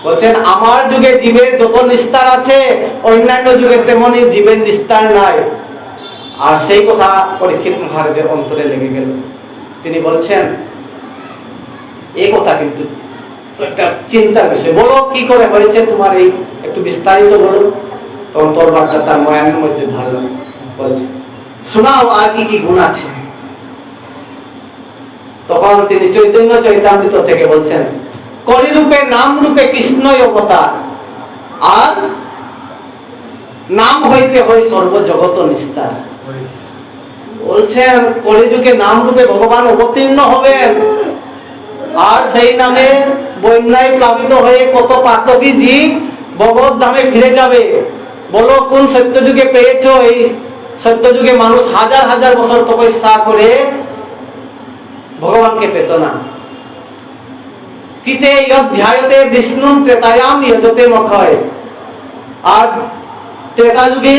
S2: বলছেন। আমার যুগে জীবের যত নিস্তার আছে, অন্যান্য যুগে তেমনি জীবের নিস্তার নাই। আর সেই কথা পরীক্ষিত মহারাজের অন্তরে লেগে গেল। তিনি বলছেন, এই কথা কিন্তু একটা চিন্তার বিষয়। বলো কি করে হয়েছে তোমার, এই একটু বিস্তারিত বলো। তখন তরবারটা তার ময়ানের মধ্যে ধরল। বলছে, শোনাও আর কি কি গুণ আছে। তখন তিনি চৈতন্য চৈতামৃত থেকে বলছেন, কলিরূপে নাম রূপে কৃষ্ণই অবতার, আর নাম হইতে হয় সর্বজগত নিস্তার। বলছেন কলিযুগে নাম রূপে ভগবান অবতীর্ণ হবেন, আর সেই নামে বন্যায় প্লাবিত হয়ে কত পাতকী জীব ভগবত ধামে ফিরে যাবে। বলো কোন সত্যযুগে পেয়েছো? এই সত্যযুগে মানুষ হাজার হাজার বছর তপস্যা করে ভগবানকে পেত না। কিতে অধ্যায়তে বিষ্ণু ত্রেতায়াম যজতে মখয়। আর ত্রেতা যুগে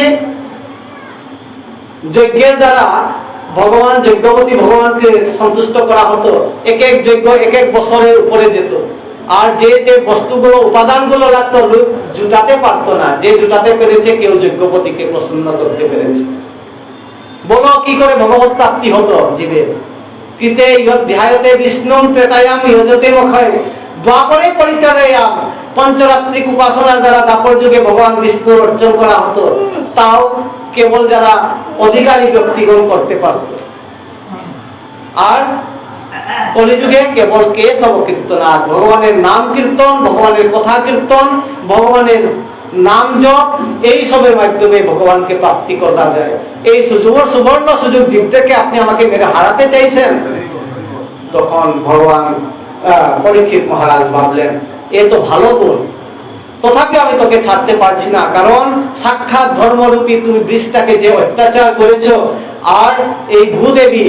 S2: যজ্ঞের দ্বারা ভগবান যজ্ঞপতি ভগবানকে সন্তুষ্ট করা হতো। এক এক যজ্ঞ এক এক বছরের উপরে যেত, আর যে যে বস্তুগুলো উপাদানগুলো লাগতো জুটাতে পারতো না। যে জুটাতে পেরেছে, কেউ যজ্ঞপতিকে প্রসন্ন করতে পেরেছে। বলো কি করে ভগবত প্রাপ্তি হতো জীবের? কৃতে অধ্যায়তে বিষ্ণু ত্রেতায়াম যজতে মখয়। দ্বাপরে পরিচর্যায়াম, পঞ্চরাত্রিক উপাসনার দ্বারা দ্বাপর যুগে ভগবান বিষ্ণুর অর্জন করা হতো। তাও কেবল যারা অধিকারী ব্যক্তিগণ করতে পারত। আর কলিযুগে কেবল কেশব কীর্তন, আর ভগবানের নাম কীর্তন, ভগবানের কথা কীর্তন, ভগবানের নাম জপ, এই সবের মাধ্যমে ভগবানকে প্রাপ্তি করা যায়। এই সুবর্ণ সুযোগ জীবদেরকে আপনি আমাকে মেরে হারাতে চাইছেন। তখন ভগবান পরীক্ষিত মহারাজ ভাবলেন, এ তো ভালো গুণ, তথাপি আমি তোকে ছাড়তে পারছি না, কারণ সাক্ষাৎ ধর্মরূপী তুমি বৃষটাকে যে অত্যাচার করেছো, আর এই ভূদেবী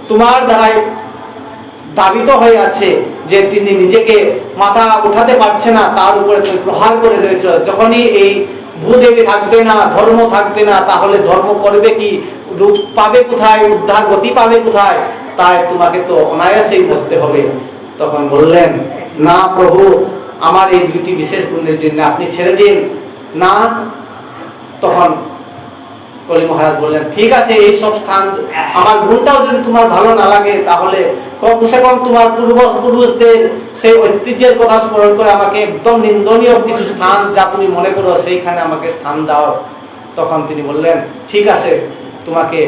S2: তোমার দ্বারাই দাবিত হয়ে আছে যে তিনি নিজেকে মাথা উঠাতে পারছে না, তার উপরে তুমি প্রহার করে রয়েছে। যখনই এই ভূদেবী থাকবে না, ধর্ম থাকবে না, তাহলে ধর্ম করবে কি, রূপ পাবে কোথায়, উদ্ধার গতি পাবে কোথায়? তাই তোমাকে তো অনায়াসেই মরতে হবে। তখন বললেন, না প্রভু, আমার এই দুইটি বিশেষ গুণের জন্য আপনি ছেড়ে দিন না। তখন কলি মহারাজ বললেন, ঠিক আছে, এই সব স্থান আমার গুণটাও যদি তোমার ভালো না লাগে, তাহলে কমসে কম তোমার পূর্বপুরুষদের সেই ঐতিহ্যের কথা স্মরণ করে আমাকে একদম নিন্দনীয় কিছু স্থান যা তুমি মনে করো সেইখানে আমাকে স্থান দাও। তখন তিনি বললেন, ঠিক আছে, তোমাকে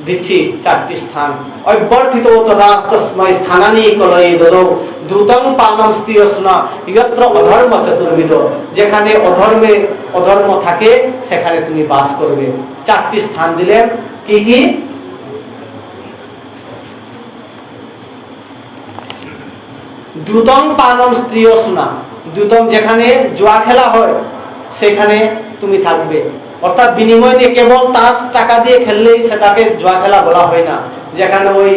S2: দিচ্ছি 4টি স্থান। অভ্যর্থিত তদা তস্মৈ স্থানানি কলয়ে দদৌ দ্রুতং পানম স্ত্রিয়স্না ইয়ত্র অধর্ম চতুর্বিধ। যেখানে অধর্ম থাকে সেখানে তুমি বাস করবে। 4টি স্থান দিলেন। কি কি? দ্রুতং পানম স্ত্রিয়স্না, দ্রুতম যেখানে জুয়া খেলা হয় সেখানে তুমি থাকবে। অর্থাৎ বিনিময় নিয়ে কেবল তাস টাকা দিয়ে খেললেই সেটাকে জুয়া খেলা বলা হয় না। যেখানে ওই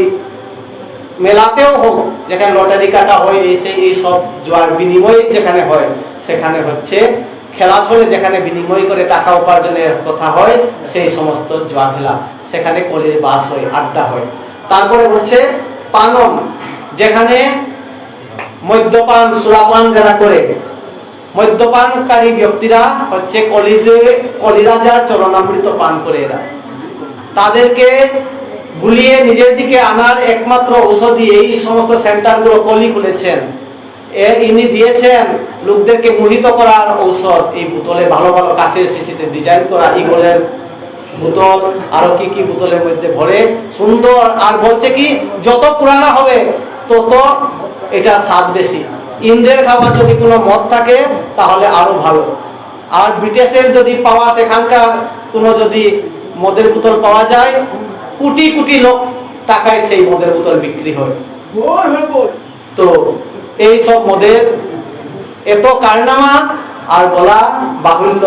S2: মেলাতেও হোক, যেখানে লটারি কাটা হয়, এই সব জুয়ার বিনিময় যেখানে হয় সেখানে হচ্ছে খেলা চলে। যেখানে বিনিময় করে টাকা উপার্জনের কথা হয় সেই সমস্ত জুয়া খেলা, সেখানে কলির বাস হয়, আড্ডা হয়। তারপরে হচ্ছে পানম, যেখানে মদ্যপান সুরাপান যারা করে, মদ্যপানকারী ব্যক্তিরা হচ্ছে কলিরাজার চরণামৃত পান করে, এরা তাদেরকে ভুলিয়ে নিজের দিকে আনার একমাত্র ঔষধি এই সমস্ত সেন্টারগুলো কলি খুলেছেন। ইনি দিয়েছেন লোকদেরকে মোহিত করার ঔষধ। এই বোতলে ভালো ভালো কাচের শিশিতে ডিজাইন করা ঈগলের বোতল, আরো কি কি বোতলের মধ্যে ভরে সুন্দর, আর বলছে কি যত পুরানা হবে তত এটা স্বাদ বেশি। ইন্দ্রের খাওয়া যদি কোনো মদ থাকে তাহলে আরো ভালো। আর ব্রিটিশের যদি পাওয়া সেখানকার কোনো যদি মদের বোতল পাওয়া যায়, কোটি কোটি লোক টাকায় সেই মদের বোতল বিক্রি হয়। তো এই সব মদের এত কারনামা আর বলা বাহুল্য।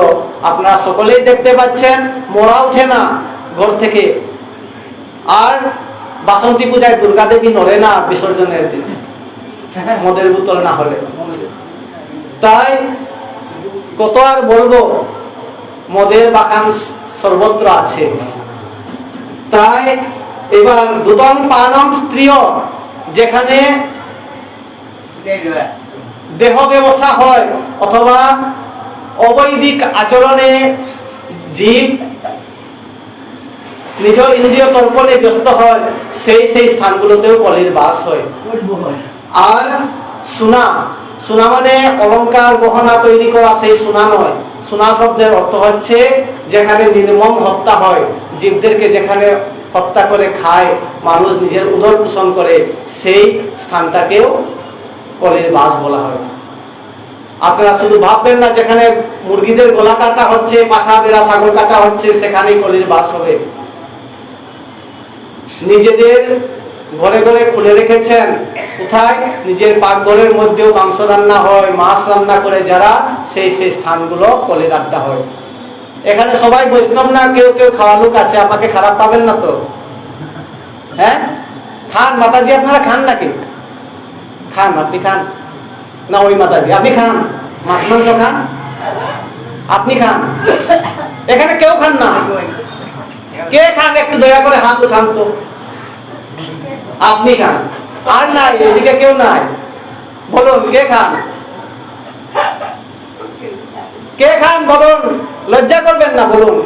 S2: আপনারা সকলেই দেখতে পাচ্ছেন, মোড়া উঠে না ঘর থেকে, আর বাসন্তী পূজায় দুর্গা দেবী নড়ে না বিসর্জনের দিন মদের বোতল না হলে। তাই কত আর বলবো, মদের বাগান সর্বত্র আছে। তাই এবার দুতম পানম স্ত্রীয়, যেখানে দেহ ব্যবসা হয় অথবা অবৈদিক আচরণে জীব নিজ ইন্দ্রিয় তর্পণে ব্যস্ত হয়, সেই স্থানগুলোতেও কলির বাস হয়। আর সোনা, সোনা মানে অলংকার গহনা তৈরি করা সেই সোনা নয়। সোনা শব্দের অর্থ হচ্ছে যেখানে নির্মম হত্যা হয়, জীবদেরকে যেখানে হত্যা করে খায়, মানুষ নিজের উদর পোষণ করে, সেই স্থানটাকেও কলির বাস বলা হয়। আপনারা শুধু ভাববেন না যেখানে মুরগিদের গলা কাটা হচ্ছে, পাঠা বেড়া ছাগল কাটা হচ্ছে সেখানেই কলির বাস হবে। নিজেদের ঘরে ঘরে খুলে রেখেছেন, কোথায়? নিজের পাকঘরের মধ্যেও মাংস রান্না হয়, মাছ রান্না করে যারা, সেই স্থানগুলো কলির আড্ডা হয়। এখানে সবাই বৈষ্ণব না, কেউ কেউ খাওয়া লোক আছে, আমাকে খারাপ পাবেন না তো? হ্যাঁ, খান মাতাজি, আপনারা খান নাকি? খান, আপনি খান না? ওই মাতাজি আপনি খান, মাছ মাংস খান, আপনি খান। এখানে কেউ খান না? কে খান একটু দয়া করে হাত উঠান তো। আপনি খান, আর নাই এদিকে কেউ নাই, বলুন কে খান? কে খান বলুন, লজ্জা করবেন না, বলুন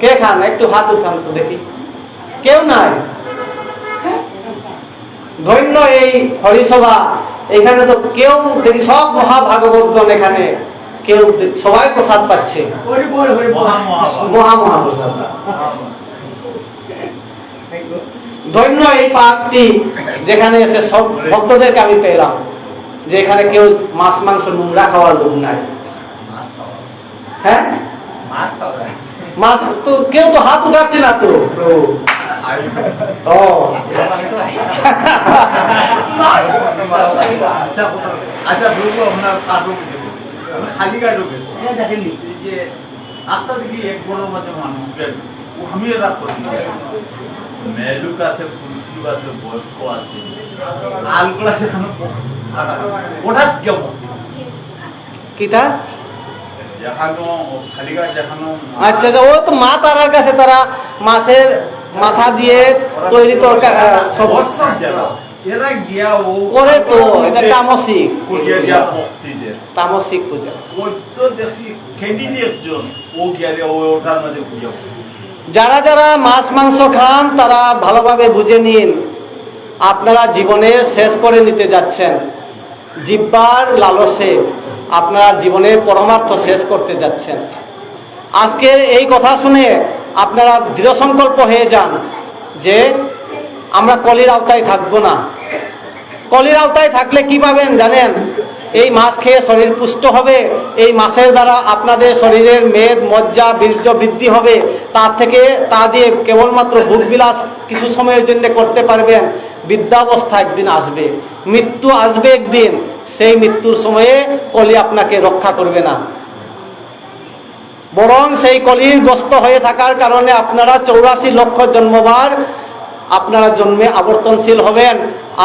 S2: কে খান, একটু হাত উঠান তো দেখি। কেউ নাই? ধন্য এই হরিসভা, এখানে তো কেউ দেখি, সব মহাভাগবতগণ এখানে, কেউ সবাই প্রসাদ পাচ্ছে, মহা প্রসাদ। ধন্য এই পার্কটি, যেখানে এসে সব ভক্তদেরকে আমি পেলাম, যে এখানে কেউ মাছ মাংস নোংরা খাওয়ার লোক নাই। হ্যাঁ, মাছ তো কেউ তো হাত উঠাচ্ছে না তো।
S3: আচ্ছা খালিঘাটও গেছে এই যে রাস্তা দেখি এক বড়ের মধ্যে মানুষ গেছে আমি রাত করছি মেয়ে লোক আছে পুরুষ লোক আছে বয়স্ক আছে আলগুলা সেখানে হঠাৎ গিয়ে বসছে
S2: কিতা
S3: দেখানো খালিঘাট দেখানো
S2: আচ্ছা আচ্ছা, ও তো মা তারার কাছে তারা মাছের মাথা দিয়ে তৈরি তরকারি সব
S3: বর্ষার জায়গা এরা গিয়া ও
S2: করে তো, এটা তামসিক
S3: গিয়া গিয়া বসছি যে
S2: তামসিক পূজা।
S3: ওই তো দেখছি ক্যান্ডিডেট জন ও গিয়ালে ও ওটার মধ্যে পূজা করে।
S2: যারা যারা মাছ মাংস খান তারা ভালোভাবে বুঝে নিন, আপনারা জীবনের শেষ করে নিতে যাচ্ছেন। জিহ্বার লালসে আপনারা জীবনের পরমার্থ শেষ করতে যাচ্ছেন। আজকের এই কথা শুনে আপনারা দৃঢ় সংকল্প হয়ে যান যে আমরা কলির আওতায় থাকবো না। কলির আওতায় থাকলে কি পাবেন জানেন? এই মাছ খেয়ে শরীর পুষ্ট হবে, এই মাছের দ্বারা আপনাদের শরীরের মেদ মজ্জা বীর্য বৃদ্ধি হবে, তার থেকে তা দিয়ে কেবলমাত্র ভোগবিলাস কিছু সময়ের জন্য করতে পারবেন। বৃদ্ধাবস্থা একদিন আসবে, মৃত্যু আসবে একদিন, সেই মৃত্যুর সময়ে কলি আপনাকে রক্ষা করবে না। বরং সেই কলির গ্রস্ত হয়ে থাকার কারণে আপনারা 84 লক্ষ জন্মবার আপনারা জন্মে আবর্তনশীল হবেন,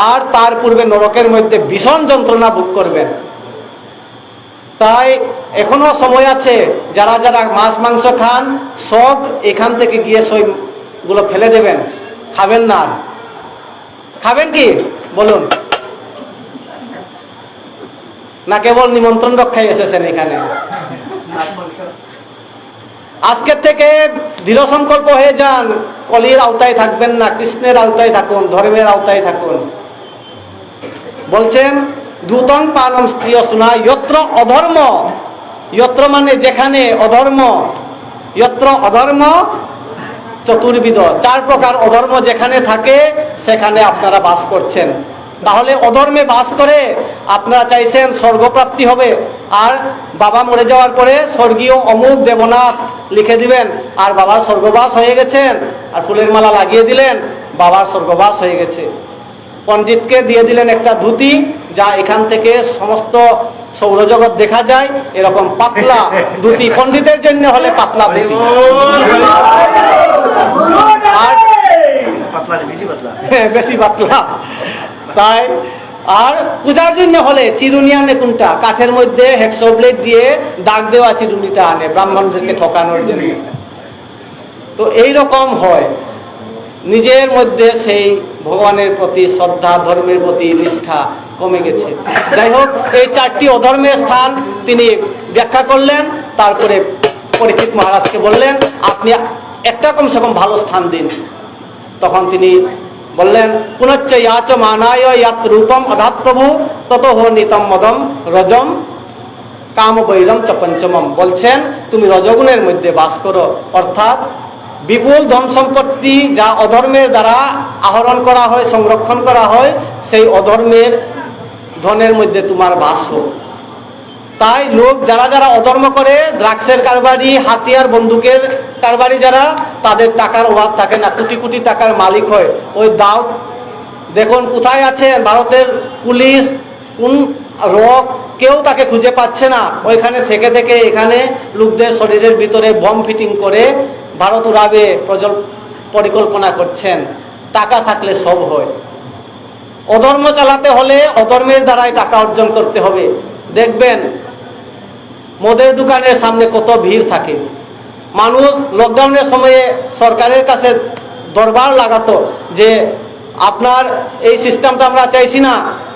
S2: আর তার পূর্বে নরকের মধ্যে ভীষণ যন্ত্রণা ভোগ করবেন। তাই এখনো সময় আছে, যারা যারা মাছ মাংস খান সব এখান থেকে গিয়ে সইগুলো ফেলে দেবেন, খাবেন না। খাবেন কি বলুন? না কেবল নিমন্ত্রণ রক্ষায় এসেছেন এখানে? আজকের থেকে দৃঢ় সংকল্প হয়ে যান, কলির আওতায় থাকবেন না, কৃষ্ণের আওতায় থাকুন, ধর্মের আওতায় থাকুন। বলছেন দূতং পানম স্ত্রীয় শোনা যত্র অধর্ম, যত্র মানে যেখানে, অধর্ম যত্র অধর্ম চতুর্বিধ, 4 প্রকার অধর্ম যেখানে থাকে সেখানে আপনারা বাস করছেন। তাহলে অধর্মে বাস করে আপনারা চাইছেন স্বর্গপ্রাপ্তি হবে, আর বাবা মরে যাওয়ার পরে স্বর্গীয় অমুক দেবনাথ লিখে দিবেন, আর বাবার স্বর্গবাস হয়ে গেছেন, আর ফুলের মালা লাগিয়ে দিলেন, বাবার স্বর্গবাস হয়ে গেছে। পণ্ডিতকে দিয়ে দিলেন একটা ধুতি, যা এখান থেকে সমস্ত সৌরজগৎ দেখা যায়, এরকম পাতলা ধুতি, পণ্ডিতের জন্য হলে পাতলা ধুতি, আর বেশি পাতলা। তাই আর পূজার জন্য হলে চিরুনি আনে, কোনটা কাঠের মধ্যে হেক্সো ব্লেড দিয়ে দাগ দেওয়া চিরুনিটা আনে ব্রাহ্মণদেরকে ঠকানোর জন্য। তো এই রকম হয়, নিজের মধ্যে সেই ভগবানের প্রতি শ্রদ্ধা, ধর্মের প্রতি নিষ্ঠা কমে গেছে। যাই হোক, এই 4টি অধর্মের স্থান তিনি ব্যাখ্যা করলেন। তারপরে পরীক্ষিত মহারাজকে বললেন আপনি একটা কমসে কম ভালো স্থান দিন। তখন তিনি বললেন পুনশ্চ ইয়াচ মানায় ইয়াত রূপম অধাত প্রভু তত নিতম মদম রজম কাম বৈরম চ পঞ্চমম। বলছেন তুমি রজগুণের মধ্যে বাস করো, অর্থাৎ বিপুল ধন সম্পত্তি যা অধর্মের দ্বারা আহরণ করা হয়, সংরক্ষণ করা হয়, সেই অধর্মের ধনের মধ্যে তোমার বাস হোক। তাই লোক যারা যারা অধর্ম করে, ড্রাগসের কারবারি, হাতিয়ার বন্দুকের কারবারি যারা, তাদের টাকার অভাব থাকে না, কোটি কোটি টাকার মালিক হয়। ওই দাউদ দেখুন কোথায় আছেন, ভারতের পুলিশ কোন রক কেউ তাকে খুঁজে পাচ্ছে না। ওইখানে থেকে থেকে এখানে লোকদের শরীরের ভিতরে বম ফিটিং করে ভারত উড়াবে পরিকল্পনা করছেন। টাকা থাকলে সব হয়। অধর্ম চালাতে হলে অধর্মের দ্বারাই টাকা অর্জন করতে হবে। দেখবেন মদের দোকানের সামনে কত ভিড় থাকে। মানুষ লকডাউনের সময়ে সরকারের কাছে দরবার লাগাতো যে আপনার এই সিস্টেমটা আমরা চাইছি না।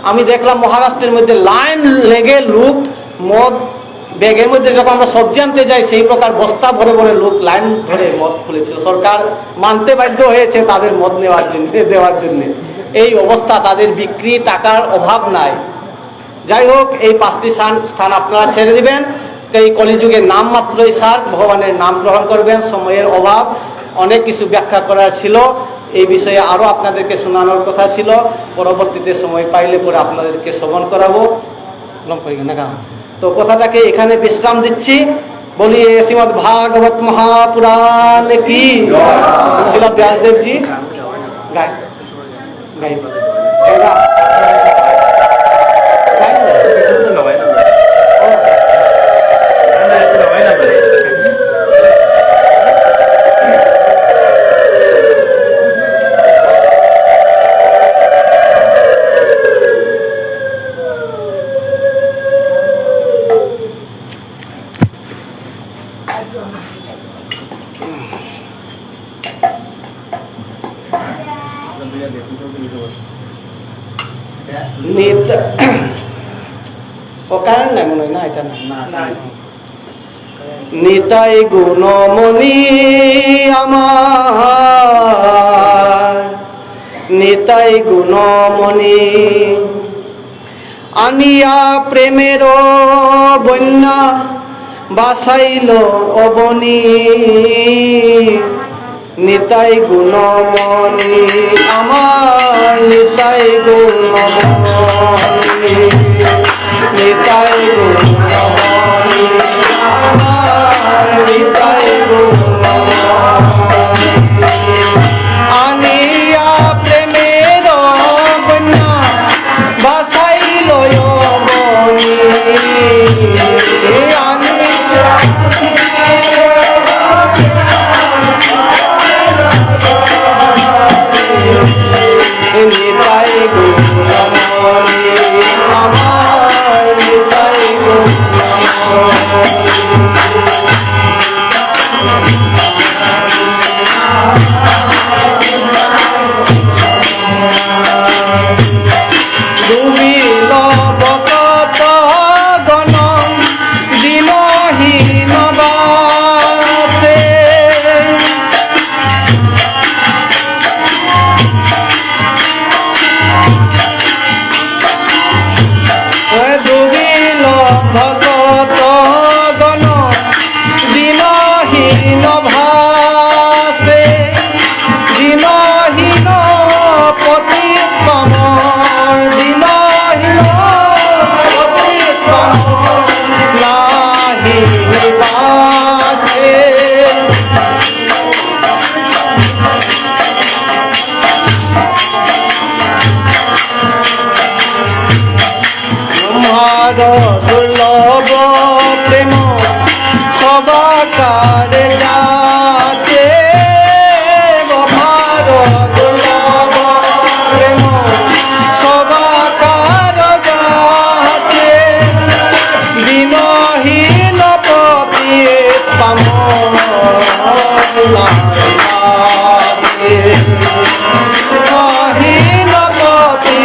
S2: আমি দেখলাম মহারাষ্ট্রের মধ্যে লাইন লেগে লোক মদ ব্যাগের মধ্যে, যখন আমরা সবজি আনতে যাই সেই প্রকার বস্তা ভরে ভরে লোক লাইন ধরে মদ খুলেছিল। সরকার মানতে বাধ্য হয়েছে তাদের মদ দেওয়ার জন্য। এই অবস্থা, তাদের বিক্রি, টাকার অভাব নাই। যাই হোক, এই 5টি স্থান আপনারা ছেড়ে দিবেন। এই কলিযুগে নাম মাত্রই সার, ভগবানের নাম গ্রহণ করবেন। সময়ের অভাব, অনেক কিছু ব্যাখ্যা করার ছিল, এই বিষয়ে আরো আপনাদেরকে শোনানোর কথা ছিল। পরবর্তীতে সময় পাইলে পরে আপনাদেরকে শ্রবণ করাবো। তো কথাটাকে এখানে বিশ্রাম দিচ্ছি। বলি শ্রীমদ ভাগবত মহাপুরাণ কি, শ্রীল ব্যাসদেব জি গাই গাই
S1: নিতা অকারণ নাই মনে হয় না এটা না নিতাই গুণমণি আমার নিতাই গুণমণি আনিয়া প্রেমের বন্যা বাসাইল অবনী নিতাই গুণমণি আমার নিতাই গুণমণি নিতাই গুণমণি আমার নিতাই গুণমণি আনিয়া প্রেমের বন্যা বাসাইল অবনী নিতাই গুণমণি আমার নিতাই ডুবিল বকত গণ দিনহীন বাসে ডুবিল ভগত গণ দিনহীন ভাসে দিনহীন পতিতম দিনহীন পতিতম নাহি বাসে তোমার দুর্লভ প্রেম সবাকার যাতে তোমার দুর্লভ প্রেম সবাকার যাতে দিনহীন পতি পাম দিনহীন পতি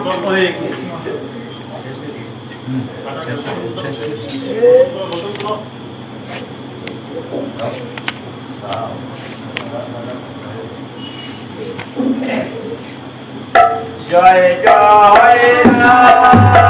S3: হরে কৃষ্ণ। জয় জয় রাম